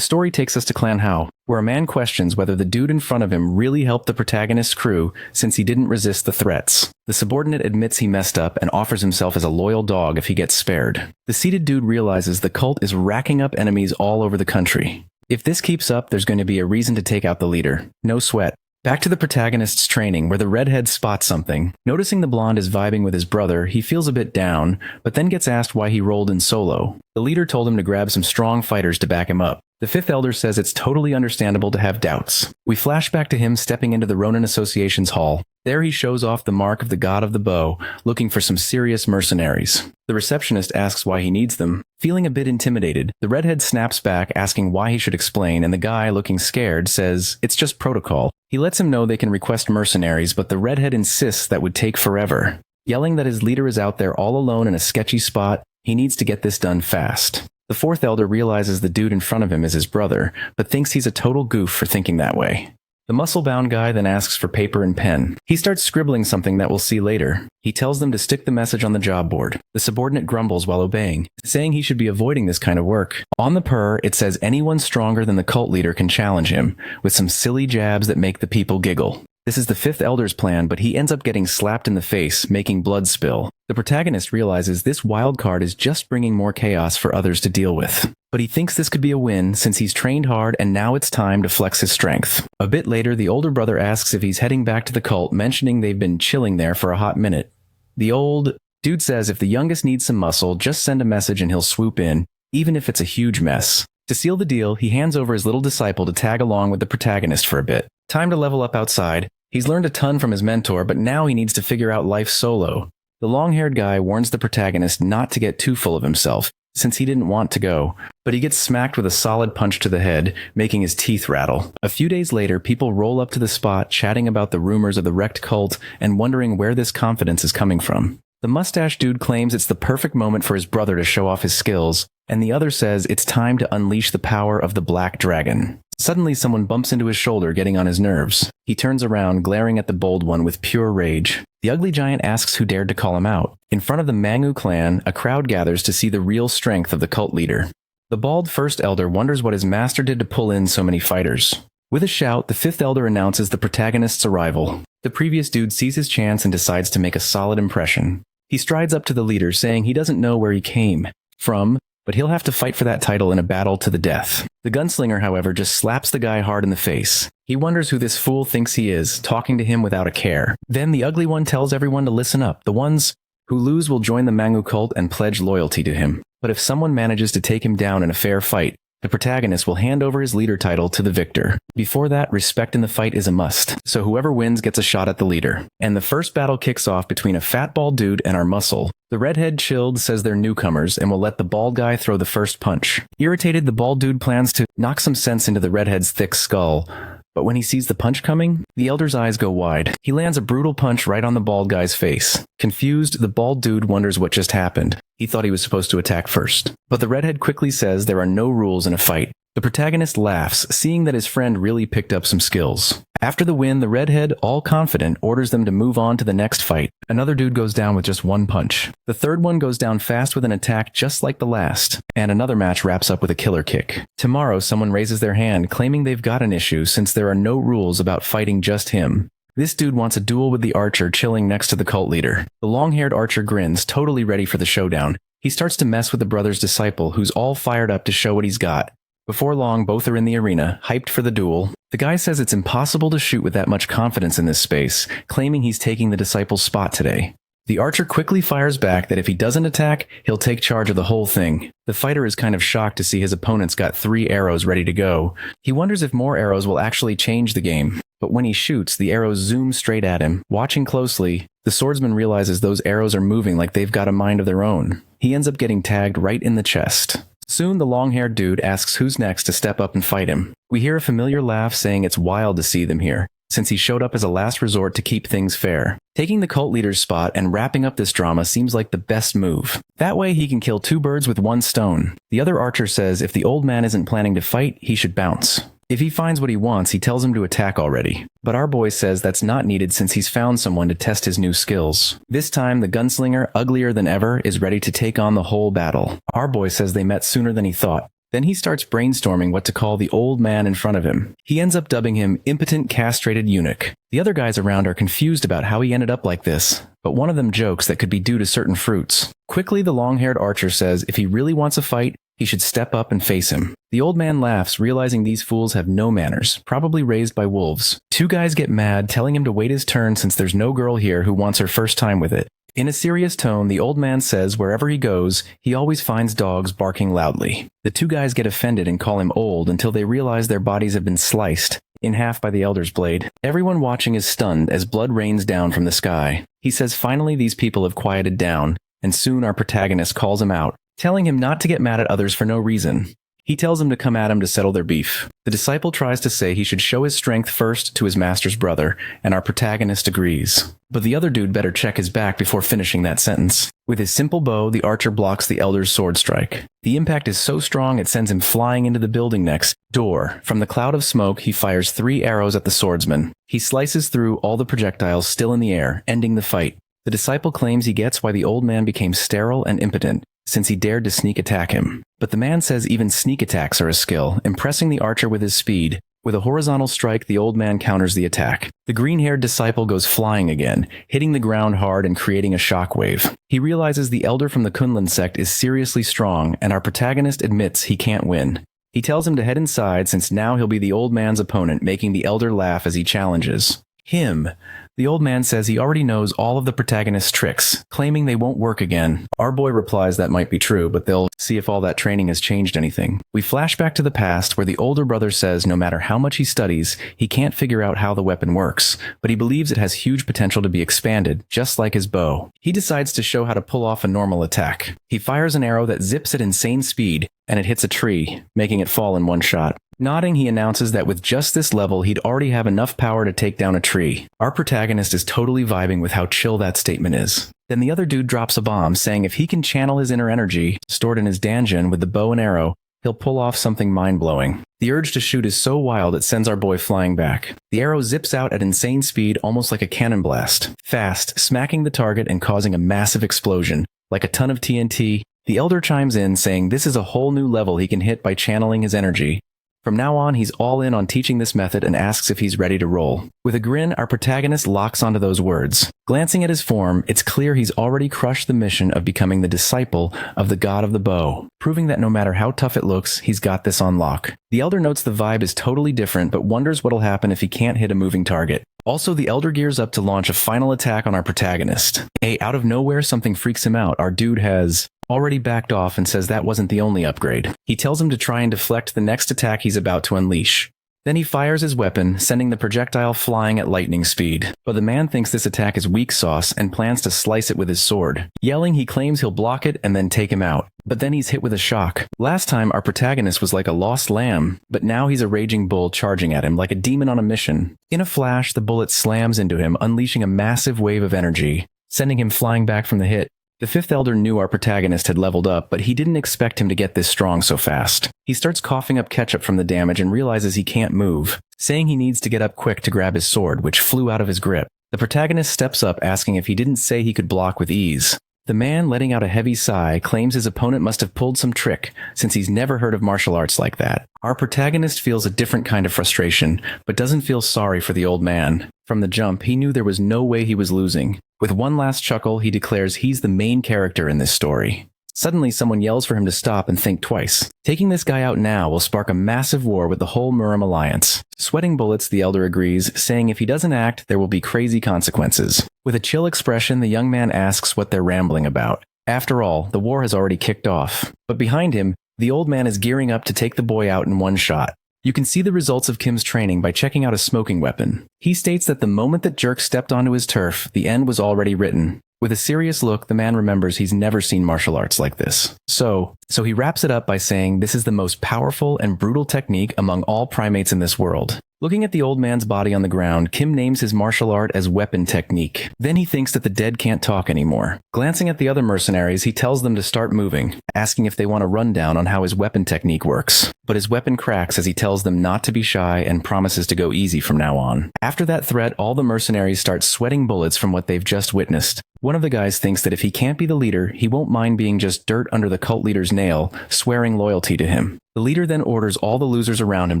story takes us to Clan Hao, where a man questions whether the dude in front of him really helped the protagonist's crew since he didn't resist the threats. The subordinate admits he messed up and offers himself as a loyal dog if he gets spared. The seated dude realizes the cult is racking up enemies all over the country. If this keeps up, there's going to be a reason to take out the leader. No sweat. Back to the protagonist's training, where the redhead spots something. Noticing the blonde is vibing with his brother, he feels a bit down, but then gets asked why he rolled in solo. The leader told him to grab some strong fighters to back him up. The fifth elder says it's totally understandable to have doubts. We flash back to him stepping into the Ronin Association's hall. There he shows off the mark of the god of the bow, looking for some serious mercenaries. The receptionist asks why he needs them. Feeling a bit intimidated, the redhead snaps back, asking why he should explain, and the guy, looking scared, says it's just protocol. He lets him know they can request mercenaries, but the redhead insists that would take forever. Yelling that his leader is out there all alone in a sketchy spot, he needs to get this done fast. The fourth elder realizes the dude in front of him is his brother, but thinks he's a total goof for thinking that way. The muscle-bound guy then asks for paper and pen. He starts scribbling something that we'll see later. He tells them to stick the message on the job board. The subordinate grumbles while obeying, saying he should be avoiding this kind of work. On the purr, it says anyone stronger than the cult leader can challenge him, with some silly jabs that make the people giggle. This is the fifth elder's plan, but he ends up getting slapped in the face, making blood spill. The protagonist realizes this wild card is just bringing more chaos for others to deal with. But he thinks this could be a win since he's trained hard and now it's time to flex his strength. A bit later, the older brother asks if he's heading back to the cult, mentioning they've been chilling there for a hot minute. The old dude says if the youngest needs some muscle, just send a message and he'll swoop in, even if it's a huge mess. To seal the deal, he hands over his little disciple to tag along with the protagonist for a bit. Time to level up outside. He's learned a ton from his mentor, but now he needs to figure out life solo. The long-haired guy warns the protagonist not to get too full of himself, since he didn't want to go, but he gets smacked with a solid punch to the head, making his teeth rattle. A few days later, people roll up to the spot, chatting about the rumors of the wrecked cult and wondering where this confidence is coming from. The mustache dude claims it's the perfect moment for his brother to show off his skills, and the other says it's time to unleash the power of the Black Dragon. Suddenly, someone bumps into his shoulder, getting on his nerves. He turns around, glaring at the bold one with pure rage. The ugly giant asks who dared to call him out. In front of the Mangu clan, a crowd gathers to see the real strength of the cult leader. The bald first elder wonders what his master did to pull in so many fighters. With a shout, the fifth elder announces the protagonist's arrival. The previous dude sees his chance and decides to make a solid impression. He strides up to the leader, saying he doesn't know where he came from, but he'll have to fight for that title in a battle to the death. The gunslinger, however, just slaps the guy hard in the face. He wonders who this fool thinks he is, talking to him without a care. Then the ugly one tells everyone to listen up. The ones who lose will join the Mangu cult and pledge loyalty to him. But if someone manages to take him down in a fair fight, the protagonist will hand over his leader title to the victor. Before that, respect in the fight is a must, so whoever wins gets a shot at the leader. And the first battle kicks off between a fat bald dude and our muscle. The redhead chilled says they're newcomers and will let the bald guy throw the first punch. Irritated, the bald dude plans to knock some sense into the redhead's thick skull. But when he sees the punch coming, the elder's eyes go wide. He lands a brutal punch right on the bald guy's face. Confused, the bald dude wonders what just happened. He thought he was supposed to attack first. But the redhead quickly says there are no rules in a fight. The protagonist laughs, seeing that his friend really picked up some skills. After the win, the redhead, all confident, orders them to move on to the next fight. Another dude goes down with just one punch. The third one goes down fast with an attack just like the last. And another match wraps up with a killer kick. Tomorrow, someone raises their hand, claiming they've got an issue since there are no rules about fighting just him. This dude wants a duel with the archer chilling next to the cult leader. The long-haired archer grins, totally ready for the showdown. He starts to mess with the brother's disciple, who's all fired up to show what he's got. Before long, both are in the arena, hyped for the duel. The guy says it's impossible to shoot with that much confidence in this space, claiming he's taking the disciple's spot today. The archer quickly fires back that if he doesn't attack, he'll take charge of the whole thing. The fighter is kind of shocked to see his opponent's got 3 arrows ready to go. He wonders if more arrows will actually change the game. But when he shoots, the arrows zoom straight at him. Watching closely, the swordsman realizes those arrows are moving like they've got a mind of their own. He ends up getting tagged right in the chest. Soon, the long-haired dude asks who's next to step up and fight him. We hear a familiar laugh saying it's wild to see them here, since he showed up as a last resort to keep things fair. Taking the cult leader's spot and wrapping up this drama seems like the best move. That way he can kill 2 birds with 1 stone. The other archer says if the old man isn't planning to fight, he should bounce. If he finds what he wants, he tells him to attack already. But our boy says that's not needed since he's found someone to test his new skills. This time, the gunslinger, uglier than ever, is ready to take on the whole battle. Our boy says they met sooner than he thought. Then he starts brainstorming what to call the old man in front of him. He ends up dubbing him impotent castrated eunuch. The other guys around are confused about how he ended up like this, but one of them jokes that could be due to certain fruits. Quickly, the long-haired archer says if he really wants a fight, he should step up and face him. The old man laughs, realizing these fools have no manners, probably raised by wolves. 2 guys get mad, telling him to wait his turn since there's no girl here who wants her first time with it. In a serious tone, the old man says wherever he goes, he always finds dogs barking loudly. The 2 guys get offended and call him old until they realize their bodies have been sliced in half by the elder's blade. Everyone watching is stunned as blood rains down from the sky. He says finally these people have quieted down, and soon our protagonist calls him out, telling him not to get mad at others for no reason. He tells him to come at him to settle their beef. The disciple tries to say he should show his strength first to his master's brother, and our protagonist agrees. But the other dude better check his back before finishing that sentence. With his simple bow, the archer blocks the elder's sword strike. The impact is so strong it sends him flying into the building next door. From the cloud of smoke, he fires 3 arrows at the swordsman. He slices through all the projectiles still in the air, ending the fight. The disciple claims he gets why the old man became sterile and impotent, since he dared to sneak attack him. But the man says even sneak attacks are a skill, impressing the archer with his speed. With a horizontal strike, the old man counters the attack. The green-haired disciple goes flying again, hitting the ground hard and creating a shockwave. He realizes the elder from the Kunlun sect is seriously strong, and our protagonist admits he can't win. He tells him to head inside since now he'll be the old man's opponent, making the elder laugh as he challenges him. The old man says he already knows all of the protagonist's tricks, claiming they won't work again. Our boy replies that might be true, but they'll see if all that training has changed anything. We flash back to the past where the older brother says no matter how much he studies, he can't figure out how the weapon works, but he believes it has huge potential to be expanded, just like his bow. He decides to show how to pull off a normal attack. He fires an arrow that zips at insane speed, and it hits a tree, making it fall in one shot. Nodding, he announces that with just this level, he'd already have enough power to take down a tree. Our protagonist is totally vibing with how chill that statement is. Then the other dude drops a bomb, saying if he can channel his inner energy, stored in his danjin with the bow and arrow, he'll pull off something mind-blowing. The urge to shoot is so wild it sends our boy flying back. The arrow zips out at insane speed, almost like a cannon blast. Fast, smacking the target and causing a massive explosion. Like a ton of TNT, The elder chimes in saying this is a whole new level he can hit by channeling his energy. From now on, he's all in on teaching this method and asks if he's ready to roll. With a grin, our protagonist locks onto those words. Glancing at his form, it's clear he's already crushed the mission of becoming the disciple of the god of the bow, proving that no matter how tough it looks, he's got this on lock. The elder notes the vibe is totally different, but wonders what'll happen if he can't hit a moving target. Also, the elder gears up to launch a final attack on our protagonist. Out of nowhere, something freaks him out. Our dude has already backed off and says that wasn't the only upgrade. He tells him to try and deflect the next attack he's about to unleash. Then he fires his weapon, sending the projectile flying at lightning speed. But the man thinks this attack is weak sauce and plans to slice it with his sword. Yelling, he claims he'll block it and then take him out. But then he's hit with a shock. Last time, our protagonist was like a lost lamb, but now he's a raging bull charging at him like a demon on a mission. In a flash, the bullet slams into him, unleashing a massive wave of energy, sending him flying back from the hit. The fifth elder knew our protagonist had leveled up, but he didn't expect him to get this strong so fast. He starts coughing up ketchup from the damage and realizes he can't move, saying he needs to get up quick to grab his sword, which flew out of his grip. The protagonist steps up, asking if he didn't say he could block with ease. The man, letting out a heavy sigh, claims his opponent must have pulled some trick, since he's never heard of martial arts like that. Our protagonist feels a different kind of frustration, but doesn't feel sorry for the old man. From the jump, he knew there was no way he was losing. With one last chuckle, he declares he's the main character in this story. Suddenly, someone yells for him to stop and think twice. Taking this guy out now will spark a massive war with the whole Murim alliance. Sweating bullets, the elder agrees, saying if he doesn't act, there will be crazy consequences. With a chill expression, the young man asks what they're rambling about. After all, the war has already kicked off. But behind him, the old man is gearing up to take the boy out in one shot. You can see the results of Kim's training by checking out a smoking weapon. He states that the moment that Jerk stepped onto his turf, the end was already written. With a serious look, the man remembers he's never seen martial arts like this. So he wraps it up by saying this is the most powerful and brutal technique among all primates in this world. Looking at the old man's body on the ground, Kim names his martial art as weapon technique. Then he thinks that the dead can't talk anymore. Glancing at the other mercenaries, he tells them to start moving, asking if they want a rundown on how his weapon technique works. But his weapon cracks as he tells them not to be shy and promises to go easy from now on. After that threat, all the mercenaries start sweating bullets from what they've just witnessed. One of the guys thinks that if he can't be the leader, he won't mind being just dirt under the cult leader's nail, swearing loyalty to him. The leader then orders all the losers around him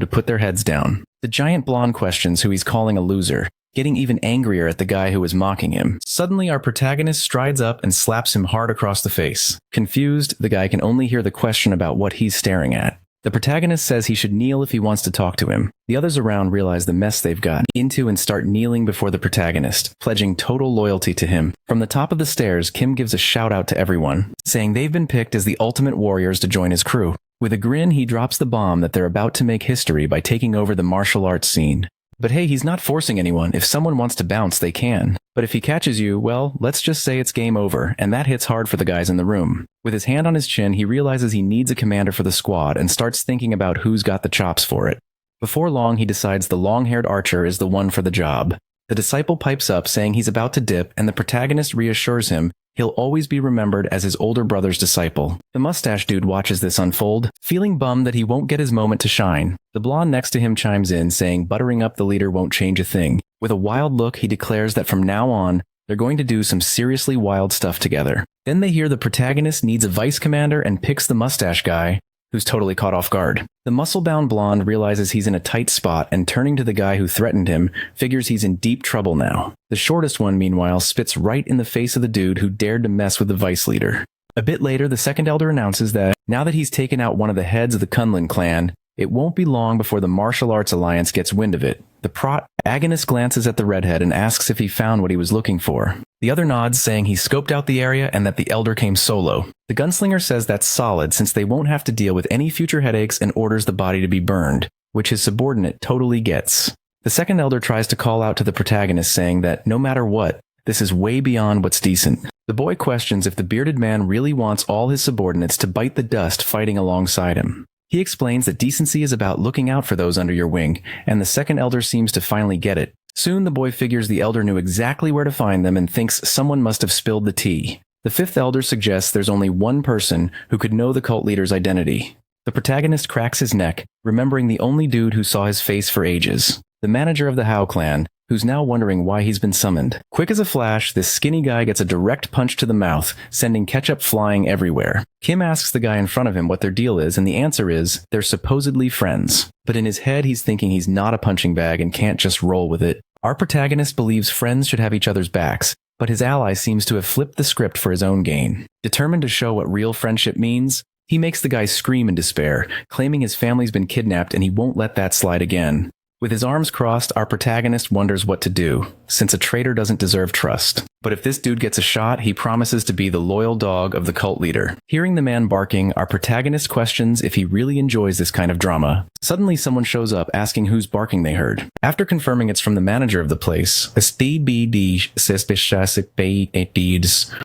to put their heads down. The giant blonde questions who he's calling a loser, getting even angrier at the guy who was mocking him. Suddenly, our protagonist strides up and slaps him hard across the face. Confused, the guy can only hear the question about what he's staring at. The protagonist says he should kneel if he wants to talk to him. The others around realize the mess they've gotten into and start kneeling before the protagonist, pledging total loyalty to him. From the top of the stairs, Kim gives a shout out to everyone, saying they've been picked as the ultimate warriors to join his crew. With a grin, he drops the bomb that they're about to make history by taking over the martial arts scene. But hey, he's not forcing anyone. If someone wants to bounce, they can. But if he catches you, well, let's just say it's game over, and that hits hard for the guys in the room. With his hand on his chin, he realizes he needs a commander for the squad and starts thinking about who's got the chops for it. Before long, he decides the long-haired archer is the one for the job. The disciple pipes up, saying he's about to dip, and the protagonist reassures him he'll always be remembered as his older brother's disciple. The mustache dude watches this unfold, feeling bummed that he won't get his moment to shine. The blonde next to him chimes in, saying buttering up the leader won't change a thing. With a wild look, he declares that from now on, they're going to do some seriously wild stuff together. Then they hear the protagonist needs a vice commander and picks the mustache guy, who's totally caught off guard. The muscle-bound blonde realizes he's in a tight spot and, turning to the guy who threatened him, figures he's in deep trouble now. The shortest one, meanwhile, spits right in the face of the dude who dared to mess with the vice leader. A bit later, the second elder announces that, now that he's taken out one of the heads of the Kunlun clan, it won't be long before the martial arts alliance gets wind of it. The protagonist glances at the redhead and asks if he found what he was looking for. The other nods, saying he scoped out the area and that the elder came solo. The gunslinger says that's solid since they won't have to deal with any future headaches and orders the body to be burned, which his subordinate totally gets. The second elder tries to call out to the protagonist, saying that no matter what, this is way beyond what's decent. The boy questions if the bearded man really wants all his subordinates to bite the dust fighting alongside him. He explains that decency is about looking out for those under your wing, and the second elder seems to finally get it. Soon the boy figures the elder knew exactly where to find them and thinks someone must have spilled the tea. The fifth elder suggests there's only one person who could know the cult leader's identity. The protagonist cracks his neck, remembering the only dude who saw his face for ages. The manager of the Hao clan, who's now wondering why he's been summoned. Quick as a flash, this skinny guy gets a direct punch to the mouth, sending ketchup flying everywhere. Kim asks the guy in front of him what their deal is, and the answer is, they're supposedly friends. But in his head, he's thinking he's not a punching bag and can't just roll with it. Our protagonist believes friends should have each other's backs, but his ally seems to have flipped the script for his own gain. Determined to show what real friendship means, he makes the guy scream in despair, claiming his family's been kidnapped and he won't let that slide again. With his arms crossed, our protagonist wonders what to do, since a traitor doesn't deserve trust. But if this dude gets a shot, he promises to be the loyal dog of the cult leader. Hearing the man barking, our protagonist questions if he really enjoys this kind of drama. Suddenly, someone shows up asking whose barking they heard. After confirming it's from the manager of the place,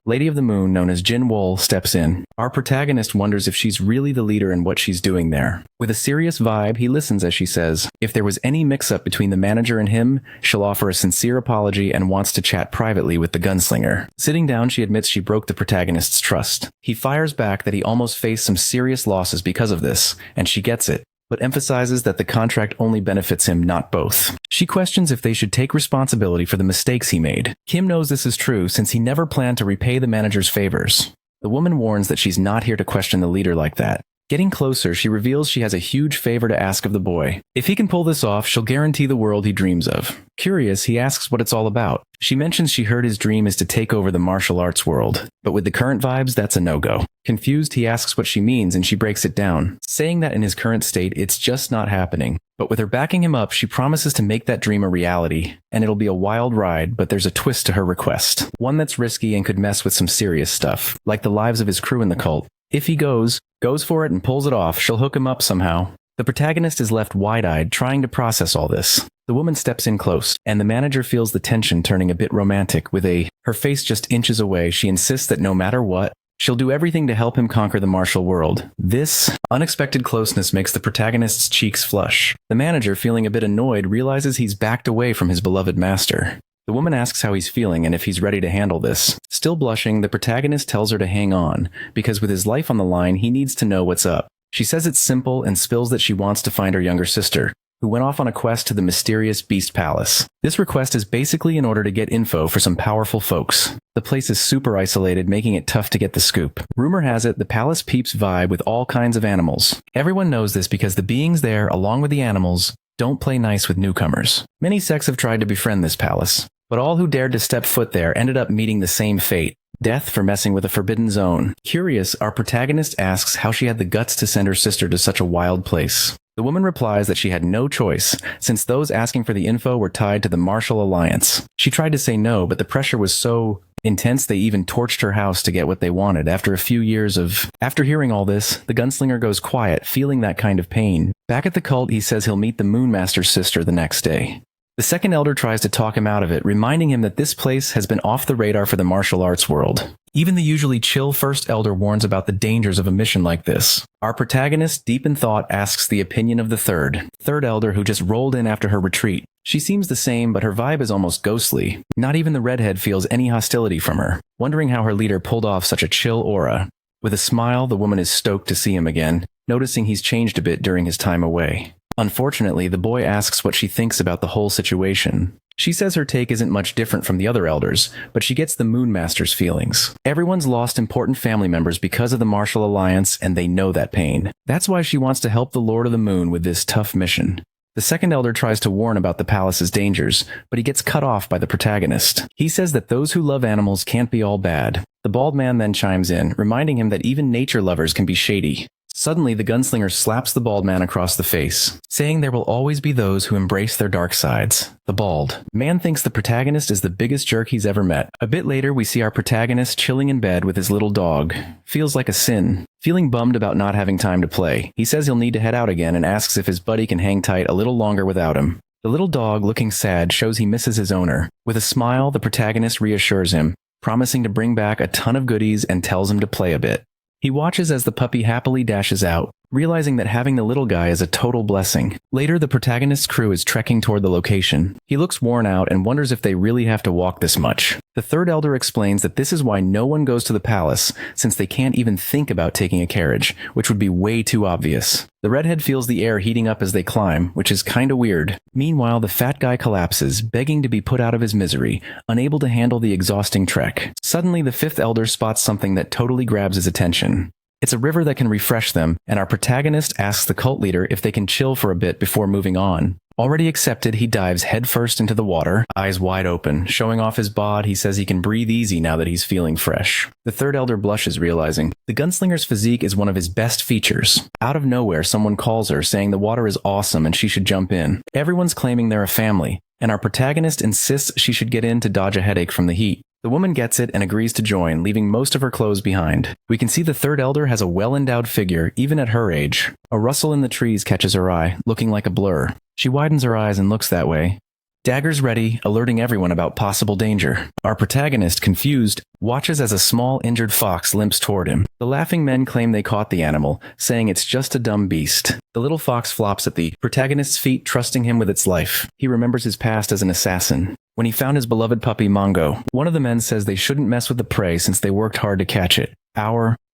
Lady of the Moon, known as Jin Wol, steps in. Our protagonist wonders if she's really the leader and what she's doing there. With a serious vibe, he listens as she says, if there was any mix-up between the manager and him, she'll offer a sincere apology and wants to chat privately with the gunslinger. Sitting down, she admits she broke the protagonist's trust. He fires back that he almost faced some serious losses because of this, and she gets it, but emphasizes that the contract only benefits him, not both. She questions if they should take responsibility for the mistakes he made. Kim knows this is true since he never planned to repay the manager's favors. The woman warns that she's not here to question the leader like that. Getting closer, she reveals she has a huge favor to ask of the boy. If he can pull this off, she'll guarantee the world he dreams of. Curious, he asks what it's all about. She mentions she heard his dream is to take over the martial arts world, but with the current vibes, that's a no-go. Confused, he asks what she means and she breaks it down, saying that in his current state, it's just not happening. But with her backing him up, she promises to make that dream a reality, and it'll be a wild ride, but there's a twist to her request. One that's risky and could mess with some serious stuff, like the lives of his crew in the cult. If he goes for it and pulls it off, she'll hook him up somehow. The protagonist is left wide-eyed, trying to process all this. The woman steps in close, and the manager feels the tension turning a bit romantic her face just inches away. She insists that no matter what, she'll do everything to help him conquer the martial world. This unexpected closeness makes the protagonist's cheeks flush. The manager, feeling a bit annoyed, realizes he's backed away from his beloved master. The woman asks how he's feeling and if he's ready to handle this. Still blushing, the protagonist tells her to hang on, because with his life on the line, he needs to know what's up. She says it's simple and spills that she wants to find her younger sister, who went off on a quest to the mysterious Beast Palace. This request is basically in order to get info for some powerful folks. The place is super isolated, making it tough to get the scoop. Rumor has it the palace peeps vibe with all kinds of animals. Everyone knows this because the beings there, along with the animals, don't play nice with newcomers. Many sects have tried to befriend this palace, but all who dared to step foot there ended up meeting the same fate. Death for messing with a forbidden zone. Curious, our protagonist asks how she had the guts to send her sister to such a wild place. The woman replies that she had no choice, since those asking for the info were tied to the Martial Alliance. She tried to say no, but the pressure was so intense they even torched her house to get what they wanted. After hearing all this, the gunslinger goes quiet, feeling that kind of pain. Back at the cult, he says he'll meet the Moonmaster's sister the next day. The second elder tries to talk him out of it, reminding him that this place has been off the radar for the martial arts world. Even the usually chill first elder warns about the dangers of a mission like this. Our protagonist, deep in thought, asks the opinion of the third elder who just rolled in after her retreat. She seems the same, but her vibe is almost ghostly. Not even the redhead feels any hostility from her, wondering how her leader pulled off such a chill aura. With a smile, the woman is stoked to see him again, noticing he's changed a bit during his time away. Unfortunately, the boy asks what she thinks about the whole situation. She says her take isn't much different from the other elders, but she gets the Moonmaster's feelings. Everyone's lost important family members because of the Martial Alliance, and they know that pain. That's why she wants to help the Lord of the Moon with this tough mission. The second elder tries to warn about the palace's dangers, but he gets cut off by the protagonist. He says that those who love animals can't be all bad. The bald man then chimes in, reminding him that even nature lovers can be shady. Suddenly, the gunslinger slaps the bald man across the face, saying there will always be those who embrace their dark sides. The bald man thinks the protagonist is the biggest jerk he's ever met. A bit later, we see our protagonist chilling in bed with his little dog. Feels like a sin. Feeling bummed about not having time to play, he says he'll need to head out again and asks if his buddy can hang tight a little longer without him. The little dog, looking sad, shows he misses his owner. With a smile, the protagonist reassures him, promising to bring back a ton of goodies and tells him to play a bit. He watches as the puppy happily dashes out, realizing that having the little guy is a total blessing. Later, the protagonist's crew is trekking toward the location. He looks worn out and wonders if they really have to walk this much. The third elder explains that this is why no one goes to the palace, since they can't even think about taking a carriage, which would be way too obvious. The redhead feels the air heating up as they climb, which is kinda weird. Meanwhile, the fat guy collapses, begging to be put out of his misery, unable to handle the exhausting trek. Suddenly, the fifth elder spots something that totally grabs his attention. It's a river that can refresh them, and our protagonist asks the cult leader if they can chill for a bit before moving on. Already accepted, he dives headfirst into the water, eyes wide open. Showing off his bod, he says he can breathe easy now that he's feeling fresh. The third elder blushes, realizing the gunslinger's physique is one of his best features. Out of nowhere, someone calls her, saying the water is awesome and she should jump in. Everyone's claiming they're a family, and our protagonist insists she should get in to dodge a headache from the heat. The woman gets it and agrees to join, leaving most of her clothes behind. We can see the third elder has a well-endowed figure, even at her age. A rustle in the trees catches her eye, looking like a blur. She widens her eyes and looks that way. Daggers ready, alerting everyone about possible danger. Our protagonist, confused, watches as a small, injured fox limps toward him. The laughing men claim they caught the animal, saying it's just a dumb beast. The little fox flops at the protagonist's feet, trusting him with its life. He remembers his past as an assassin. When he found his beloved puppy Mongo, one of the men says they shouldn't mess with the prey since they worked hard to catch it.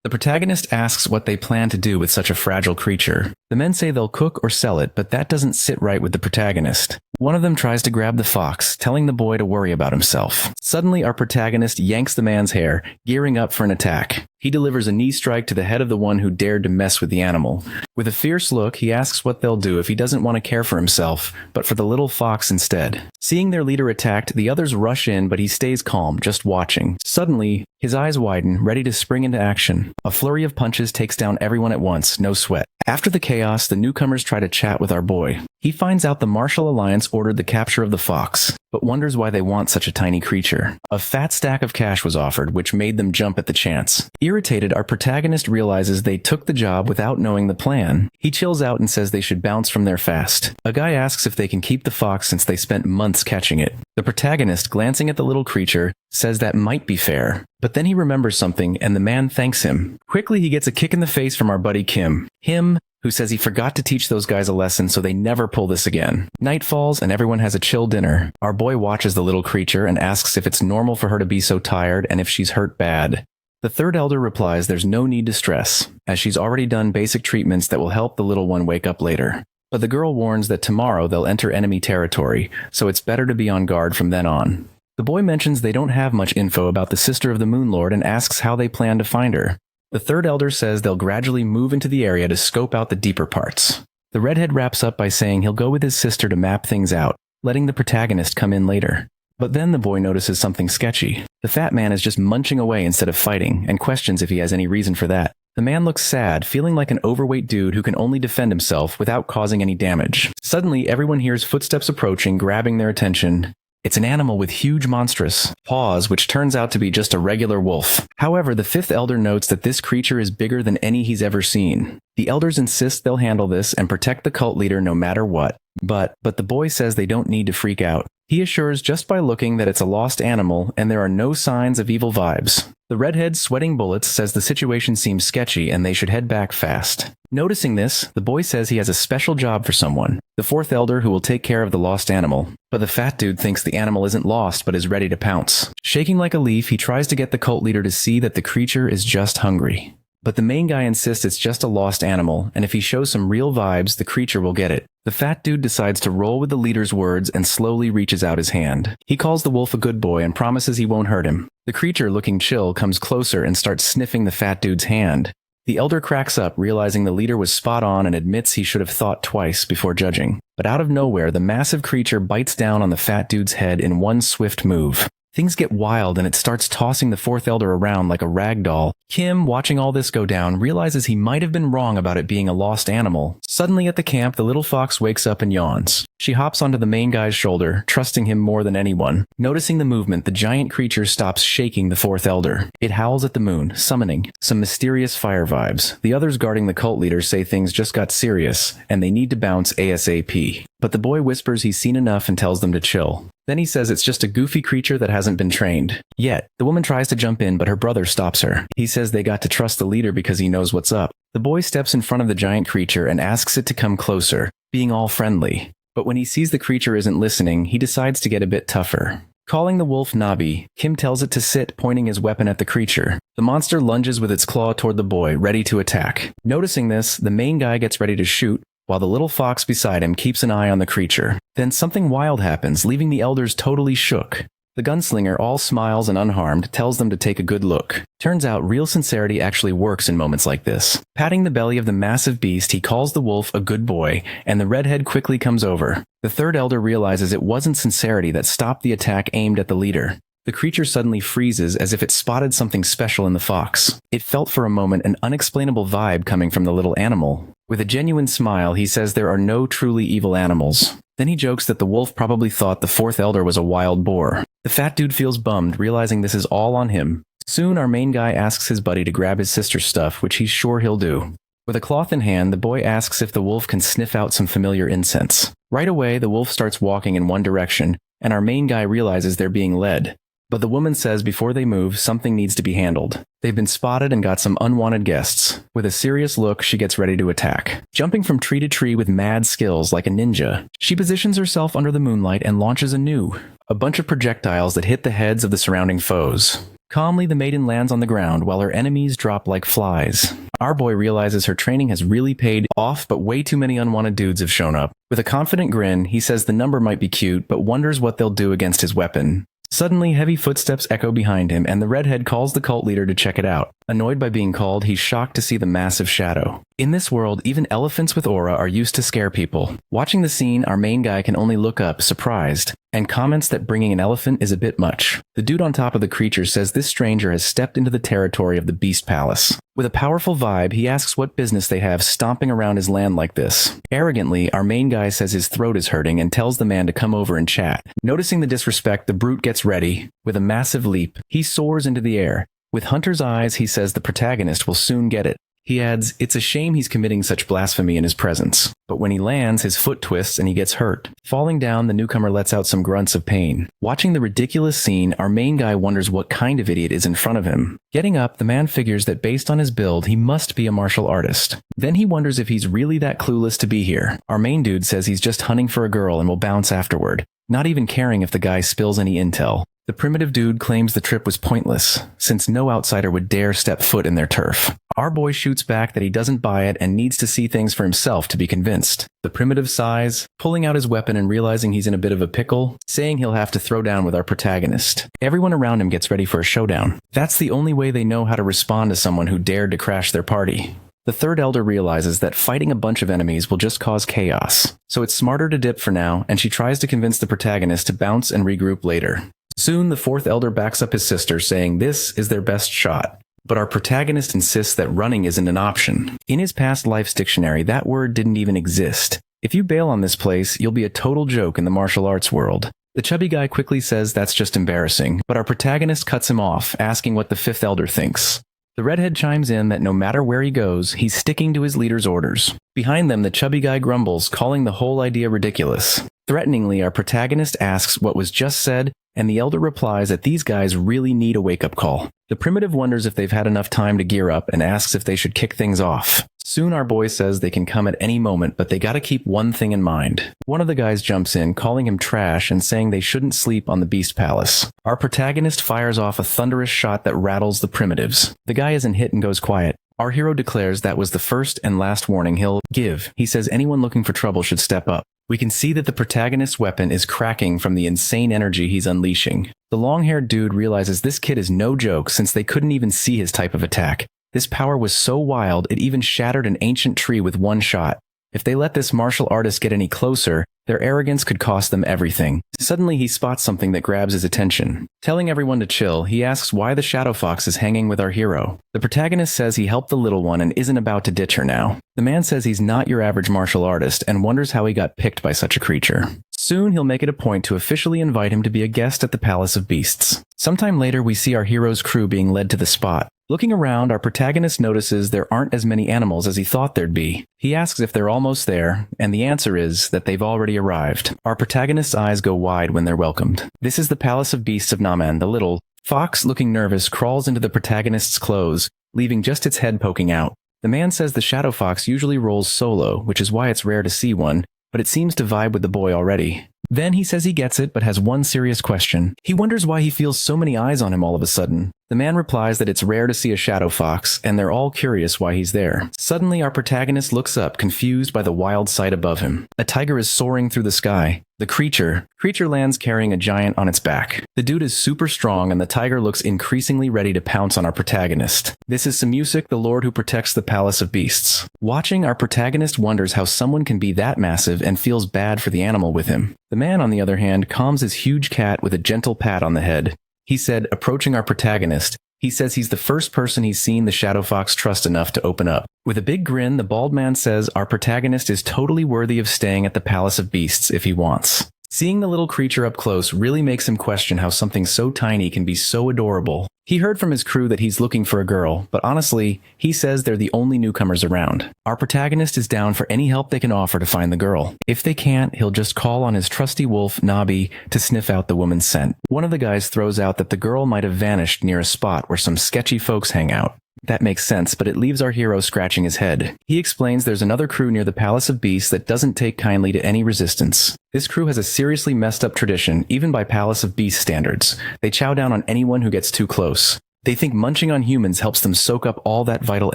The protagonist asks what they plan to do with such a fragile creature. The men say they'll cook or sell it, but that doesn't sit right with the protagonist. One of them tries to grab the fox, telling the boy to worry about himself. Suddenly, our protagonist yanks the man's hair, gearing up for an attack. He delivers a knee strike to the head of the one who dared to mess with the animal. With a fierce look, he asks what they'll do if he doesn't want to care for himself, but for the little fox instead. Seeing their leader attacked, the others rush in, but he stays calm, just watching. Suddenly, his eyes widen, ready to spring into action. A flurry of punches takes down everyone at once, no sweat. After the chaos, the newcomers try to chat with our boy. He finds out the Martial Alliance ordered the capture of the fox, but wonders why they want such a tiny creature. A fat stack of cash was offered, which made them jump at the chance. Irritated, our protagonist realizes they took the job without knowing the plan. He chills out and says they should bounce from their fast. A guy asks if they can keep the fox since they spent months catching it. The protagonist, glancing at the little creature, says that might be fair. But then he remembers something, and the man thanks him. Quickly, he gets a kick in the face from our buddy Kim. Him, who says he forgot to teach those guys a lesson so they never pull this again. Night falls and everyone has a chill dinner. Our boy watches the little creature and asks if it's normal for her to be so tired and if she's hurt bad. The third elder replies there's no need to stress, as she's already done basic treatments that will help the little one wake up later. But the girl warns that tomorrow they'll enter enemy territory, so it's better to be on guard from then on. The boy mentions they don't have much info about the sister of the Moon Lord and asks how they plan to find her. The third elder says they'll gradually move into the area to scope out the deeper parts. The redhead wraps up by saying he'll go with his sister to map things out, letting the protagonist come in later. But then the boy notices something sketchy. The fat man is just munching away instead of fighting, and questions if he has any reason for that. The man looks sad, feeling like an overweight dude who can only defend himself without causing any damage. Suddenly, everyone hears footsteps approaching, grabbing their attention. It's an animal with huge monstrous paws, which turns out to be just a regular wolf. However, the fifth elder notes that this creature is bigger than any he's ever seen. The elders insist they'll handle this and protect the cult leader no matter what. But the boy says they don't need to freak out. He assures just by looking that it's a lost animal and there are no signs of evil vibes. The redhead, sweating bullets, says the situation seems sketchy and they should head back fast. Noticing this, the boy says he has a special job for someone, the fourth elder who will take care of the lost animal. But the fat dude thinks the animal isn't lost but is ready to pounce. Shaking like a leaf, he tries to get the cult leader to see that the creature is just hungry. But the main guy insists it's just a lost animal, and if he shows some real vibes, the creature will get it. The fat dude decides to roll with the leader's words and slowly reaches out his hand. He calls the wolf a good boy and promises he won't hurt him. The creature, looking chill, comes closer and starts sniffing the fat dude's hand. The elder cracks up, realizing the leader was spot on and admits he should have thought twice before judging. But out of nowhere, the massive creature bites down on the fat dude's head in one swift move. Things get wild and it starts tossing the fourth elder around like a rag doll. Kim, watching all this go down, realizes he might have been wrong about it being a lost animal. Suddenly at the camp, the little fox wakes up and yawns. She hops onto the main guy's shoulder, trusting him more than anyone. Noticing the movement, the giant creature stops shaking the fourth elder. It howls at the moon, summoning some mysterious fire vibes. The others guarding the cult leader say things just got serious, and they need to bounce ASAP. but the boy whispers he's seen enough and tells them to chill. Then he says it's just a goofy creature that hasn't been trained yet. The woman tries to jump in, but her brother stops her. He says they got to trust the leader because he knows what's up. The boy steps in front of the giant creature and asks it to come closer, being all friendly. But when he sees the creature isn't listening, he decides to get a bit tougher. Calling the wolf Nabi, Kim tells it to sit, pointing his weapon at the creature. The monster lunges with its claw toward the boy, ready to attack. Noticing this, the main guy gets ready to shoot, while the little fox beside him keeps an eye on the creature. Then something wild happens, leaving the elders totally shook. The gunslinger, all smiles and unharmed, tells them to take a good look. Turns out real sincerity actually works in moments like this. Patting the belly of the massive beast, he calls the wolf a good boy, and the redhead quickly comes over. The third elder realizes it wasn't sincerity that stopped the attack aimed at the leader. The creature suddenly freezes as if it spotted something special in the fox. It felt for a moment an unexplainable vibe coming from the little animal. With a genuine smile, he says there are no truly evil animals. Then he jokes that the wolf probably thought the fourth elder was a wild boar. The fat dude feels bummed, realizing this is all on him. Soon, our main guy asks his buddy to grab his sister's stuff, which he's sure he'll do. With a cloth in hand, the boy asks if the wolf can sniff out some familiar incense. Right away, the wolf starts walking in one direction, and our main guy realizes they're being led. But the woman says before they move, something needs to be handled. They've been spotted and got some unwanted guests. With a serious look, she gets ready to attack. Jumping from tree to tree with mad skills like a ninja, she positions herself under the moonlight and launches a bunch of projectiles that hit the heads of the surrounding foes. Calmly, the maiden lands on the ground while her enemies drop like flies. Our boy realizes her training has really paid off, but way too many unwanted dudes have shown up. With a confident grin, he says the number might be cute, but wonders what they'll do against his weapon. Suddenly, heavy footsteps echo behind him, and the redhead calls the cult leader to check it out. Annoyed by being called, he's shocked to see the massive shadow. In this world, even elephants with aura are used to scare people. Watching the scene, our main guy can only look up, surprised, and comments that bringing an elephant is a bit much. The dude on top of the creature says this stranger has stepped into the territory of the Beast Palace. With a powerful vibe, he asks what business they have stomping around his land like this. Arrogantly, our main guy says his throat is hurting and tells the man to come over and chat. Noticing the disrespect, the brute gets ready. With a massive leap, he soars into the air. With Hunter's eyes, he says the protagonist will soon get it. He adds, it's a shame he's committing such blasphemy in his presence. But when he lands, his foot twists and he gets hurt. Falling down, the newcomer lets out some grunts of pain. Watching the ridiculous scene, our main guy wonders what kind of idiot is in front of him. Getting up, the man figures that based on his build, he must be a martial artist. Then he wonders if he's really that clueless to be here. Our main dude says he's just hunting for a girl and will bounce afterward, not even caring if the guy spills any intel. The primitive dude claims the trip was pointless, since no outsider would dare step foot in their turf. Our boy shoots back that he doesn't buy it and needs to see things for himself to be convinced. The primitive sighs, pulling out his weapon and realizing he's in a bit of a pickle, saying he'll have to throw down with our protagonist. Everyone around him gets ready for a showdown. That's the only way they know how to respond to someone who dared to crash their party. The third elder realizes that fighting a bunch of enemies will just cause chaos, so it's smarter to dip for now, and she tries to convince the protagonist to bounce and regroup later. Soon, the fourth elder backs up his sister, saying this is their best shot. But our protagonist insists that running isn't an option. In his past life's dictionary, that word didn't even exist. If you bail on this place, you'll be a total joke in the martial arts world. The chubby guy quickly says that's just embarrassing, but our protagonist cuts him off, asking what the fifth elder thinks. The redhead chimes in that no matter where he goes, he's sticking to his leader's orders. Behind them, the chubby guy grumbles, calling the whole idea ridiculous. Threateningly, our protagonist asks what was just said, and the elder replies that these guys really need a wake-up call. The primitive wonders if they've had enough time to gear up and asks if they should kick things off. Soon our boy says they can come at any moment, but they gotta keep one thing in mind. One of the guys jumps in, calling him trash and saying they shouldn't sleep on the Beast Palace. Our protagonist fires off a thunderous shot that rattles the primitives. The guy isn't hit and goes quiet. Our hero declares that was the first and last warning he'll give. He says anyone looking for trouble should step up. We can see that the protagonist's weapon is cracking from the insane energy he's unleashing. The long-haired dude realizes this kid is no joke since they couldn't even see his type of attack. This power was so wild, it even shattered an ancient tree with one shot. If they let this martial artist get any closer, their arrogance could cost them everything. Suddenly, he spots something that grabs his attention. Telling everyone to chill, he asks why the shadow fox is hanging with our hero. The protagonist says he helped the little one and isn't about to ditch her now. The man says he's not your average martial artist and wonders how he got picked by such a creature. Soon, he'll make it a point to officially invite him to be a guest at the Palace of Beasts. Sometime later, we see our hero's crew being led to the spot. Looking around, our protagonist notices there aren't as many animals as he thought there'd be. He asks if they're almost there, and the answer is that they've already arrived. Our protagonist's eyes go wide when they're welcomed. This is the Palace of Beasts of Naman. The little fox, looking nervous, crawls into the protagonist's clothes, leaving just its head poking out. The man says the shadow fox usually rolls solo, which is why it's rare to see one, but it seems to vibe with the boy already. Then he says he gets it, but has one serious question. He wonders why he feels so many eyes on him all of a sudden. The man replies that it's rare to see a shadow fox, and they're all curious why he's there. Suddenly, our protagonist looks up, confused by the wild sight above him. A tiger is soaring through the sky. The creature lands carrying a giant on its back. The dude is super strong, and the tiger looks increasingly ready to pounce on our protagonist. This is Samusik, the lord who protects the Palace of Beasts. Watching, our protagonist wonders how someone can be that massive and feels bad for the animal with him. The man, on the other hand, calms his huge cat with a gentle pat on the head. He said, approaching our protagonist, he says he's the first person he's seen the shadow fox trust enough to open up. With a big grin, the bald man says our protagonist is totally worthy of staying at the Palace of Beasts if he wants. Seeing the little creature up close really makes him question how something so tiny can be so adorable. He heard from his crew that he's looking for a girl, but honestly, he says they're the only newcomers around. Our protagonist is down for any help they can offer to find the girl. If they can't, he'll just call on his trusty wolf, Nabi, to sniff out the woman's scent. One of the guys throws out that the girl might have vanished near a spot where some sketchy folks hang out. That makes sense, but it leaves our hero scratching his head. He explains there's another crew near the Palace of Beasts that doesn't take kindly to any resistance. This crew has a seriously messed up tradition, even by Palace of Beasts standards. They chow down on anyone who gets too close. They think munching on humans helps them soak up all that vital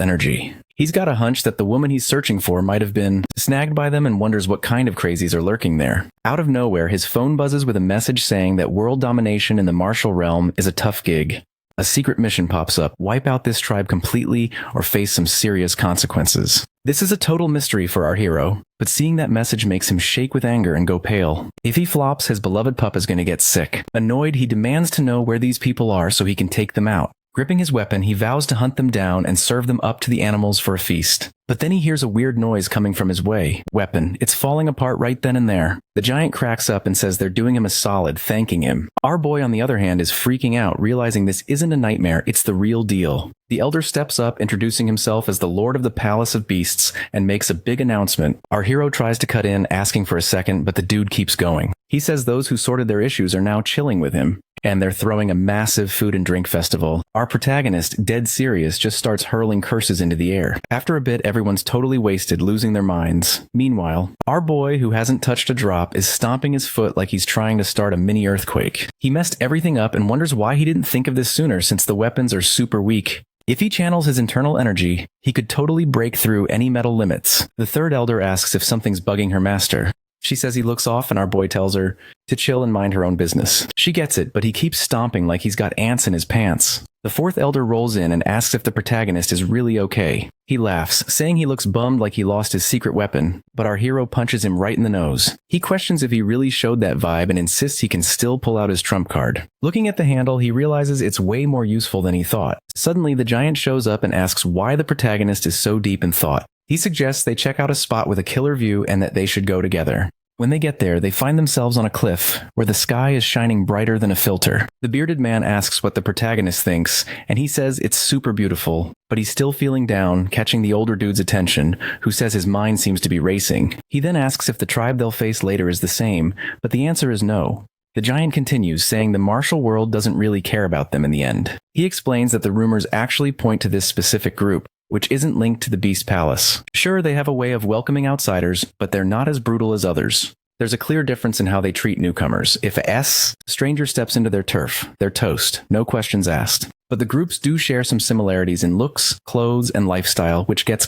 energy. He's got a hunch that the woman he's searching for might have been snagged by them and wonders what kind of crazies are lurking there. Out of nowhere, his phone buzzes with a message saying that world domination in the martial realm is a tough gig. A secret mission pops up: wipe out this tribe completely or face some serious consequences. This is a total mystery for our hero, but seeing that message makes him shake with anger and go pale. If he flops, his beloved pup is going to get sick. Annoyed, he demands to know where these people are so he can take them out. Gripping his weapon, he vows to hunt them down and serve them up to the animals for a feast. But then he hears a weird noise coming from his weapon. It's falling apart right then and there. The giant cracks up and says they're doing him a solid, thanking him. Our boy, on the other hand, is freaking out, realizing this isn't a nightmare, it's the real deal. The elder steps up, introducing himself as the Lord of the Palace of Beasts, and makes a big announcement. Our hero tries to cut in, asking for a second, but the dude keeps going. He says those who sorted their issues are now chilling with him, and they're throwing a massive food and drink festival. Our protagonist, dead serious, just starts hurling curses into the air. After a bit, everyone's totally wasted, losing their minds. Meanwhile, our boy, who hasn't touched a drop, is stomping his foot like he's trying to start a mini earthquake. He messed everything up and wonders why he didn't think of this sooner, since the weapons are super weak. If he channels his internal energy, he could totally break through any metal limits. The third elder asks if something's bugging her master. She says he looks off, and our boy tells her to chill and mind her own business. She gets it, but he keeps stomping like he's got ants in his pants. The fourth elder rolls in and asks if the protagonist is really okay. He laughs, saying he looks bummed like he lost his secret weapon, but our hero punches him right in the nose. He questions if he really showed that vibe and insists he can still pull out his trump card. Looking at the handle, he realizes it's way more useful than he thought. Suddenly, the giant shows up and asks why the protagonist is so deep in thought. He suggests they check out a spot with a killer view and that they should go together. When they get there, they find themselves on a cliff where the sky is shining brighter than a filter. The bearded man asks what the protagonist thinks, and he says it's super beautiful, but he's still feeling down, catching the older dude's attention, who says his mind seems to be racing. He then asks if the tribe they'll face later is the same, but the answer is no. The giant continues, saying the martial world doesn't really care about them in the end. He explains that the rumors actually point to this specific group, which isn't linked to the Beast Palace. Sure, they have a way of welcoming outsiders, but they're not as brutal as others. There's a clear difference in how they treat newcomers. If a stranger steps into their turf, they're toast, no questions asked. But the groups do share some similarities in looks, clothes, and lifestyle, which gets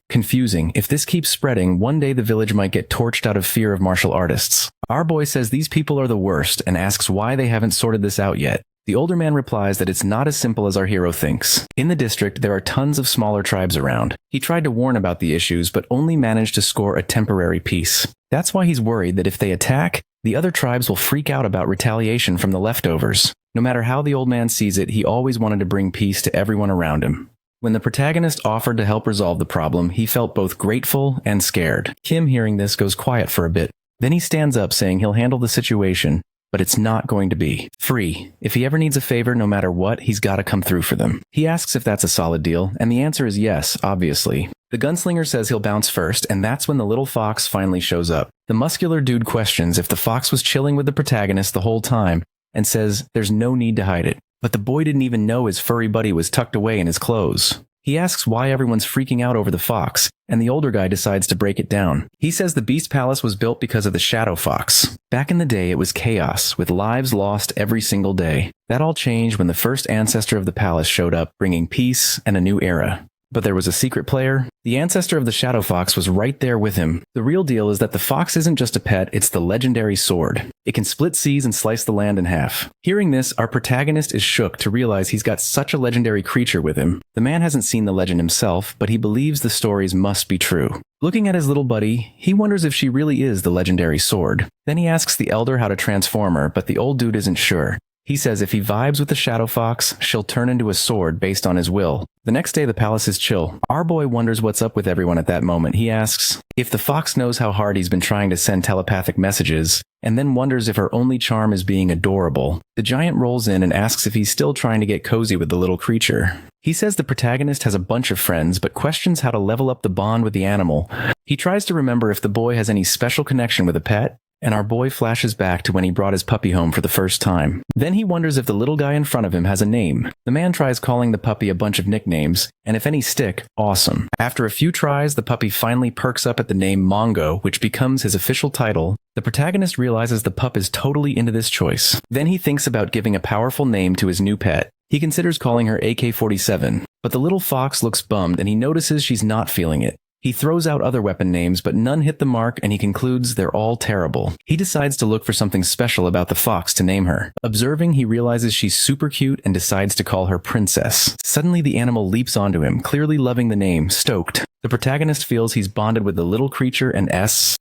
confusing. If this keeps spreading, one day the village might get torched out of fear of martial artists. Our boy says these people are the worst and asks why they haven't sorted this out yet. The older man replies that it's not as simple as our hero thinks. In the district, there are tons of smaller tribes around. He tried to warn about the issues, but only managed to score a temporary peace. That's why he's worried that if they attack, the other tribes will freak out about retaliation from the leftovers. No matter how the old man sees it, he always wanted to bring peace to everyone around him. When the protagonist offered to help resolve the problem, he felt both grateful and scared. Kim, hearing this, goes quiet for a bit. Then he stands up, saying he'll handle the situation, but it's not going to be free. If he ever needs a favor, no matter what, he's got to come through for them. He asks if that's a solid deal, and the answer is yes, obviously. The gunslinger says he'll bounce first, and that's when the little fox finally shows up. The muscular dude questions if the fox was chilling with the protagonist the whole time, and says there's no need to hide it. But the boy didn't even know his furry buddy was tucked away in his clothes. He asks why everyone's freaking out over the fox, and the older guy decides to break it down. He says the Beast Palace was built because of the Shadow Fox. Back in the day, it was chaos, with lives lost every single day. That all changed when the first ancestor of the palace showed up, bringing peace and a new era. But there was a secret player. The ancestor of the Shadow Fox was right there with him. The real deal is that the fox isn't just a pet, it's the legendary sword. It can split seas and slice the land in half. Hearing this, our protagonist is shook to realize he's got such a legendary creature with him. The man hasn't seen the legend himself, but he believes the stories must be true. Looking at his little buddy, he wonders if she really is the legendary sword. Then he asks the elder how to transform her, but the old dude isn't sure. He says if he vibes with the Shadow Fox, she'll turn into a sword based on his will. The next day, the palace is chill. Our boy wonders what's up with everyone at that moment. He asks if the fox knows how hard he's been trying to send telepathic messages, and then wonders if her only charm is being adorable. The giant rolls in and asks if he's still trying to get cozy with the little creature. He says the protagonist has a bunch of friends, but questions how to level up the bond with the animal. He tries to remember if the boy has any special connection with a pet, and our boy flashes back to when he brought his puppy home for the first time. Then he wonders if the little guy in front of him has a name. The man tries calling the puppy a bunch of nicknames, and if any stick, awesome. After a few tries, the puppy finally perks up at the name Mongo, which becomes his official title. The protagonist realizes the pup is totally into this choice. Then he thinks about giving a powerful name to his new pet. He considers calling her AK-47, but the little fox looks bummed and he notices she's not feeling it. He throws out other weapon names, but none hit the mark, and he concludes they're all terrible. He decides to look for something special about the fox to name her. Observing, he realizes she's super cute and decides to call her Princess. Suddenly, the animal leaps onto him, clearly loving the name, stoked. The protagonist feels he's bonded with the little creature and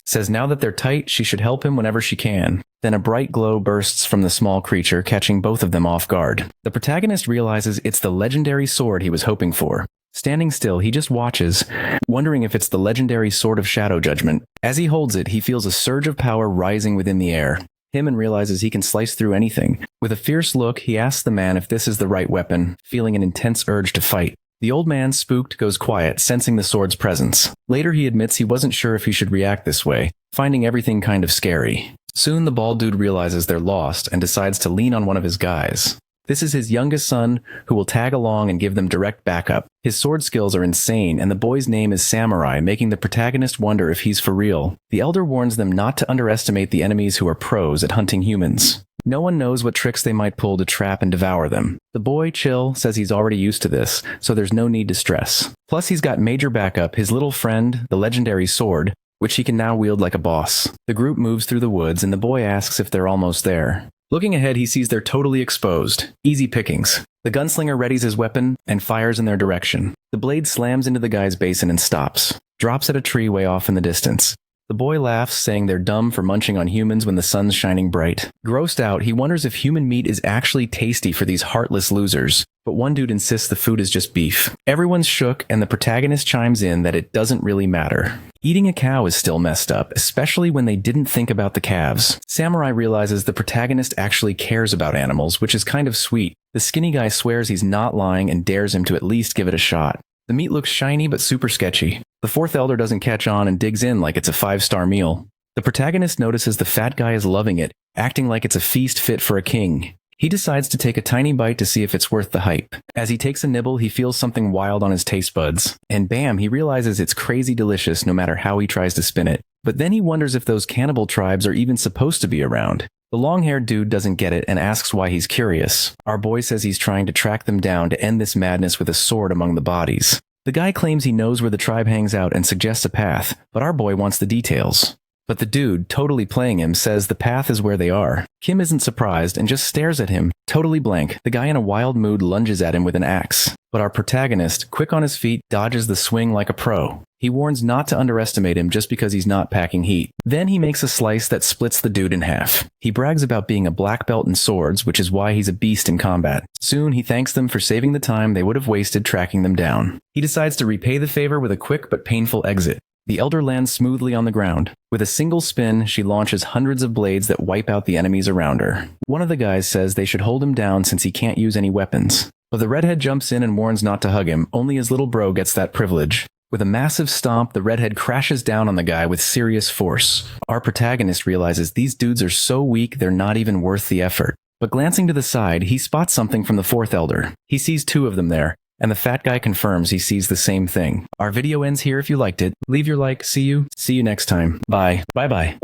says now that they're tight, she should help him whenever she can. Then a bright glow bursts from the small creature, catching both of them off guard. The protagonist realizes it's the legendary sword he was hoping for. Standing still, he just watches, wondering if it's the legendary Sword of Shadow Judgment. As he holds it, he feels a surge of power rising within the air. Him realizes he can slice through anything. With a fierce look, he asks the man if this is the right weapon, feeling an intense urge to fight. The old man, spooked, goes quiet, sensing the sword's presence. Later, he admits he wasn't sure if he should react this way, finding everything kind of scary. Soon, the bald dude realizes they're lost and decides to lean on one of his guys. This is his youngest son, who will tag along and give them direct backup. His sword skills are insane, and the boy's name is Samurai, making the protagonist wonder if he's for real. The elder warns them not to underestimate the enemies who are pros at hunting humans. No one knows what tricks they might pull to trap and devour them. The boy, Chill, says he's already used to this, so there's no need to stress. Plus, he's got major backup, his little friend, the legendary sword, which he can now wield like a boss. The group moves through the woods, and the boy asks if they're almost there. Looking ahead, he sees they're totally exposed. Easy pickings. The gunslinger readies his weapon and fires in their direction. The blade slams into the guy's basin and stops. Drops at a tree way off in the distance. The boy laughs, saying they're dumb for munching on humans when the sun's shining bright. Grossed out, he wonders if human meat is actually tasty for these heartless losers. But one dude insists the food is just beef. Everyone's shook, and the protagonist chimes in that it doesn't really matter. Eating a cow is still messed up, especially when they didn't think about the calves. Samurai realizes the protagonist actually cares about animals, which is kind of sweet. The skinny guy swears he's not lying and dares him to at least give it a shot. The meat looks shiny but super sketchy. The fourth elder doesn't catch on and digs in like it's a 5-star meal. The protagonist notices the fat guy is loving it, acting like it's a feast fit for a king. He decides to take a tiny bite to see if it's worth the hype. As he takes a nibble, he feels something wild on his taste buds. And bam, he realizes it's crazy delicious no matter how he tries to spin it. But then he wonders if those cannibal tribes are even supposed to be around. The long-haired dude doesn't get it and asks why he's curious. Our boy says he's trying to track them down to end this madness with a sword among the bodies. The guy claims he knows where the tribe hangs out and suggests a path, but our boy wants the details. But the dude, totally playing him, says the path is where they are. Kim isn't surprised and just stares at him, totally blank. The guy in a wild mood lunges at him with an axe. But our protagonist, quick on his feet, dodges the swing like a pro. He warns not to underestimate him just because he's not packing heat. Then he makes a slice that splits the dude in half. He brags about being a black belt in swords, which is why he's a beast in combat. Soon, he thanks them for saving the time they would have wasted tracking them down. He decides to repay the favor with a quick but painful exit. The elder lands smoothly on the ground. With a single spin, she launches hundreds of blades that wipe out the enemies around her. One of the guys says they should hold him down since he can't use any weapons. But the redhead jumps in and warns not to hug him, only his little bro gets that privilege. With a massive stomp, the redhead crashes down on the guy with serious force. Our protagonist realizes these dudes are so weak they're not even worth the effort. But glancing to the side, he spots something from the fourth elder. He sees two of them there, and the fat guy confirms he sees the same thing. Our video ends here if you liked it. Leave your like. See you next time. Bye.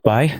Bye.